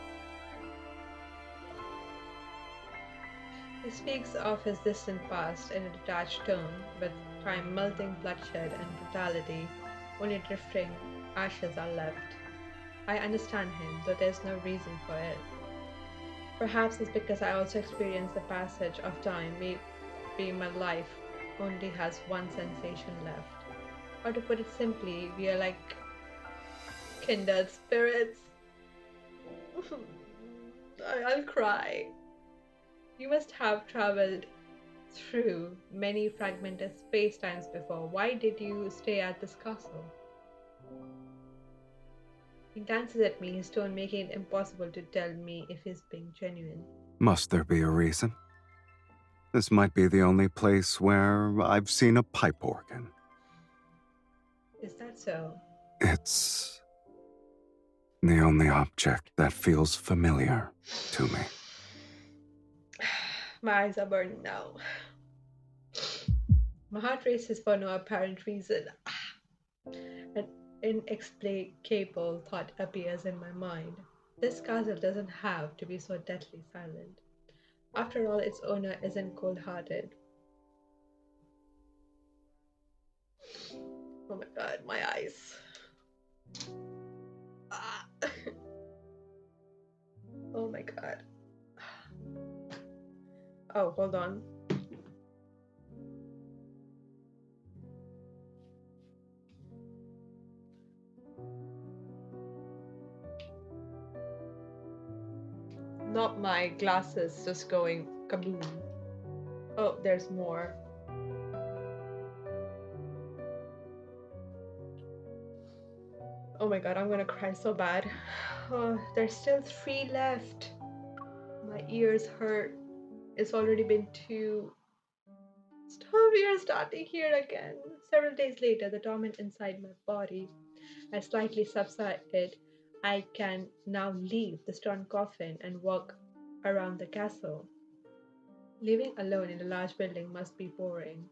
He speaks of his distant past in a detached tone, with time melting bloodshed and brutality, only drifting ashes are left. I understand him, though there's no reason for it. Perhaps it's because I also experience the passage of time, maybe my life only has one sensation left. Or to put it simply, we are like kindred spirits. I'll cry. You must have traveled through many fragmented space-times before. Why did you stay at this castle? He glances at me, his tone making it impossible to tell me if he's being genuine. Must there be a reason? This might be the only place where I've seen a pipe organ. Is that so? It's the only object that feels familiar to me. My eyes are burning now. My heart races for no apparent reason. An inexplicable thought appears in my mind. This castle doesn't have to be so deathly silent. After all, its owner isn't cold-hearted. Oh my god, my eyes. Ah. Oh my god. Oh, hold on. Not my glasses just going kaboom. Oh, there's more. Oh my god, I'm gonna cry so bad. Oh, there's still 3 left. My ears hurt. It's already been 2. Stop, we are starting here again. Several days later, the torment inside my body has slightly subsided. I can now leave the stone coffin and walk around the castle. Living alone in a large building must be boring.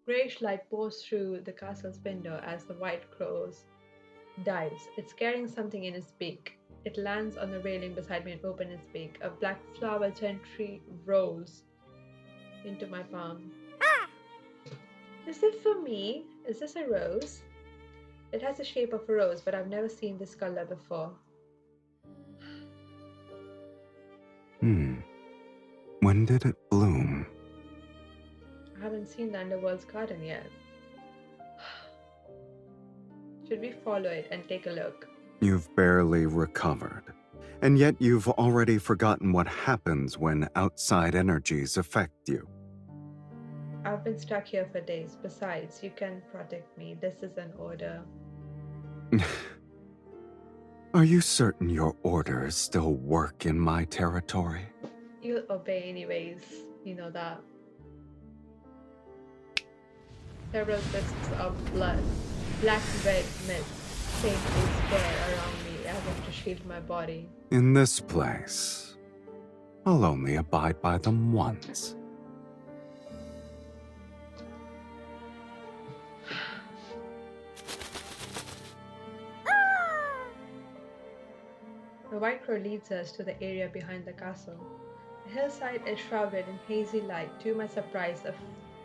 Grayish light pours through the castle's window as the white crow dives. It's carrying something in its beak. It lands on the railing beside me and opens its beak. A black flower gently rolls into my palm. Is it for me? Is this a rose? It has the shape of a rose, but I've never seen this color before. When did it bloom? I haven't seen the underworld's garden yet. Should we follow it and take a look? You've barely recovered, and yet you've already forgotten what happens when outside energies affect you. I've been stuck here for days. Besides, you can protect me. This is an order. Are you certain your orders still work in my territory? You'll obey anyways. You know that. Several wisps of blood, black red mist, faintly spread around me as if to shield my body. In this place, I'll only abide by them once. The white crow leads us to the area behind the castle. The hillside is shrouded in hazy light. To my surprise, a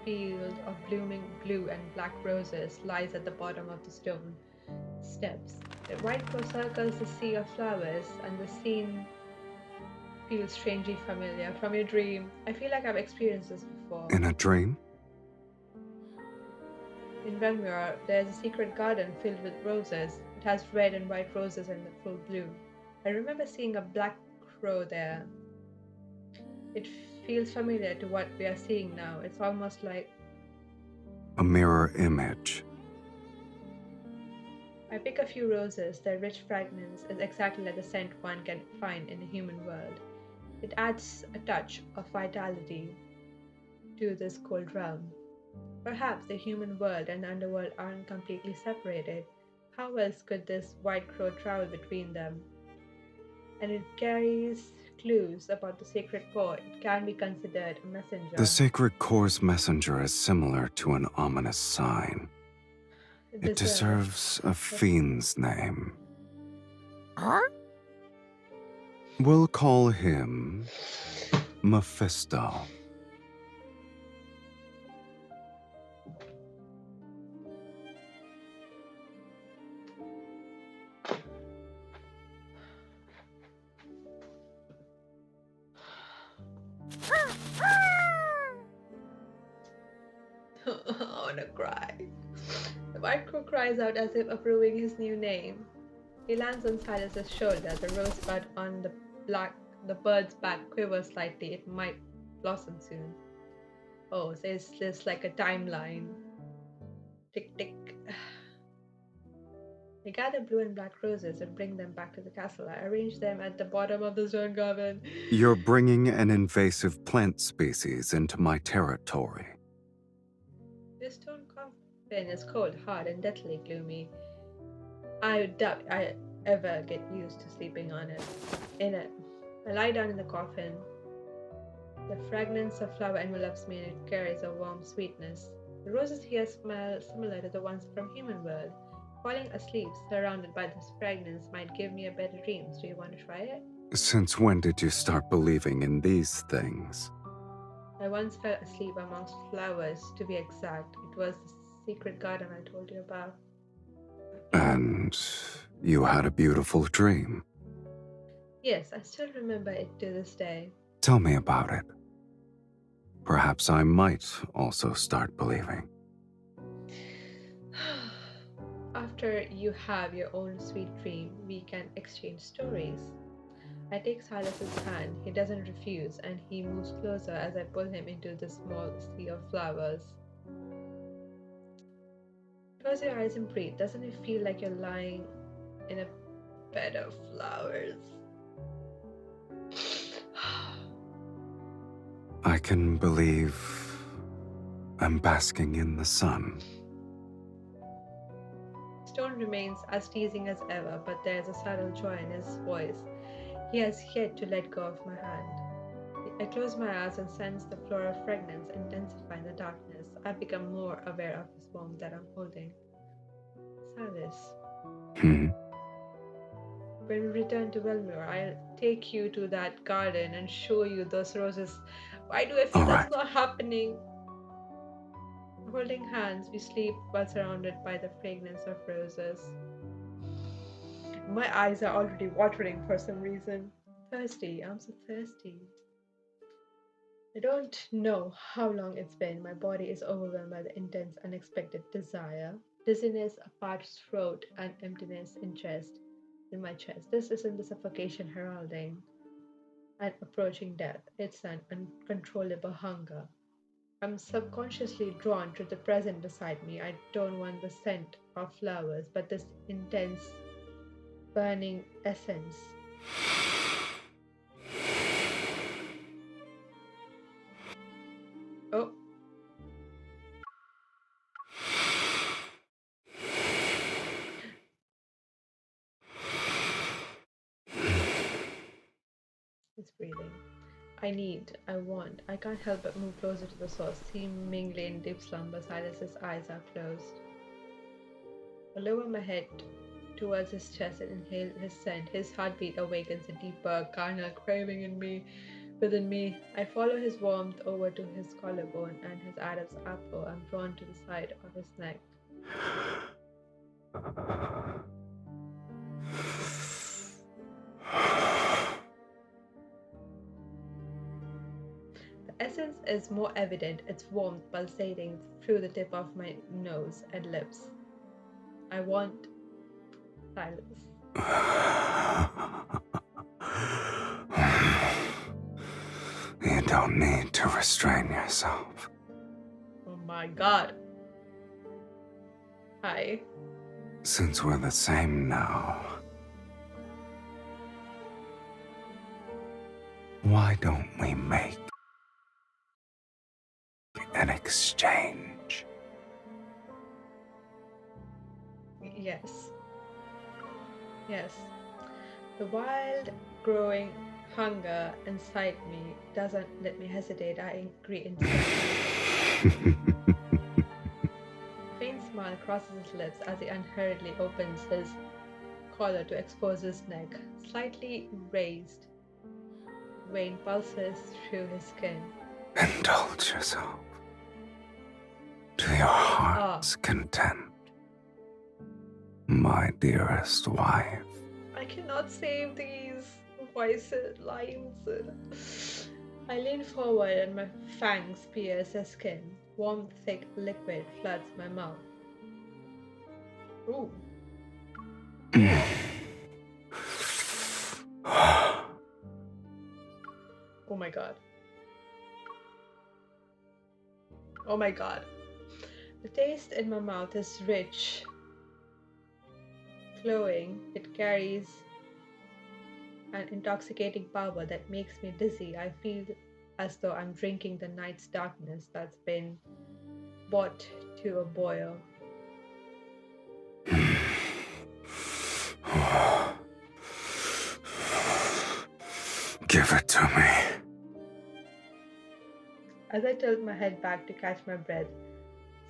field of blooming blue and black roses lies at the bottom of the stone steps. The white crow circles the sea of flowers, and the scene feels strangely familiar. From your dream, I feel like I've experienced this before. In a dream? In Velmure, there's a secret garden filled with roses. It has red and white roses and full blue. I remember seeing a black crow there. It feels familiar to what we are seeing now. It's almost like A mirror image. I pick a few roses. Their rich fragrance is exactly like the scent one can find in the human world. It adds a touch of vitality to this cold realm. Perhaps the human world and the underworld aren't completely separated. How else could this white crow travel between them? And it carries clues about the sacred core. It can be considered a The messenger. sacred core's messenger is similar to an ominous sign. It It deserves a fiend's name. We'll call him Mephisto. I wanna cry. The white crow cries out as if approving his new name. He lands on Silas's shoulder. The rosebud on the bird's back quivers slightly. It might blossom soon. Oh, so it's just like a timeline. Tick tick. I gather blue and black roses and bring them back to the castle. I arrange them at the bottom of the stone garden. You're bringing an invasive plant species into my territory. This stone coffin is cold, hard, and deathly gloomy. I doubt I ever get used to sleeping in it. I lie down in the coffin. The fragrance of flower envelops me and it carries a warm sweetness. The roses here smell similar to the ones from human world. Falling asleep surrounded by this fragrance might give me a better dreams. Do you want to try it? Since when did you start believing in these things? I once fell asleep amongst flowers, to be exact. It was the secret garden I told you about. And you had a beautiful dream. Yes, I still remember it to this day. Tell me about it. Perhaps I might also start believing. After you have your own sweet dream, we can exchange stories. I take Silas's hand. He doesn't refuse, and he moves closer as I pull him into the small sea of flowers. Close your eyes and breathe. Doesn't it feel like you're lying in a bed of flowers? I can believe I'm basking in the sun. Stone remains as teasing as ever, but there's a subtle joy in his voice. He has yet to let go of my hand. I close my eyes and sense the floral fragrance intensify in the darkness. I become more aware of his warmth that I'm holding. Silas. When we return to Velmure, I'll take you to that garden and show you those roses. Why do I feel that's not happening? Holding hands, we sleep while surrounded by the fragrance of roses. My eyes are already watering for some reason. Thirsty, I'm so thirsty. I don't know how long it's been. My body is overwhelmed by the intense, unexpected desire. Dizziness, a parched throat, and emptiness in my chest. This isn't the suffocation heralding an approaching death. It's an uncontrollable hunger. I'm subconsciously drawn to the present beside me. I don't want the scent of flowers, but this intense, burning essence. Oh. It's breathing. I want. I can't help but move closer to the source, seemingly in deep slumber. Silas's eyes are closed. I lower my head towards his chest and inhale his scent. His heartbeat awakens a deeper, carnal craving within me. I follow his warmth over to his collarbone and his Adam's apple. I'm drawn to the side of his neck. The essence presence is more evident, its warmth pulsating through the tip of my nose and lips. I want Sylus. You don't need to restrain yourself. Oh my god. Hi. Since we're the same now, why don't we make an exchange? Yes. Yes. The wild growing hunger inside me doesn't let me hesitate. I agree instantly. A faint smile crosses his lips as he unhurriedly opens his collar to expose his neck. Slightly raised, vein pulses through his skin. Indulge yourself to your heart's content, my dearest wife. I cannot save these voices lines. I lean forward and my fangs pierce his skin. Warm, thick liquid floods my mouth. Ooh. Oh my god. Oh my god. The taste in my mouth is rich, glowing. It carries an intoxicating power that makes me dizzy. I feel as though I'm drinking the night's darkness that's been brought to a boil. Give it to me. As I tilt my head back to catch my breath,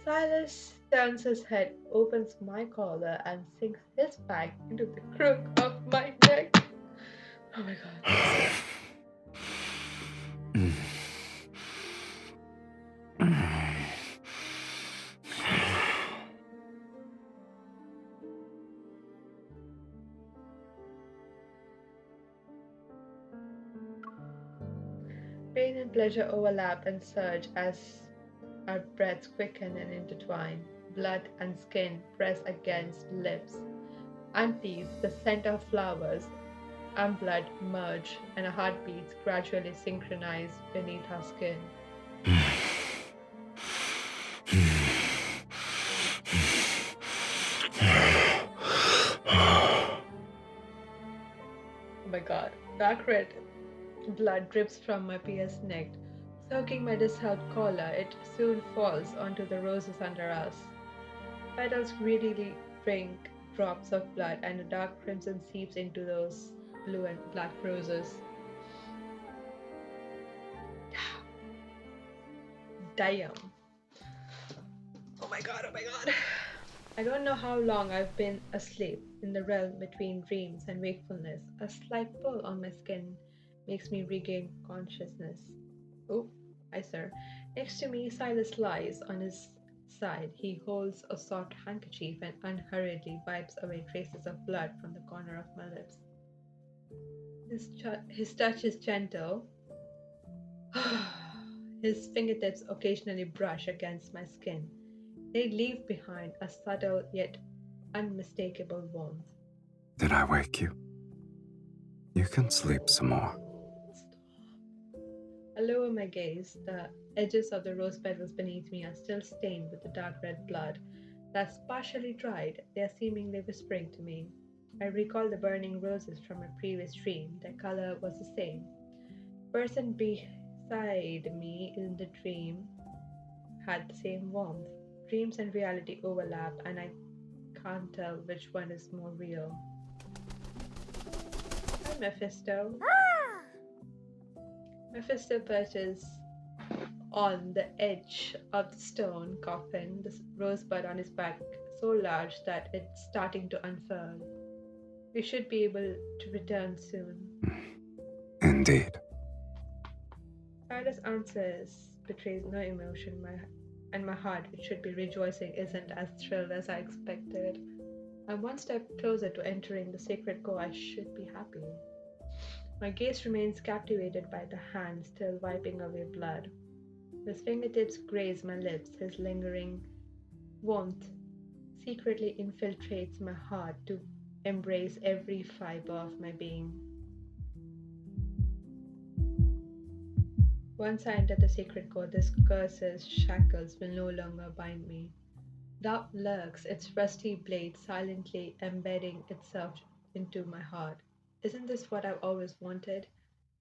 Sylus turns his head, opens my collar, and sinks his fang into the crook of my neck. Oh my god. Pain and pleasure overlap and surge as our breaths quicken and intertwine. Blood and skin press against lips and teeth. The scent of flowers and blood merge, and our heartbeats gradually synchronize beneath our skin. Oh my god. Dark red blood drips from my pierced neck, soaking my disheveled collar. It soon falls onto the roses under us. Petals greedily drink drops of blood, and a dark crimson seeps into those blue and black roses. Damn. Oh my god, oh my god. I don't know how long I've been asleep in the realm between dreams and wakefulness. A slight pull on my skin makes me regain consciousness. Oh, hi, sir. Next to me, Silas lies on his side. He holds a soft handkerchief and unhurriedly wipes away traces of blood from the corner of my lips. His touch is gentle. His fingertips occasionally brush against my skin. They leave behind a subtle yet unmistakable warmth. Did I wake you? You can sleep some more. I lower my gaze. The edges of the rose petals beneath me are still stained with the dark red blood that's partially dried. They are seemingly whispering to me. I recall the burning roses from a previous dream. Their color was the same. The person beside me in the dream had the same warmth. Dreams and reality overlap, and I can't tell which one is more real. Hi, Mephisto. Mephisto perches on the edge of the stone coffin, the rosebud on his back so large that it's starting to unfurl. We should be able to return soon. Indeed. Silas answers betrays no emotion, and my heart, which should be rejoicing, isn't as thrilled as I expected. I'm one step closer to entering the sacred core. I should be happy. My gaze remains captivated by the hand still wiping away blood. His fingertips graze my lips, his lingering warmth secretly infiltrates my heart to embrace every fiber of my being. Once I enter the sacred core, this curse's shackles will no longer bind me. Doubt lurks, its rusty blade silently embedding itself into my heart. Isn't this what I've always wanted?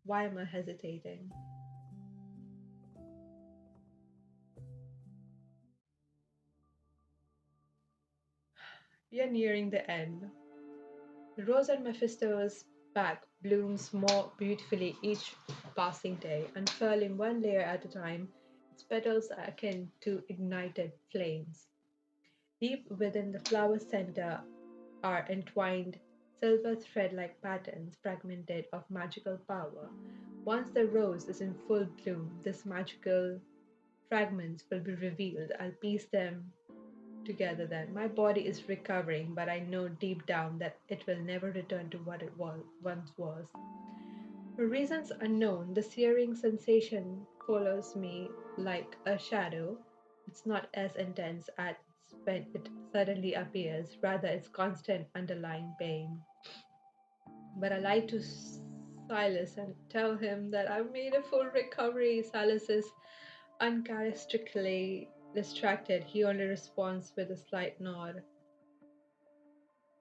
Why am I hesitating? We are nearing the end. The rose on Mephisto's back blooms more beautifully each passing day, unfurling one layer at a time. Its petals are akin to ignited flames. Deep within the flower center are entwined silver thread like patterns fragmented of magical power. Once the rose is in full bloom, these magical fragments will be revealed. I'll piece them together then. My body is recovering, but I know deep down that it will never return to what it once was. For reasons unknown, the searing sensation follows me like a shadow. It's not as intense as when it suddenly appears, rather, it's constant underlying pain. But I lie to Silas and tell him that I've made a full recovery. Silas is uncharacteristically distracted. He only responds with a slight nod.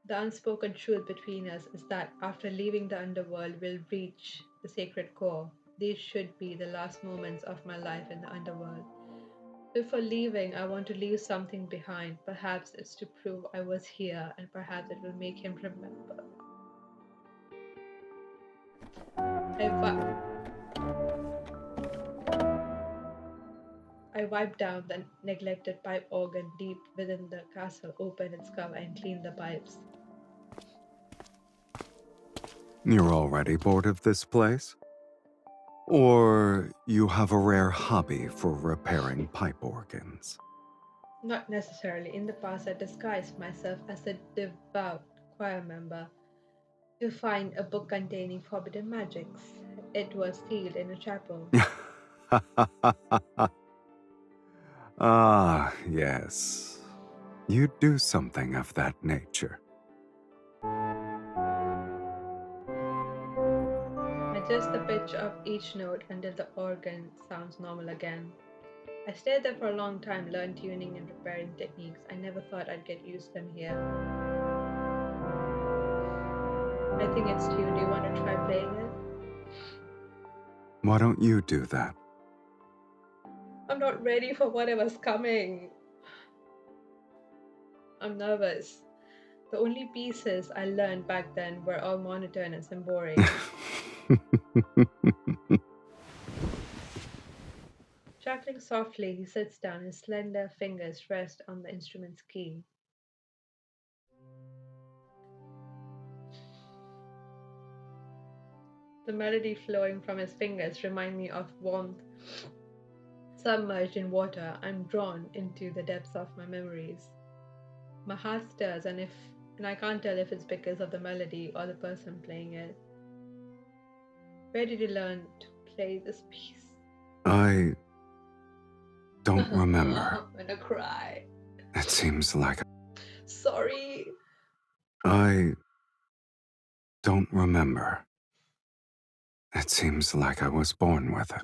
The unspoken truth between us is that after leaving the underworld, we'll reach the sacred core. These should be the last moments of my life in the underworld. Before leaving, I want to leave something behind. Perhaps it's to prove I was here, and perhaps it will make him remember. I, I wiped down the neglected pipe organ deep within the castle, opened its cover, and cleaned the pipes. You're already bored of this place? Or you have a rare hobby for repairing pipe organs? Not necessarily. In the past, I disguised myself as a devout choir member to find a book containing forbidden magics. It was sealed in a chapel. Ah, yes. You do something of that nature. Adjust the pitch of each note until the organ sounds normal again. I stayed there for a long time, learned tuning and repairing techniques. I never thought I'd get used to them here. I think it's tuned. Do you want to try playing it? Why don't you do that? I'm not ready for whatever's coming. I'm nervous. The only pieces I learned back then were all monotonous and boring. Chuckling softly, he sits down, his slender fingers rest on the instrument's key. The melody flowing from his fingers remind me of warmth. Submerged in water, I'm drawn into the depths of my memories. My heart stirs, and I can't tell if it's because of the melody or the person playing it. Where did you learn to play this piece? I don't remember. I'm gonna cry. It seems like Sorry. I don't remember. It seems like I was born with it.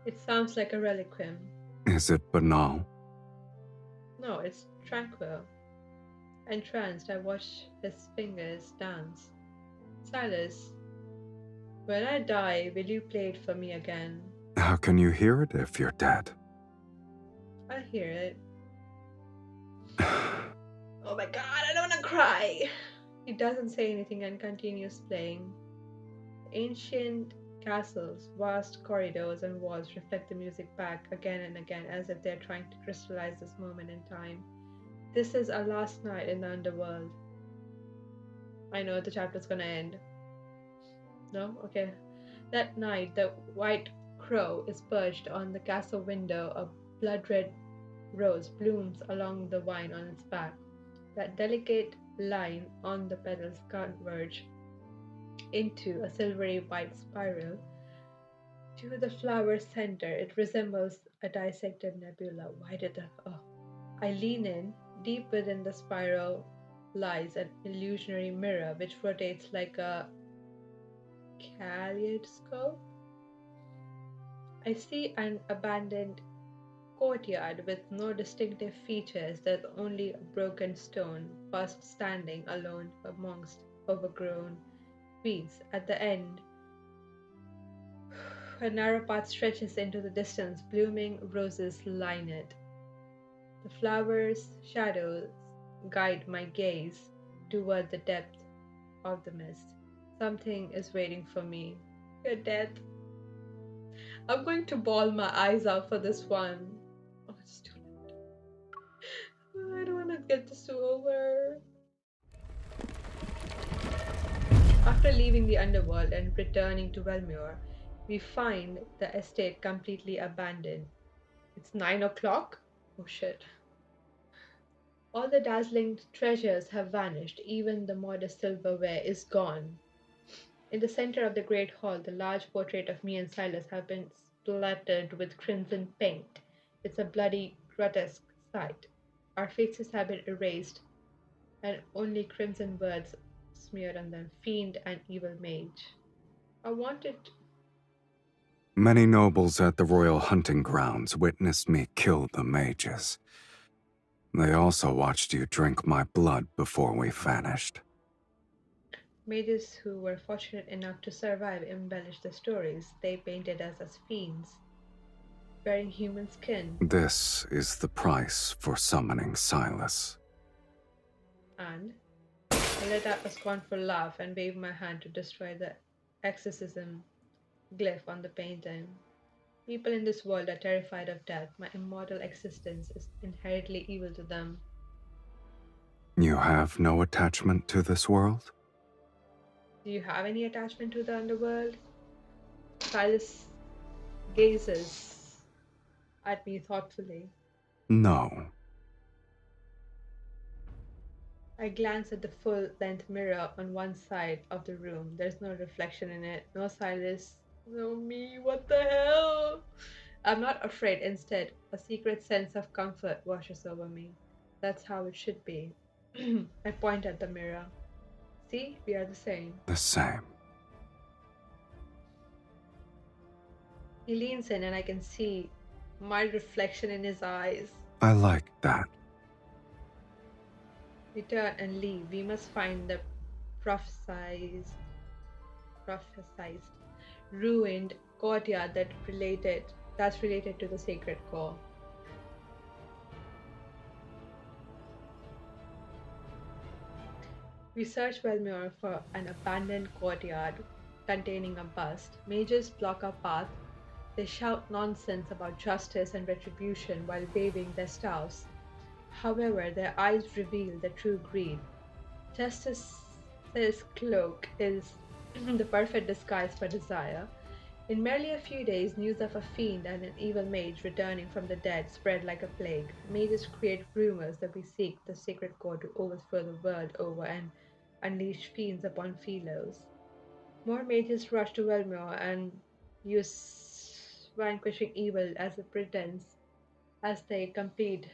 It sounds like a reliquiem. Is it banal? No, it's tranquil. Entranced, I watch his fingers dance. Silas, when I die, will you play it for me again? How can you hear it if you're dead? I'll hear it. Oh my god, I don't wanna cry! He doesn't say anything and continues playing. Ancient castles, vast corridors, and walls reflect the music back again and again as if they're trying to crystallize this moment in time. This is our last night in the underworld. I know the chapter's gonna end. No? Okay. That night, the white crow is perched on the castle window. A blood-red rose blooms along the vine on its back. That delicate line on the petals converge into a silvery white spiral. To the flower center, it resembles a dissected nebula. Why did the. Oh. I lean in. Deep within the spiral lies an illusionary mirror which rotates like a kaleidoscope. I see an abandoned courtyard with no distinctive features. There's only a broken stone post standing alone amongst overgrown weeds. At the end, a narrow path stretches into the distance. Blooming roses line it. The flowers' shadows guide my gaze toward the depth of the mist. Something is waiting for me. Your death. I'm going to bawl my eyes out for this one. Oh, it's too late. I don't want to get this over. After leaving the underworld and returning to Velmure, we find the estate completely abandoned. It's 9 o'clock? Oh shit. All the dazzling treasures have vanished, even the modest silverware is gone. In the center of the great hall, the large portrait of me and Sylus have been splattered with crimson paint. It's a bloody, grotesque sight. Our faces have been erased, and only crimson words smeared on them: fiend and evil mage. I wanted. Many nobles at the royal hunting grounds witnessed me kill the mages. They also watched you drink my blood before we vanished. Mages who were fortunate enough to survive embellished the stories. They painted us as fiends, wearing human skin, This is the price for summoning Sylus. and I let out a scornful laugh and waved my hand to destroy the exorcism glyph on the painting. People in this world are terrified of death. My immortal existence is inherently evil to them. You have no attachment to this world? Do you have any attachment to the underworld? Silas gazes at me thoughtfully. No. I glance at the full length mirror on one side of the room. There's no reflection in it. No Silas. No me. What the hell? I'm not afraid. Instead, a secret sense of comfort washes over me. That's how it should be. I point at the mirror. See, we are the same. The same. He leans in and I can see my reflection in his eyes. I like that. We turn and leave. We must find the prophesized ruined courtyard that's related to the sacred core. We search Velmure for an abandoned courtyard containing a bust. Mages block our path. They shout nonsense about justice and retribution while waving their staffs. However, their eyes reveal the true greed. Justice's cloak is the perfect disguise for desire. In merely a few days, news of a fiend and an evil mage returning from the dead spread like a plague. Mages create rumors that we seek the sacred core to overthrow the world over and unleash fiends upon Philos. More mages rush to Velmure and use vanquishing evil as a pretense as they compete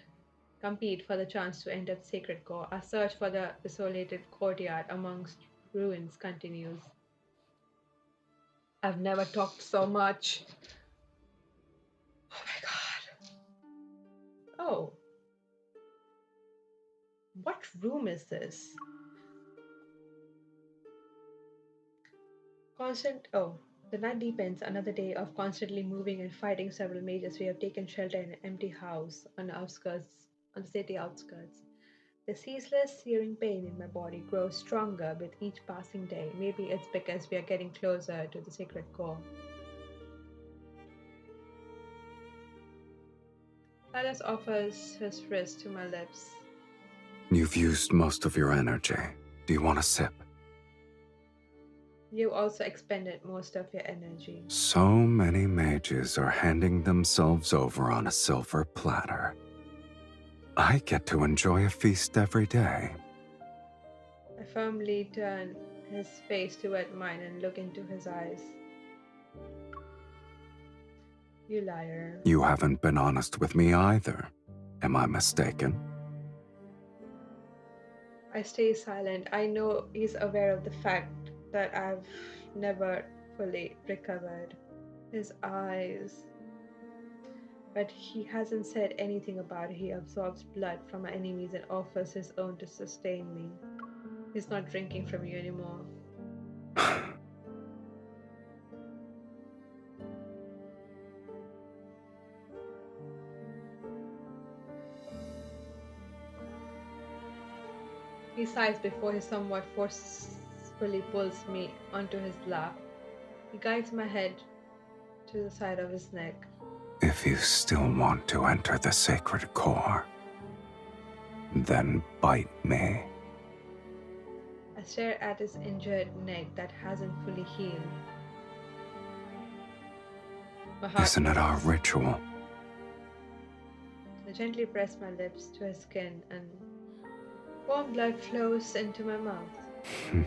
for the chance to enter the sacred core. Our search for the desolated courtyard amongst ruins continues. I've never talked so much. Oh my god. Oh. What room is this? The night deepens. Another day of constantly moving and fighting several mages. We have taken shelter in an empty house on the city outskirts. The ceaseless searing pain in my body grows stronger with each passing day. Maybe it's because we are getting closer to the sacred core. Silas offers his wrist to my lips. You've used most of your energy. Do you want a sip? You also expended most of your energy. So many mages are handing themselves over on a silver platter. I get to enjoy a feast every day. I firmly turn his face toward mine and look into his eyes. You liar. You haven't been honest with me either. Am I mistaken? I stay silent. I know he's aware of the fact that I've never fully recovered. His eyes. But he hasn't said anything about it. He absorbs blood from my enemies and offers his own to sustain me. He's not drinking from you anymore. He sighs before he somewhat forcefully pulls me onto his lap. He guides my head to the side of his neck. If you still want to enter the sacred core, then bite me. I stare at his injured neck that hasn't fully healed. My heart Isn't it our races. ritual? I gently press my lips to his skin and warm blood flows into my mouth.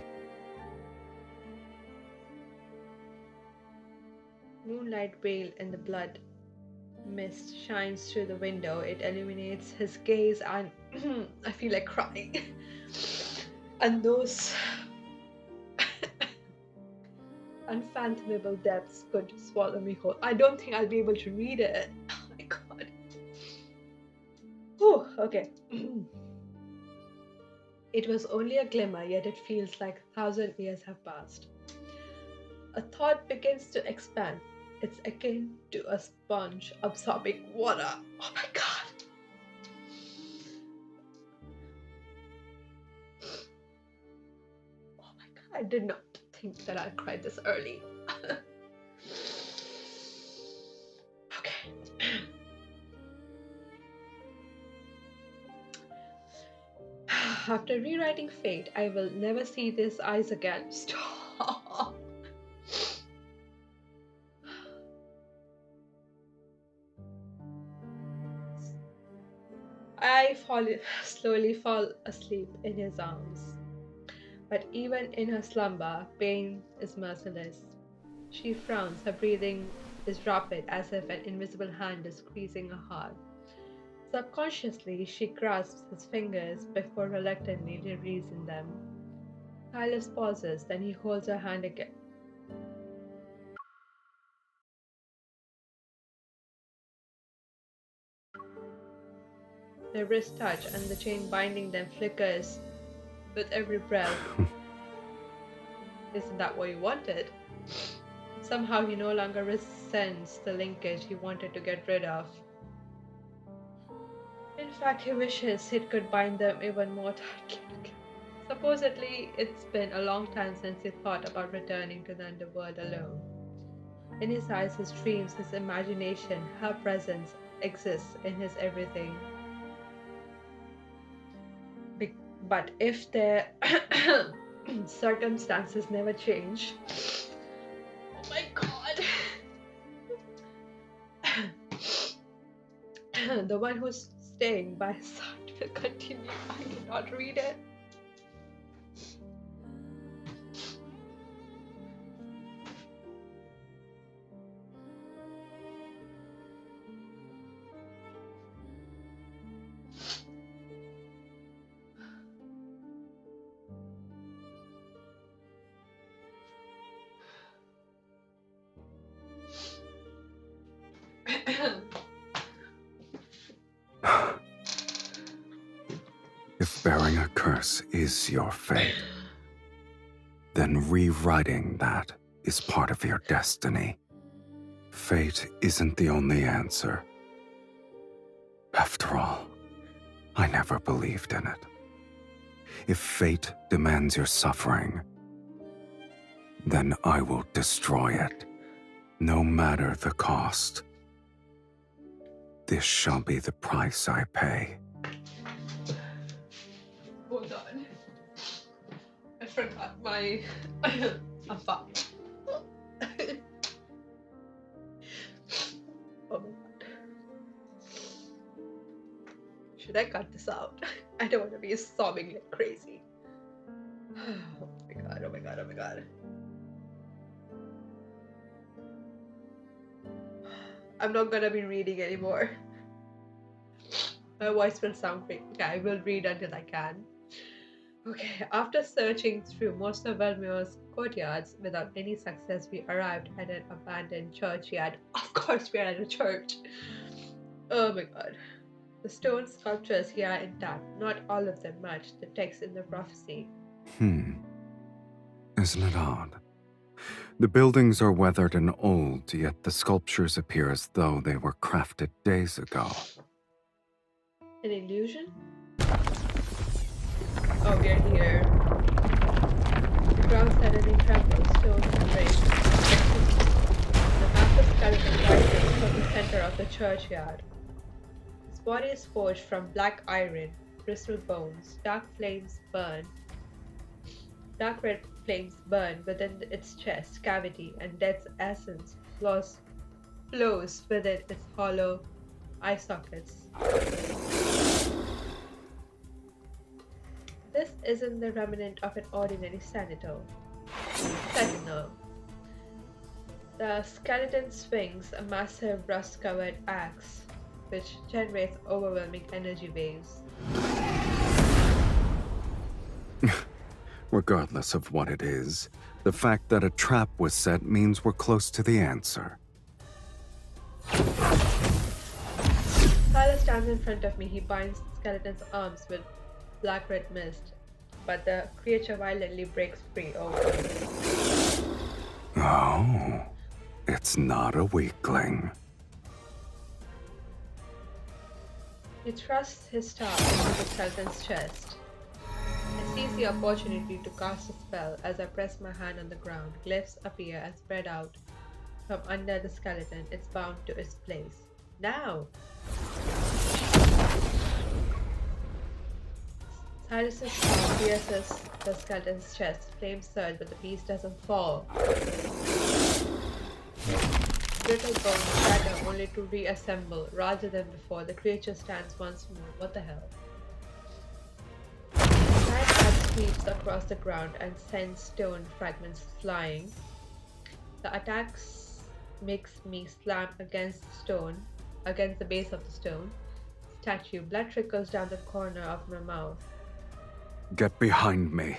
Moonlight veil in the blood mist shines through the window. It illuminates his gaze and I feel like crying. And those unfathomable depths could swallow me whole. I don't think I'll be able to read it. Oh my god. Whew, okay. It was only a glimmer, yet it feels like 1,000 years have passed. A thought begins to expand. It's akin to a sponge absorbing water. Oh my god. Oh my god. I did not think that I'd cry this early. Okay. After rewriting fate, I will never see these eyes again. Stop. I slowly fall asleep in his arms. But even in her slumber, pain is merciless. She frowns, her breathing is rapid as if an invisible hand is squeezing her heart. Subconsciously, she grasps his fingers before reluctantly releasing them. Silas pauses, then he holds her hand again. Their wrists touch, and the chain binding them flickers with every breath. Isn't that what you wanted? Somehow he no longer resents the linkage he wanted to get rid of. In fact, he wishes he could bind them even more tightly. Supposedly, it's been a long time since he thought about returning to the underworld alone. In his eyes, his dreams, his imagination, her presence exists in his everything. But if their circumstances never change, oh my god, the one who's staying by his side will continue. I cannot read it. If bearing a curse is your fate, then rewriting that is part of your destiny. Fate isn't the only answer. After all, I never believed in it. If fate demands your suffering, then I will destroy it, no matter the cost. This shall be the price I pay. Hold on. I forgot my apa. Oh my god. Should I cut this out? I don't want to be sobbing like crazy. Oh my god, oh my god, oh my god. I'm not gonna be reading anymore. My voice will sound great. Okay, I will read until I can. Okay, after searching through most of Valmir's courtyards without any success, we arrived at an abandoned churchyard. Of course, we are at a church. Oh my god. The stone sculptures here are intact. Not all of them match the text in the prophecy. Isn't it odd? The buildings are weathered and old, yet the sculptures appear as though they were crafted days ago. An illusion? Oh, we are here. The ground suddenly trembles, stones break. The massive skeleton rises from the center of the churchyard. His body is forged from black iron, bristle bones, dark red flames burn within its chest cavity, and death's essence flows within its hollow eye sockets. This isn't the remnant of an ordinary sentinel. The skeleton swings a massive rust-covered axe, which generates overwhelming energy waves. Regardless of what it is, the fact that a trap was set means we're close to the answer. Sylus stands in front of me. He binds the skeleton's arms with black-red mist, but the creature violently breaks free. Oh, it's not a weakling. He thrusts his staff into the skeleton's chest. I seize the opportunity to cast a spell. As I press my hand on the ground, glyphs appear and spread out from under the skeleton. It's bound to its place. Now! Silas's staff pierces the skeleton's chest. Flames surge, but the beast doesn't fall. Brittle bones shatter only to reassemble. Rather than before, the creature stands once more. What the hell? Sweeps across the ground and sends stone fragments flying. The attacks makes me slam against the base of the stone statue. Blood trickles down the corner of my mouth. Get behind me.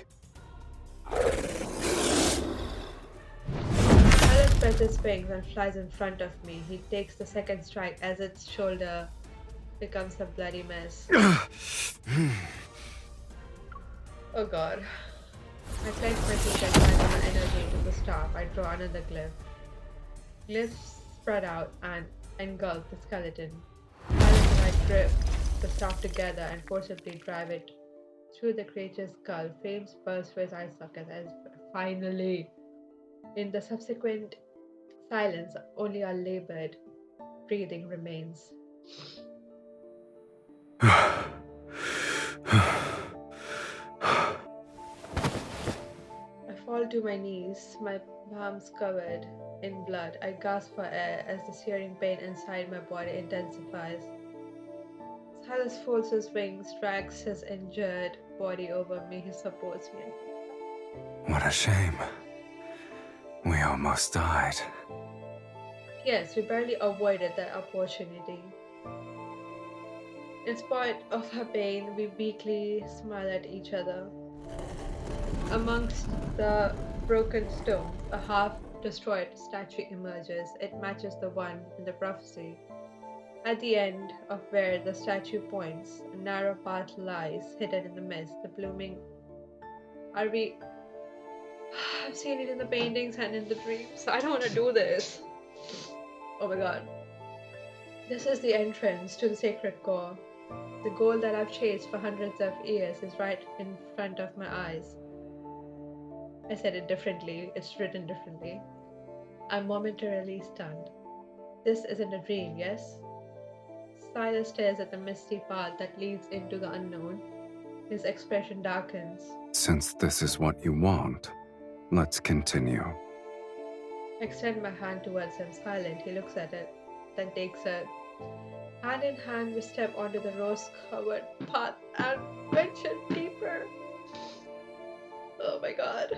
Alice spreads his wings and flies in front of me. He takes the second strike as its shoulder becomes a bloody mess. Oh god. I clench my teeth and channel my energy into the staff. I draw another glyph. Glyphs spread out and engulf the skeleton. Alice and I grip the staff together and forcibly drive it through the creature's skull. Flames burst through his eye socket as finally. In the subsequent silence, only our labored breathing remains. I fall to my knees, my palms covered in blood. I gasp for air as the searing pain inside my body intensifies. Sylus folds his wings, drags his injured body over me. He supports me. What a shame. We almost died. Yes, we barely avoided that opportunity. In spite of her pain, we weakly smile at each other. Amongst the broken stones, a half-destroyed statue emerges. It matches the one in the prophecy. At the end of where the statue points, a narrow path lies, hidden in the mist. The blooming... I've seen it in the paintings and in the dreams. I don't want to do this. Oh my god. This is the entrance to the sacred core. The goal that I've chased for hundreds of years is right in front of my eyes. I said it differently, it's written differently. I'm momentarily stunned. This isn't a dream, yes? Sylus stares at the misty path that leads into the unknown. His expression darkens. Since this is what you want, let's continue. I extend my hand towards him, silent. He looks at it, then takes it. Hand in hand, we step onto the rose-covered path and venture deeper. Oh my god.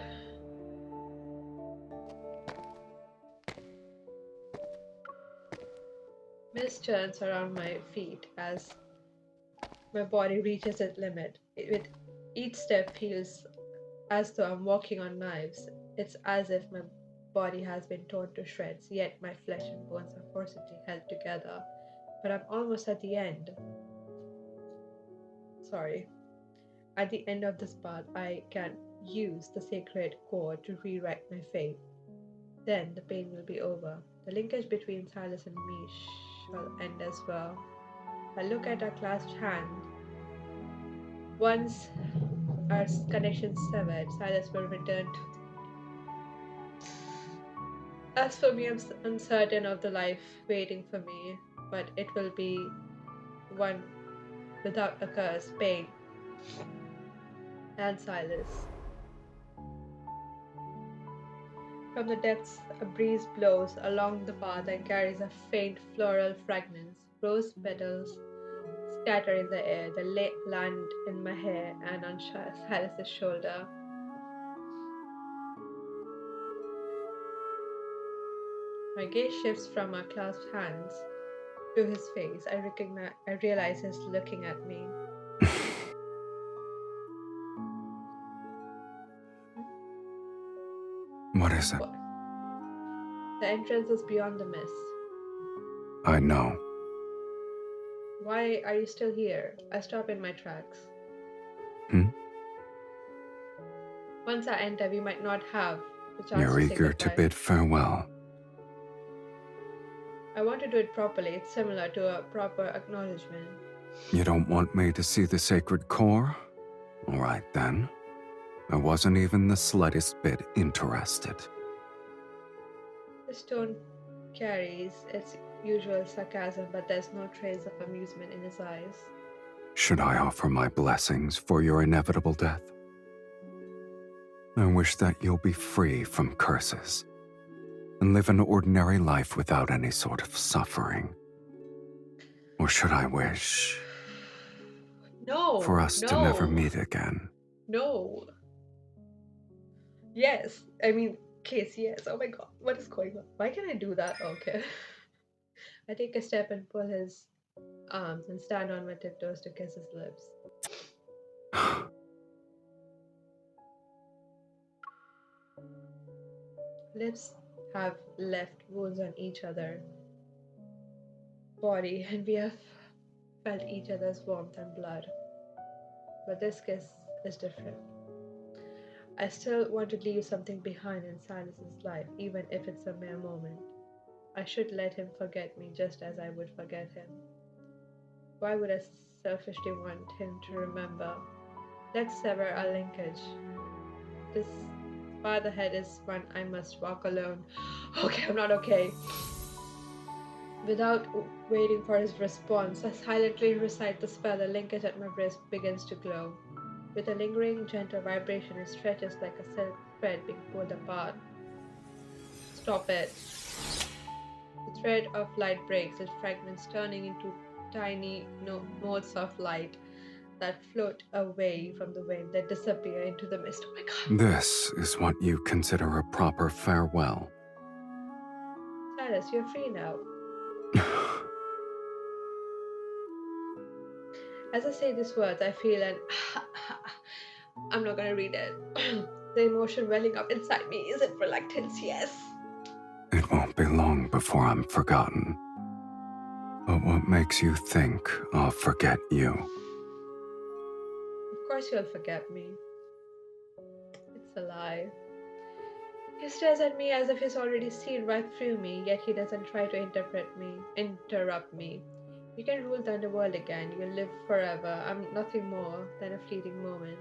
Mist turns around my feet as my body reaches its limit. With each step feels as though I'm walking on knives. It's as if my body has been torn to shreds, yet my flesh and bones are forcibly held together. But I'm almost at the end. Sorry. At the end of this path, I can use the sacred core to rewrite my fate. Then the pain will be over. The linkage between Silas and me shall end as well. I look at our clasped hand. Once our connection severed, Silas will return to. As for me, I'm uncertain of the life waiting for me, but it will be one without a curse, pain, and Silas. From the depths, a breeze blows along the path and carries a faint floral fragrance. Rose petals scatter in the air. They land in my hair and on Silas's shoulder. My gaze shifts from our clasped hands to his face. I realize he's looking at me. What is it? What? The entrance is beyond the mist. I know. Why are you still here? I stop in my tracks. Once I enter, we might not have the chance You're to say eager to goodbye. bid farewell. I want to do it properly. It's similar to a proper acknowledgement. You don't want me to see the sacred core? All right then. I wasn't even the slightest bit interested. His tone carries its usual sarcasm, but there's no trace of amusement in his eyes. Should I offer my blessings for your inevitable death? I wish that you'll be free from curses and live an ordinary life without any sort of suffering. Or should I wish No! for us to never meet again? No! Yes! I mean, Case, yes. Oh my god, what is going on? Why can I do that? Okay. I take a step and pull his arms and stand on my tiptoes to kiss his lips. Lips have left wounds on each other body, and we have felt each other's warmth and blood. But this kiss is different. I still want to leave something behind in Silas's life, even if it's a mere moment. I should let him forget me just as I would forget him. Why would I selfishly want him to remember? Let's sever our linkage. This path ahead is one I must walk alone. Okay, I'm not okay. Without waiting for his response, I silently recite the spell. The linkage at my wrist begins to glow. With a lingering, gentle vibration, it stretches like a silk thread being pulled apart. Stop it. The thread of light breaks, its fragments turning into tiny motes of light that float away from the wind, that disappear into the mist. Oh my god. This is what you consider a proper farewell. Silas, you're free now. As I say these words, I feel an I'm not gonna read it. The emotion welling up inside me. Is it reluctance? Yes. It won't be long before I'm forgotten. But what makes you think I'll forget you? Of course you'll forget me. It's a lie. He stares at me as if he's already seen right through me, yet he doesn't try to interrupt me. You can rule the underworld again. You'll live forever. I'm nothing more than a fleeting moment.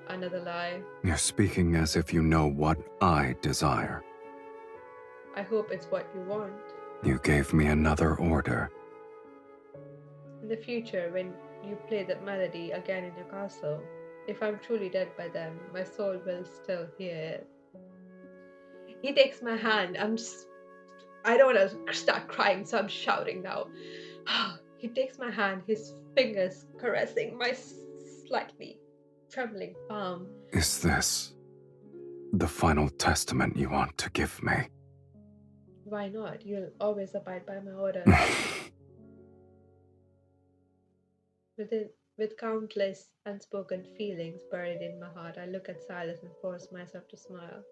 Another lie. You're speaking as if you know what I desire. I hope it's what you want. You gave me another order. In the future, when you play that melody again in your castle, if I'm truly dead by then, my soul will still hear it. He takes my hand. I don't want to start crying, so I'm shouting now. He takes my hand, his fingers caressing my slightly trembling palm. Is this the final testament you want to give me? Why not? You'll always abide by my orders. Within, with countless unspoken feelings buried in my heart, I look at Silas and force myself to smile.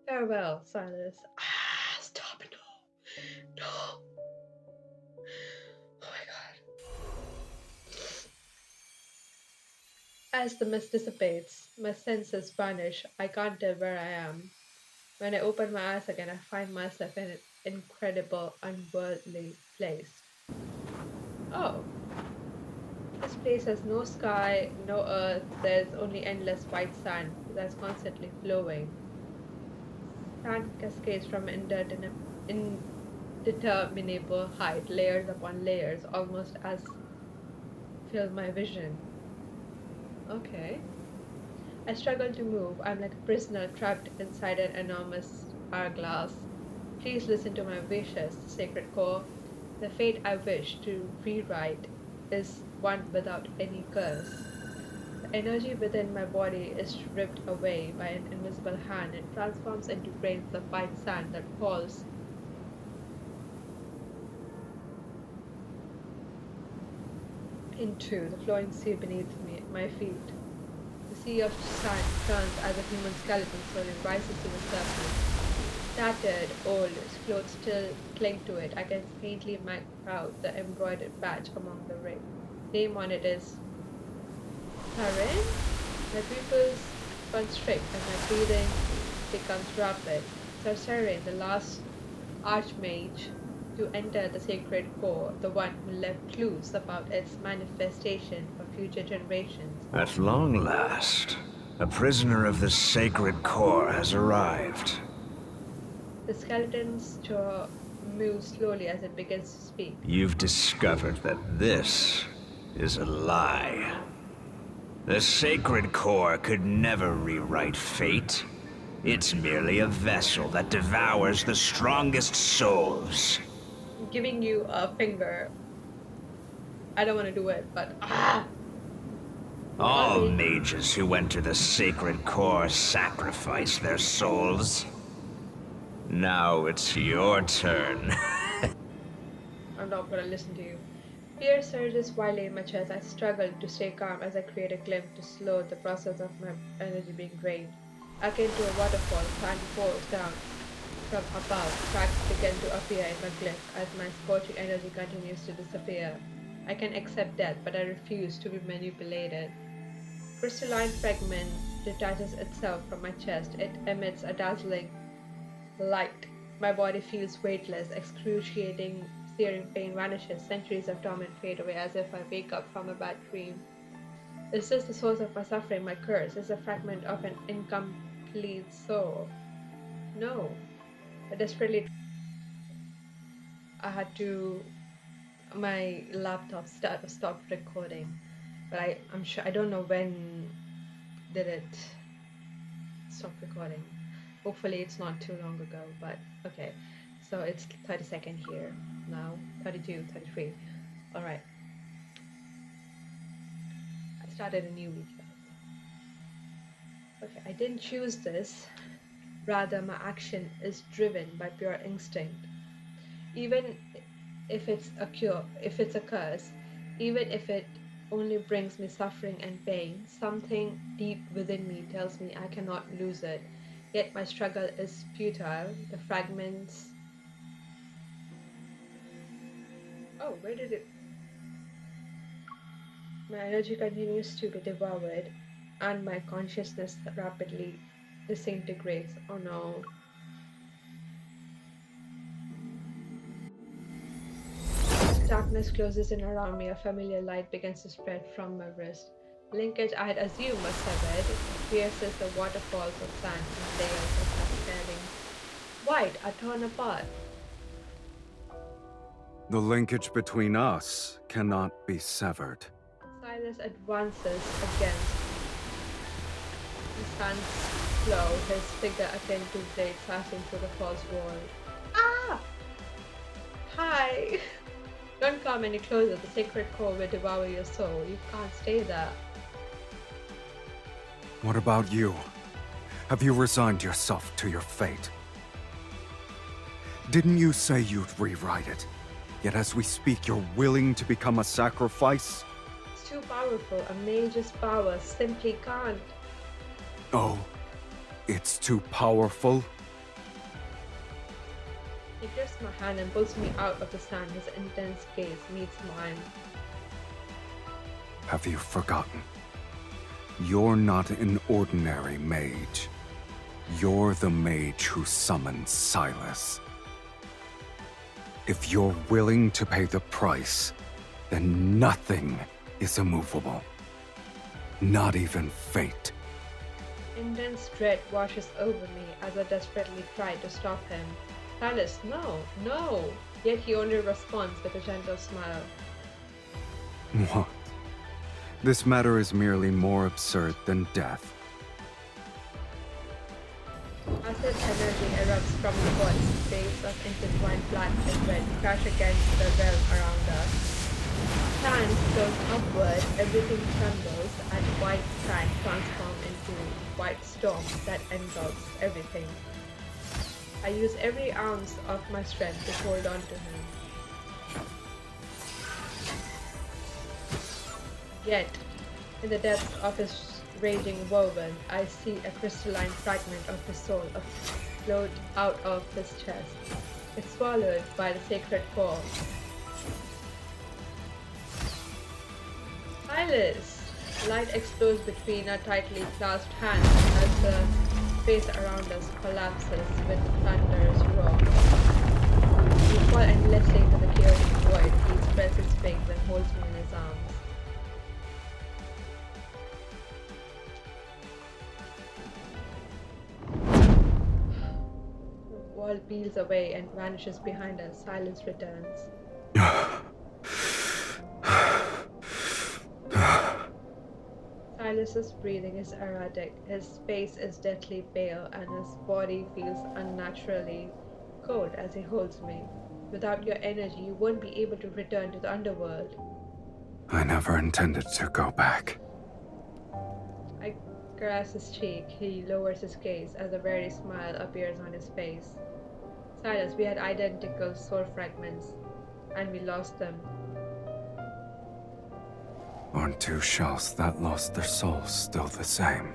Farewell, Silas. Ah, stop. No. No. Oh my god. As the mist dissipates, my senses vanish. I can't tell where I am. When I open my eyes again, I find myself in an incredible, unworldly place. Oh, this place has no sky, no earth, there's only endless white sand that's constantly flowing. Sand cascades from indeterminable height, layers upon layers, almost as fill my vision. Okay. I struggle to move. I'm like a prisoner trapped inside an enormous hourglass. Please listen to my wishes, sacred core. The fate I wish to rewrite is one without any curse. The energy within my body is ripped away by an invisible hand and transforms into grains of white sand that falls into the flowing sea beneath my feet. The sea of sand turns as a human skeleton slowly rises to the surface. Tattered, old clothes still cling to it. I can faintly make out the embroidered badge among the name on it is Karen. My pupils constrict and my breathing becomes rapid. Sorcerer, the last archmage to enter the sacred core, the one who left clues about its manifestation for future generations. At long last, a prisoner of the sacred core has arrived. The skeleton's jaw moves slowly as it begins to speak. You've discovered that this is a lie. The sacred core could never rewrite fate. It's merely a vessel that devours the strongest souls. I'm giving you a finger. I don't want to do it, but ah! All mages who enter the sacred core sacrifice their souls. Now it's your turn. I'm not gonna listen to you. Fear surges wildly in my chest. I struggle to stay calm as I create a glimpse to slow the process of my energy being drained. Akin to a waterfall, sand pours down from above. Cracks begin to appear in my glyph as my scorching energy continues to disappear. I can accept death, but I refuse to be manipulated. Crystalline fragment detaches itself from my chest. It emits a dazzling light. My body feels weightless, excruciating, searing pain vanishes. Centuries of torment fade away as if I wake up from a bad dream. Is this the source of my suffering, my curse? Is a fragment of an incomplete soul? No. I desperately. I had to. My laptop stopped recording, but I'm sure I don't know when did it stop recording. Hopefully it's not too long ago, but okay. So it's 32nd here now, 32, 33. All right. I started a new week. Okay, I didn't choose this. Rather, my action is driven by pure instinct. Even if it's a curse, even if it only brings me suffering and pain, something deep within me tells me I cannot lose it. Yet my struggle is futile. The fragments. Oh, where did it? My energy continues to be devoured, and my consciousness rapidly disintegrates. Oh no. Darkness closes in around me. A familiar light begins to spread from my wrist. Linkage I had assumed was severed. It pierces the waterfalls of sand and layers of cascading white are torn apart. The linkage between us cannot be severed. Silas advances against the sand's flow, his figure akin to blades passing through the false wall. Ah! Hi! Don't come any closer. The sacred core will devour your soul. You can't stay there. What about you? Have you resigned yourself to your fate? Didn't you say you'd rewrite it? Yet as we speak, you're willing to become a sacrifice? It's too powerful. A mage's power simply can't. Oh, it's too powerful? He grips my hand and pulls me out of the sand. His intense gaze meets mine. Have you forgotten? You're not an ordinary mage. You're the mage who summoned Sylus. If you're willing to pay the price, then nothing is immovable. Not even fate. Intense dread washes over me as I desperately try to stop him. Sylus, no, no! Yet he only responds with a gentle smile. What? This matter is merely more absurd than death. Acid energy erupts from the voice, waves of intertwined black and red crash against the realm around us. Sand flows upward, everything trembles, and white sand transforms into white storm that engulfs everything. I use every ounce of my strength to hold on to him. Yet, in the depths of his raging whirlwind, I see a crystalline fragment of his soul float out of his chest. It's swallowed by the sacred core. Sylus! Light explodes between our tightly clasped hands as the space around us collapses with thunderous roar. We fall endlessly into the chaotic void. He spreads his wings and holds me in his arms. The wall peels away and vanishes behind us. Silence returns. Silas's breathing is erratic, his face is deathly pale, and his body feels unnaturally cold as he holds me. Without your energy, you won't be able to return to the underworld. I never intended to go back. I caress his cheek. He lowers his gaze as a weary smile appears on his face. Sylus, we had identical soul fragments, and we lost them. Aren't two shells that lost their souls still the same?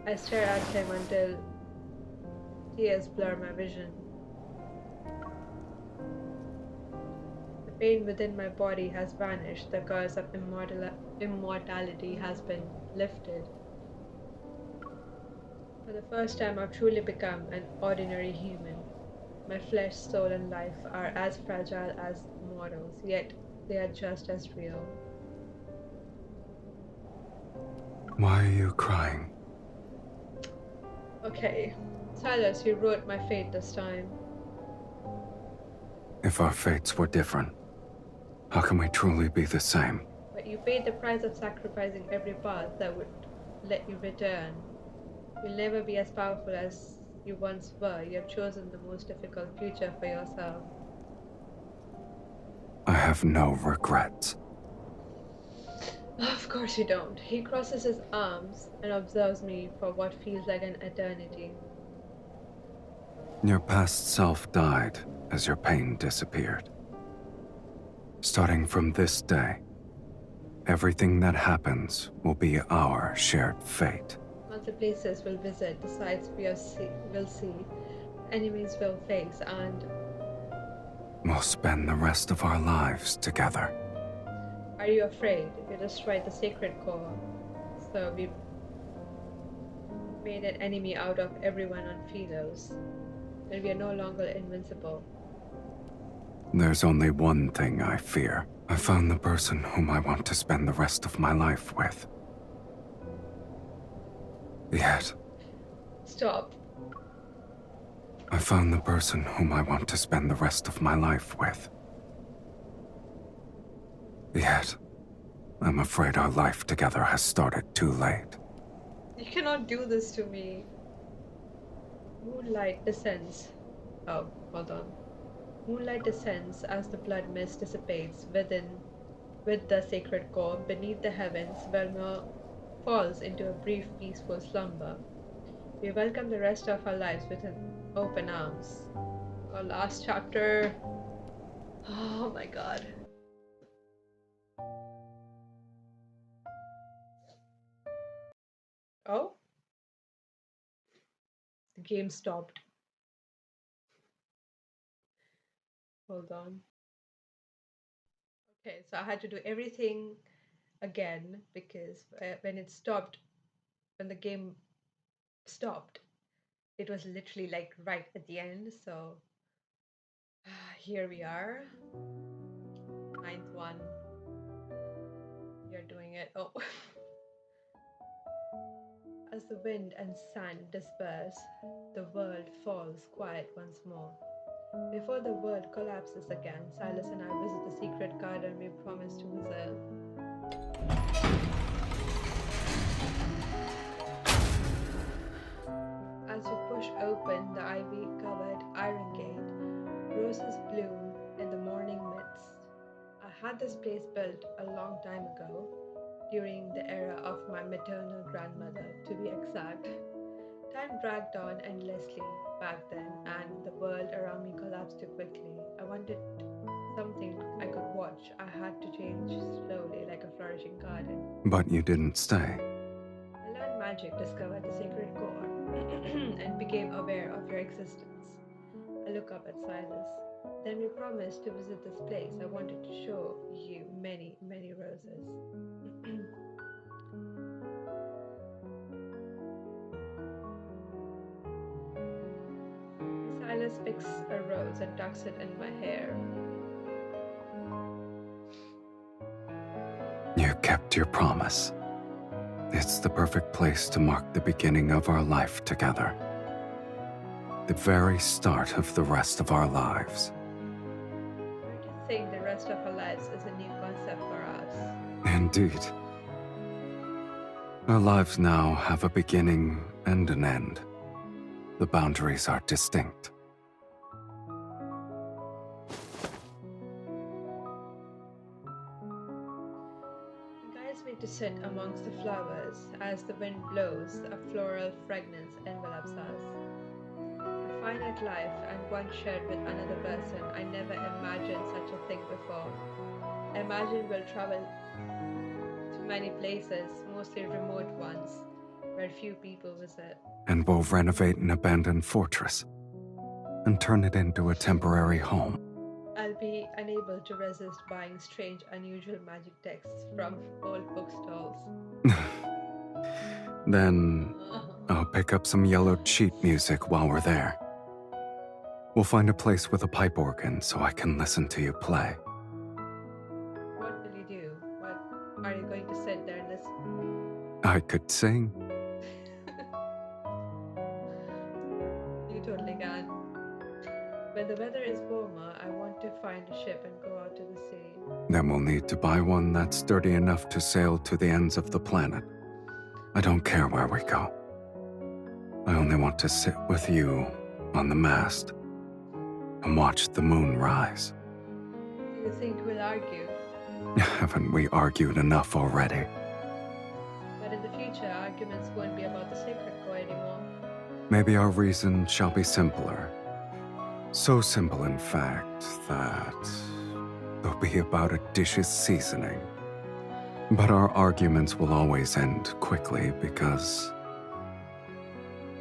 I stare at him until tears blur my vision. The pain within my body has vanished. The curse of immortality has been lifted. For the first time, I've truly become an ordinary human. My flesh, soul, and life are as fragile as mortals, yet they are just as real. Why are you crying? Okay, Sylus, you wrote my fate this time. If our fates were different, how can we truly be the same? But you paid the price of sacrificing every path that would let you return. You'll never be as powerful as you once were. You have chosen the most difficult future for yourself. I have no regrets. Of course you don't. He crosses his arms and observes me for what feels like an eternity. Your past self died as your pain disappeared. Starting from this day, everything that happens will be our shared fate. Other places we'll visit, the sights we'll see, enemies we'll face, and We'll spend the rest of our lives together. are you afraid? You destroyed the sacred core, so we made an enemy out of everyone on Sylus, and we are no longer invincible. There's only one thing I fear. I found the person whom I want to spend the rest of my life with. Yet, Stop. I found the person whom I want to spend the rest of my life with. Yet, I'm afraid our life together has started too late. You cannot do this to me. Moonlight descends. Oh, hold on. Moonlight descends as the blood mist dissipates with the sacred core beneath the heavens. Velma falls into a brief, peaceful slumber. We welcome the rest of our lives with open arms. Our last chapter. Oh my god. game stopped. Hold on. Okay, so I had to do everything again because when it stopped, when the game stopped, it was literally like right at the end. So here we are, ninth one. You're doing it. Oh. As the wind and sun disperse, the world falls quiet once more. Before the world collapses again, Silas and I visit the secret garden we promised to visit. As we push open the ivy-covered iron gate, roses bloom in the morning mist. I had this place built a long time ago, during the era of my maternal grandmother, to be exact. Time dragged on endlessly back then, and the world around me collapsed too quickly. I wanted something I could watch. I had to change slowly, like a flourishing garden. But you didn't stay. I learned magic, discovered the sacred core, and became aware of your existence. I look up at Silas. Then we promised to visit this place. I wanted to show you many, many roses. Silas picks a rose and tucks it in my hair. You kept your promise. It's the perfect place to mark the beginning of our life together. The very start of the rest of our lives. I don't think the rest of our lives is a new concept for us. Indeed. Our lives now have a beginning and an end. The boundaries are distinct. He guides me to sit amongst the flowers. As the wind blows, a floral fragrance envelops us. A finite life and one shared with another person. I never imagined such a thing before. I imagine we'll travel to many places, mostly remote ones, where few people visit. And we'll renovate an abandoned fortress and turn it into a temporary home. I'll be unable to resist buying strange, unusual magic texts from old bookstalls. Then I'll pick up some yellowed sheet music while we're there. We'll find a place with a pipe organ so I can listen to you play. What will you do? What are you going to sit there and listen? I could sing. You totally can. When the weather is warmer, I want to find a ship and go out to the sea. Then we'll need to buy one that's sturdy enough to sail to the ends of the planet. I don't care where we go. I only want to sit with you on the mast and watch the moon rise. Do you think we'll argue? Haven't we argued enough already? But in the future, arguments won't be about the sacred core anymore. Maybe our reason shall be simpler. So simple, in fact, that they'll be about a dish's seasoning. But our arguments will always end quickly because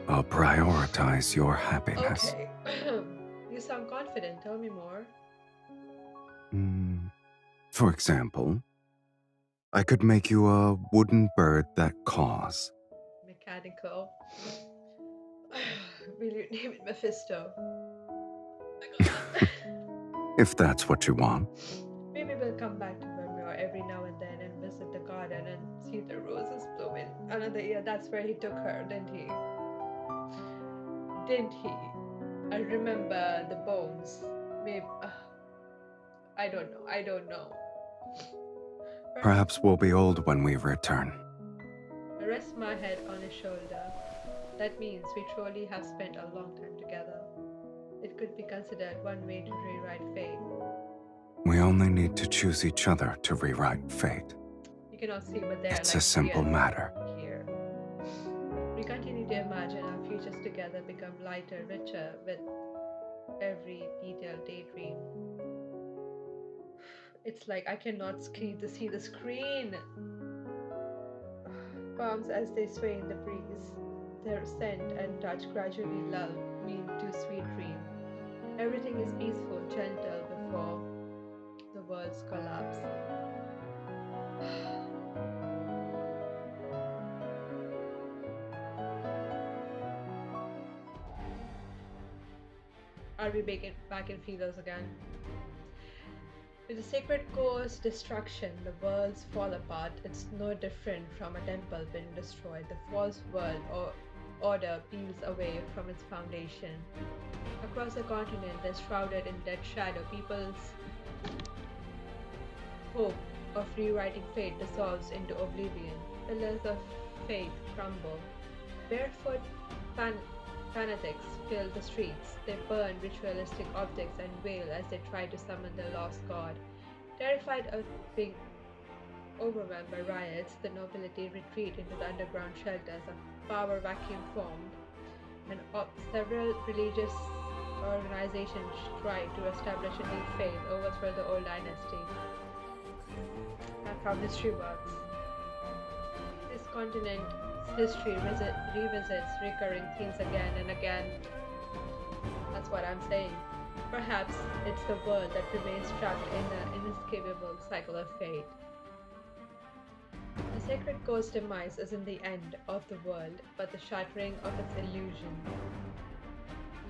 I'll prioritize your happiness. Okay. You sound confident. Tell me more. For example, I could make you a wooden bird that caws. Mechanical. Will you name it Mephisto? If that's what you want. Maybe we'll come back to Vermeer every now and then and visit the garden and see the roses blooming. Another year, that's where he took her, didn't he? Didn't he? I remember the bones. Maybe. I don't know. I don't know. Perhaps we'll be old when we return. I rest my head on his shoulder. That means we truly have spent a long time together. It could be considered one way to rewrite fate. We only need to choose each other to rewrite fate. You cannot see, but they're It's like a simple tears matter. here. We continue to imagine our futures together become lighter, richer with every detailed daydream. It's like I cannot see the screen. Palms as they sway in the breeze. their scent and touch gradually lull me into sweet dream. Everything is peaceful, gentle before the world's collapse. Are we back in Philos again? With the sacred core's destruction, the worlds fall apart. It's no different from a temple being destroyed. The false world or order peels away from its foundation. Across the continent, they're shrouded in dead shadow. People's hope of rewriting fate dissolves into oblivion. Pillars of faith crumble. Barefoot fanatics fill the streets. They burn ritualistic objects and wail as they try to summon their lost god. Terrified of being overwhelmed by riots, the nobility retreat into the underground shelters. A power vacuum formed, and several religious organizations try to establish a new faith, overthrow the old dynasty. That's how history works. This continent's history revisits recurring themes again and again. That's what I'm saying. Perhaps it's the world that remains trapped in an inescapable cycle of fate. The sacred core's demise isn't the end of the world, but the shattering of its illusion.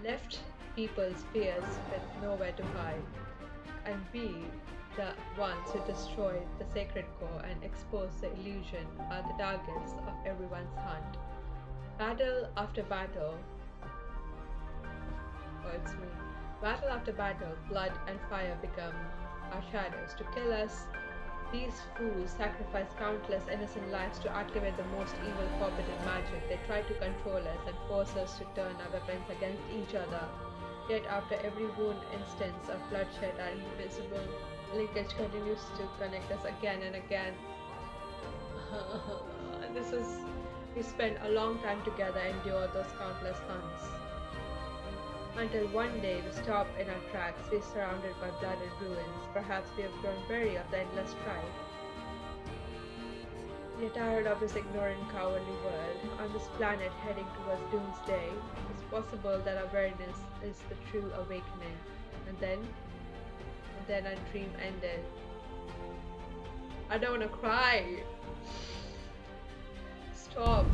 Left people's fears with nowhere to hide, and we, the ones who destroy the sacred core and expose the illusion, are the targets of everyone's hunt. Battle after battle. Oh, it's me. Battle after battle, blood and fire become our shadows. To kill us, these fools sacrifice countless innocent lives to activate the most evil forbidden magic. They try to control us and force us to turn our weapons against each other. Yet after every wound instance of bloodshed, our invisible linkage continues to connect us again and again. We spent a long time together, endure those countless hunts. Until one day we stop in our tracks, we're surrounded by blood and ruins. Perhaps we have grown weary of the endless strife. We're tired of this ignorant, cowardly world. On this planet heading towards doomsday, it's possible that awareness is the true awakening. And then our dream ended. I don't want to cry. Stop.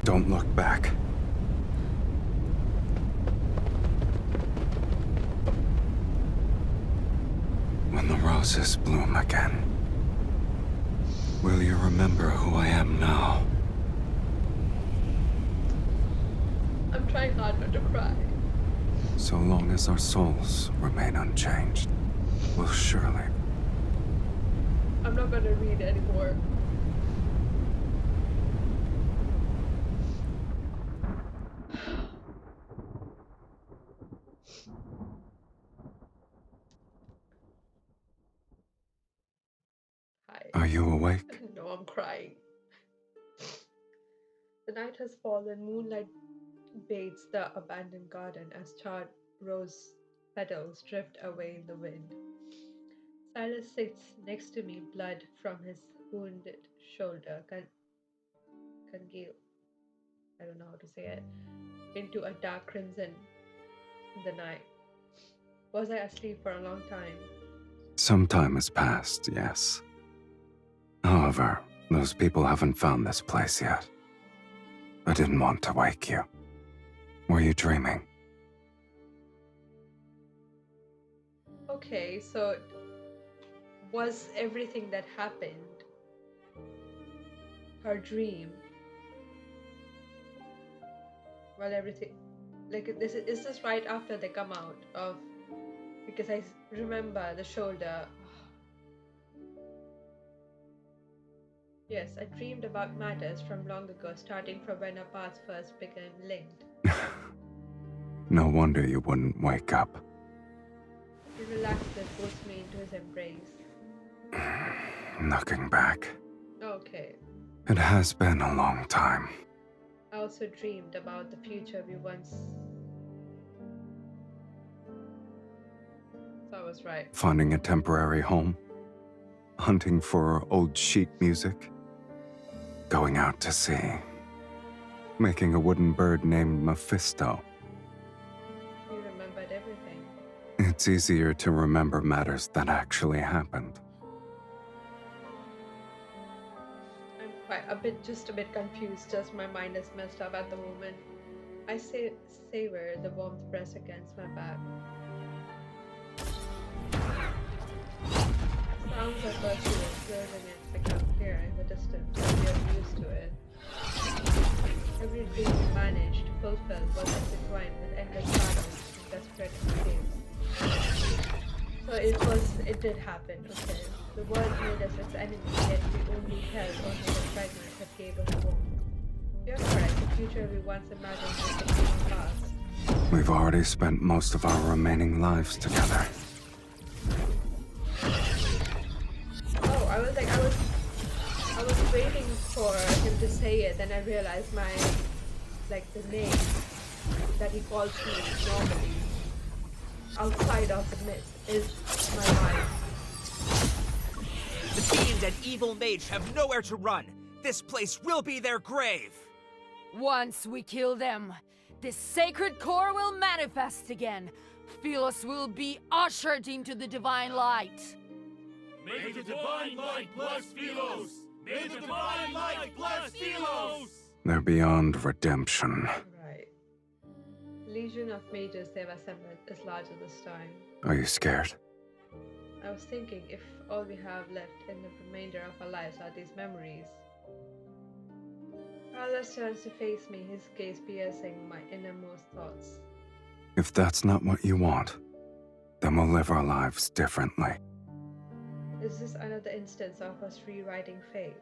Don't look back. When the roses bloom again, will you remember who I am now? I'm trying hard not to cry. So long as our souls remain unchanged, we'll surely. I'm not gonna read anymore. Hi. Are you awake? No, I'm crying. The night has fallen, moonlight bathes the abandoned garden as charred rose petals drift away in the wind. Silas sits next to me, blood from his wounded shoulder, congeal, I don't know how to say it, into a dark crimson in the night. Was I asleep for a long time? Some time has passed, yes. However, those people haven't found this place yet. I didn't want to wake you. Were you dreaming? Okay, so was everything that happened her dream? Well, everything, like, is this right after they come out of, because I remember the shoulder. Yes, I dreamed about matters from long ago, starting from when our paths first became linked. No wonder you wouldn't wake up. He relaxed and forced me into his embrace. Looking back, Okay. it has been a long time. I also dreamed about the future we once. So I was right. Finding a temporary home, hunting for old sheet music, going out to sea, making a wooden bird named Mephisto. You remembered everything. It's easier to remember matters that actually happened. I'm just a bit confused. Just my mind is messed up at the moment. I savor the warmth press against my back. Sounds of virtuous resonance become clear in the distance, and we are used to it. Every dream we managed to fulfill was intertwined with endless battles and desperate escapes. So it did happen, okay. The world made us its enemy, yet we only held onto the fragments that gave us hope. You're correct, the future we once imagined was becoming past. We've already spent most of our remaining lives together. Oh, I was waiting for him to say it, then I realized the name that he calls me normally, outside of the myth, is my wife. The fiend and evil mage have nowhere to run. This place will be their grave. Once we kill them, this sacred core will manifest again. Sylus will be ushered into the divine light. May the divine light bless Sylus! May the divine light bless Sylus! They're beyond redemption. Right. Legion of mages they've assembled is larger this time. Are you scared? I was thinking if all we have left in the remainder of our lives are these memories. Carlos turns to face me, his gaze piercing my innermost thoughts. If that's not what you want, then we'll live our lives differently. Is this another instance of us rewriting fate?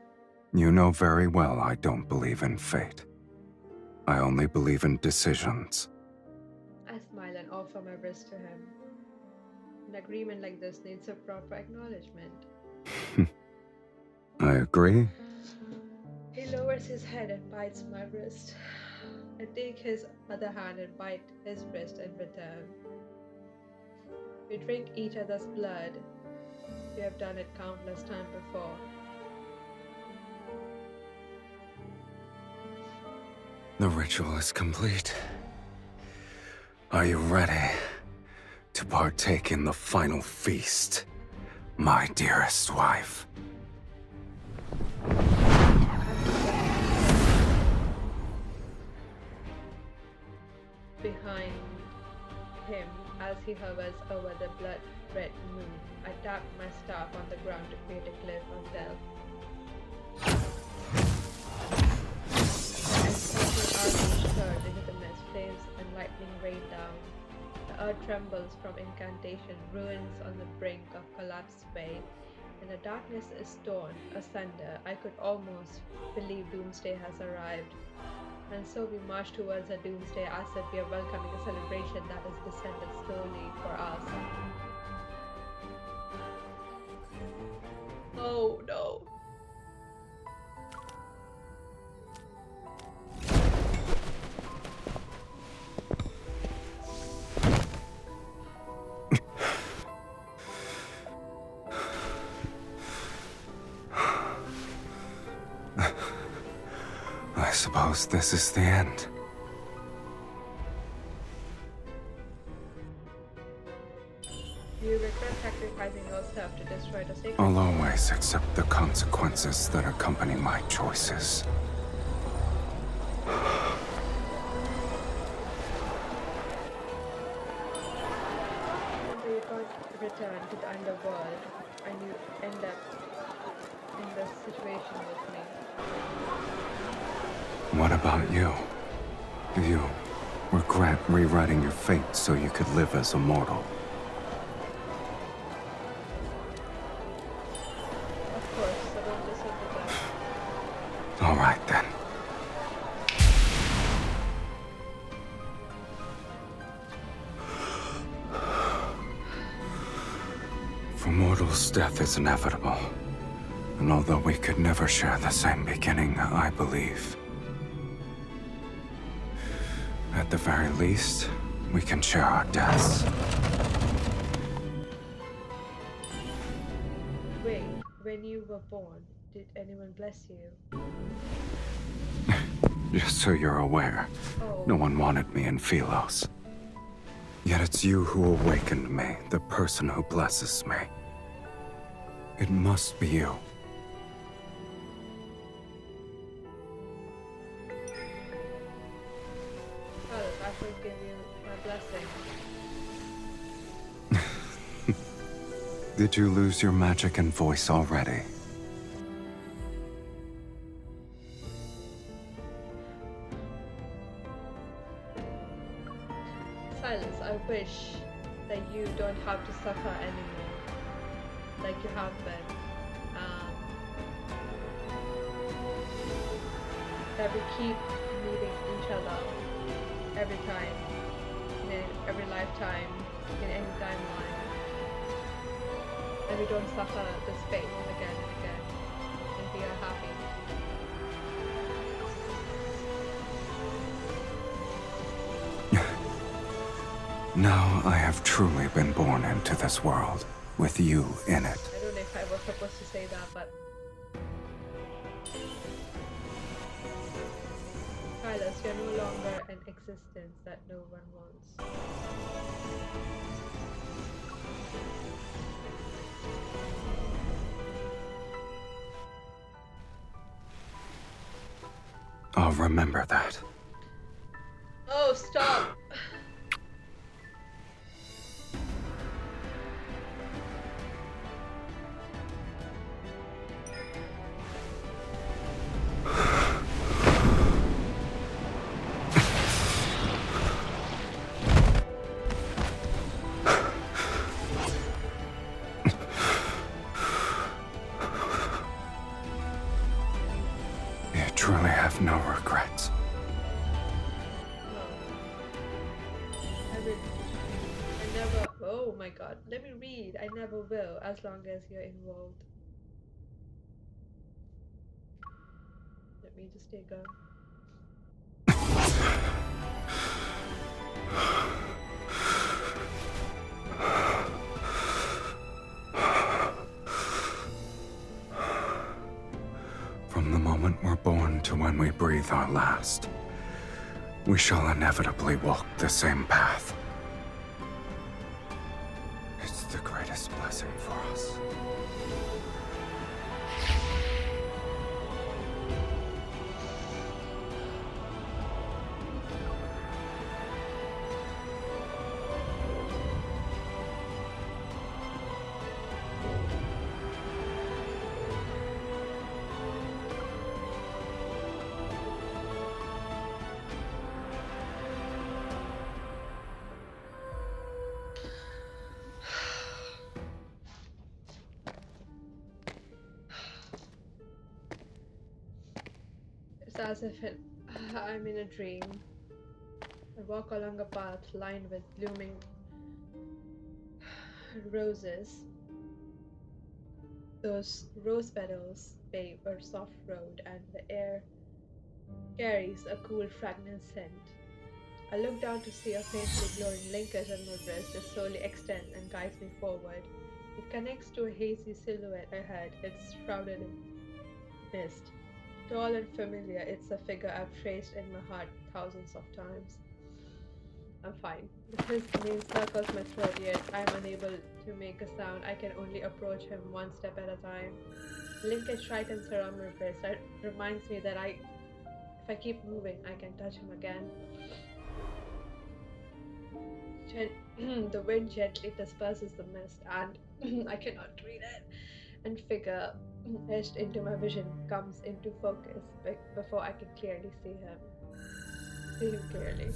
You know very well I don't believe in fate. I only believe in decisions. I smile and offer my wrist to him. An agreement like this needs a proper acknowledgement. I agree. He lowers his head and bites my wrist. I take his other hand and bite his wrist in return. We drink each other's blood. We have done it countless times before. The ritual is complete. Are you ready to partake in the final feast, my dearest wife? Behind him, as he hovers over the blood-red moon, I tap my staff on the ground to create a glyph of death. The encircling armies surge into the mist, flames and lightning rain down. The earth trembles from incantation, ruins on the brink of collapse sway, and the darkness is torn asunder. I could almost believe doomsday has arrived. And so we march towards a doomsday as if we are welcoming a celebration that has descended slowly for us. Oh no. I suppose this is the end. Do you regret sacrificing yourself to destroy the sacred? I'll always accept the consequences that accompany my choices. When you got returned to the underworld and you end up in this situation with me. What about you? Do you regret rewriting your fate so you could live as a mortal? Of course, so don't listen to them. All right then. For mortals, death is inevitable. And although we could never share the same beginning, I believe At the very least, we can share our deaths. Wait, when you were born, did anyone bless you? Just so you're aware, no one wanted me in Philos. Yet it's you who awakened me, the person who blesses me. It must be you. Sylus, I will give you my blessing. Did you lose your magic and voice already? Sylus, I wish that you don't have to suffer anymore, like you have been. That we keep meeting each other every time, in every lifetime, in any timeline. And we don't suffer this fate again and again, and we are happy. Now I have truly been born into this world, with you in it. I don't know if I was supposed to say that, but Sylus, you're no longer an existence that no one wants. I'll remember that. Oh, stop! You truly have no regrets. I never. Oh my god. Let me read. I never will, as long as you're involved. Let me just take a. From the moment we're born to when we breathe our last, we shall inevitably walk the same path. It's the greatest blessing for us. It's as if I'm in a dream. I walk along a path lined with blooming roses. Those rose petals pave a soft road, and the air carries a cool, fragrant scent. I look down to see a faintly glowing linkage on my wrist. It slowly extends and guides me forward. It connects to a hazy silhouette ahead. It's shrouded in mist. Tall and familiar, it's a figure I've traced in my heart thousands of times. I'm fine. His name circles my throat, yet I'm unable to make a sound. I can only approach him one step at a time. Linkage tightens around my wrist. It reminds me that if I keep moving, I can touch him again. The wind gently disperses the mist, and I cannot read it. And figure etched into my vision comes into focus before I can clearly see him clearly.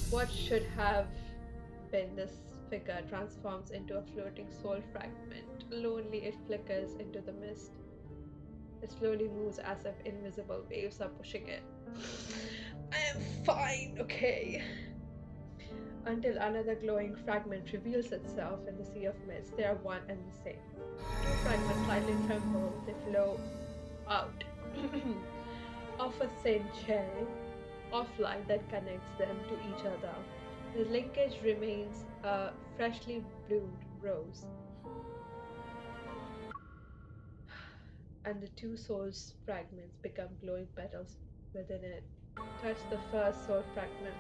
What should have been this figure transforms into a floating soul fragment. Lonely, it flickers into the mist. It slowly moves as if invisible waves are pushing it. I am fine, okay. Until another glowing fragment reveals itself in the sea of mist. They are one and the same. Two fragments slightly tremble. They flow out of a thin gel of light that connects them to each other. The linkage remains a freshly bloomed rose, and the two souls fragments become glowing petals within it. Touch the first soul fragment.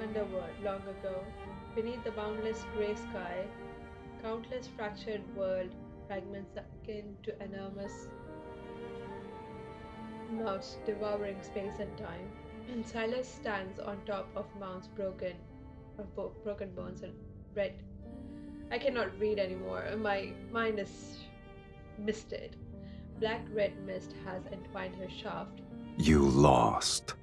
Underworld, long ago, beneath the boundless grey sky, countless fractured world fragments akin to enormous mouths devouring space and time. Silas stands on top of mounts broken bones and red. I cannot read anymore. My mind is misted. Black red mist has entwined her shaft. You lost.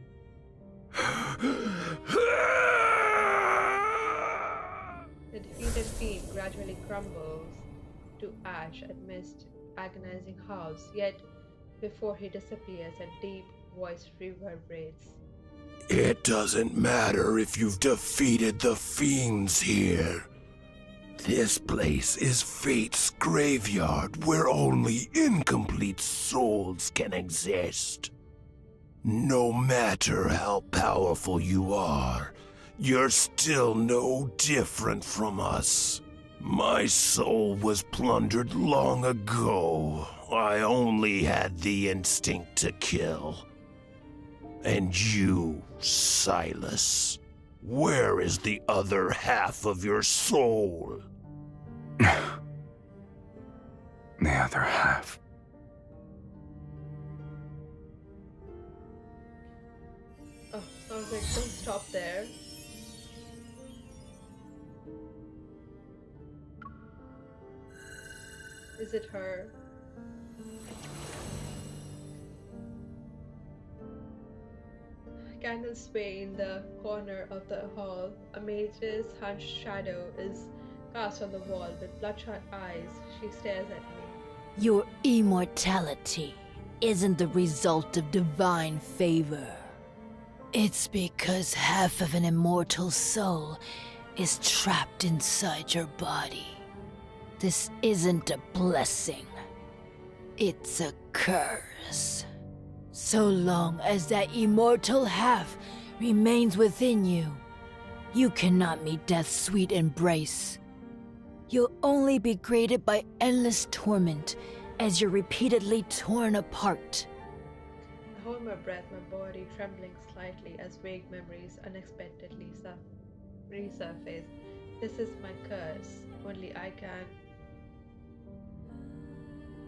The defeated fiend gradually crumbles to ash amidst agonizing howls, yet before he disappears, a deep voice reverberates. It doesn't matter if you've defeated the fiends here. This place is Fate's graveyard where only incomplete souls can exist. No matter how powerful you are, you're still no different from us. My soul was plundered long ago. I only had the instinct to kill. And you, Sylus, where is the other half of your soul? The other half. Oh, I was like, don't stop there. Is it her? Candles sway in the corner of the hall. A mage's hunched shadow is cast on the wall with bloodshot eyes. She stares at me. Your immortality isn't the result of divine favor. It's because half of an immortal soul is trapped inside your body. This isn't a blessing. It's a curse. So long as that immortal half remains within you, you cannot meet death's sweet embrace. You'll only be greeted by endless torment as you're repeatedly torn apart. I hold my breath, my body trembling slightly as vague memories unexpectedly resurface. This is my curse. Only I can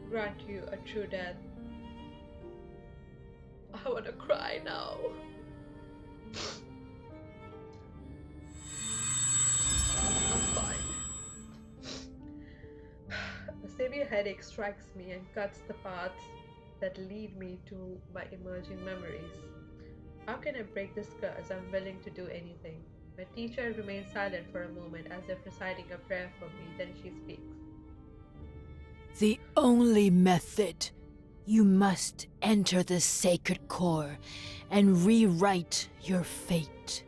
grant you a true death. I want to cry now. I'm fine. A severe headache strikes me and cuts the paths that lead me to my emerging memories. How can I break this curse? I'm willing to do anything. My teacher remains silent for a moment as if reciting a prayer for me. Then she speaks. The only method. You must enter the sacred core and rewrite your fate.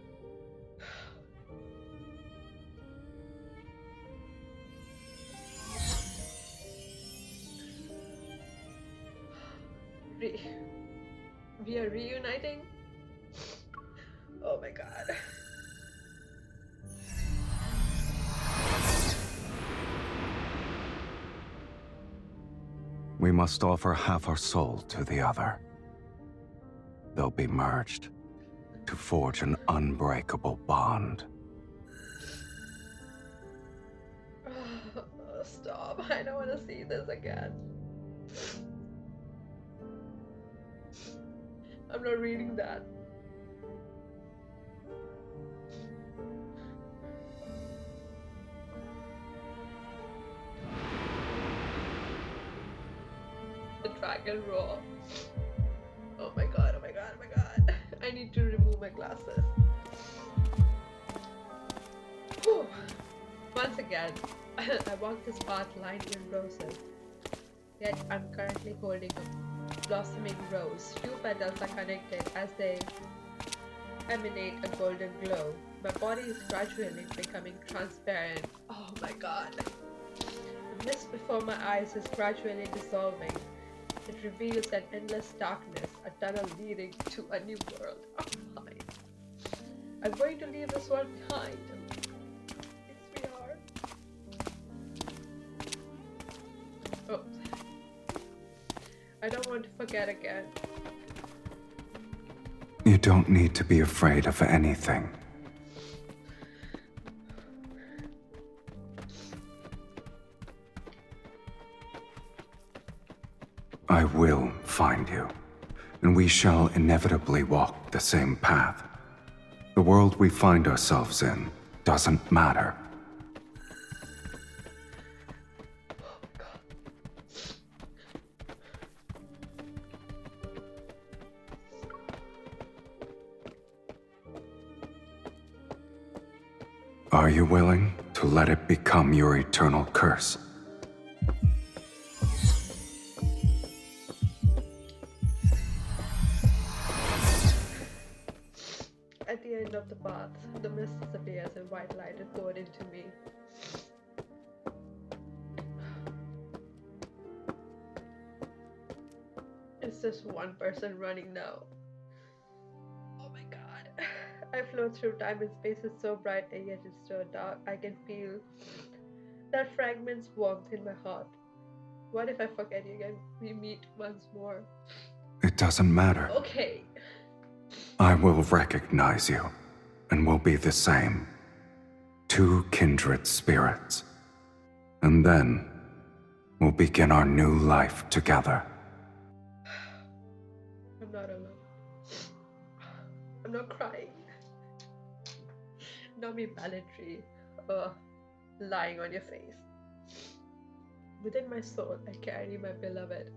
We are reuniting? Oh my god. We must offer half our soul to the other. They'll be merged to forge an unbreakable bond. Stop. I don't want to see this again. I'm not reading that. The dragon roar. Oh my god, oh my god, oh my god. I need to remove my glasses. Whew. Once again, I walk this path lined in roses. Yet I'm currently holding a blossoming rose. Few petals are connected as they emanate a golden glow. My body is gradually becoming transparent. Oh my god. Mist before my eyes is gradually dissolving. It reveals an endless darkness, a tunnel leading to a new world. I'm fine. I'm going to leave this world behind. Yes, we are. Oh. I don't want to forget again. You don't need to be afraid of anything. I will find you, and we shall inevitably walk the same path. The world we find ourselves in doesn't matter. Are you willing to let it become your eternal curse? At the end of the path, the mist disappears and white light is poured into me. It's just one person running now. Oh my god. I float through time and space is so bright and yet it's so dark. I can feel that fragment's warmth in my heart. What if I forget you again? We meet once more. It doesn't matter. Okay. I will recognize you, and we'll be the same. Two kindred spirits. And then, we'll begin our new life together. I'm not alone. I'm not crying. Not me balladry. Lying on your face. Within my soul, I carry my beloved.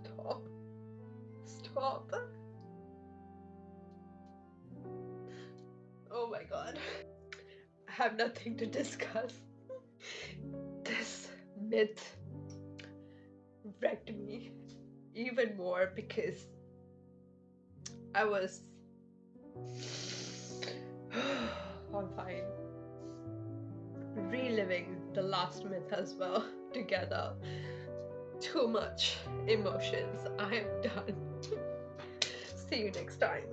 Stop. Stop. Oh my god. I have nothing to discuss. This myth wrecked me even more because I was. I'm fine. Reliving the last myth as well together. Too much emotions. I am done. See you next time.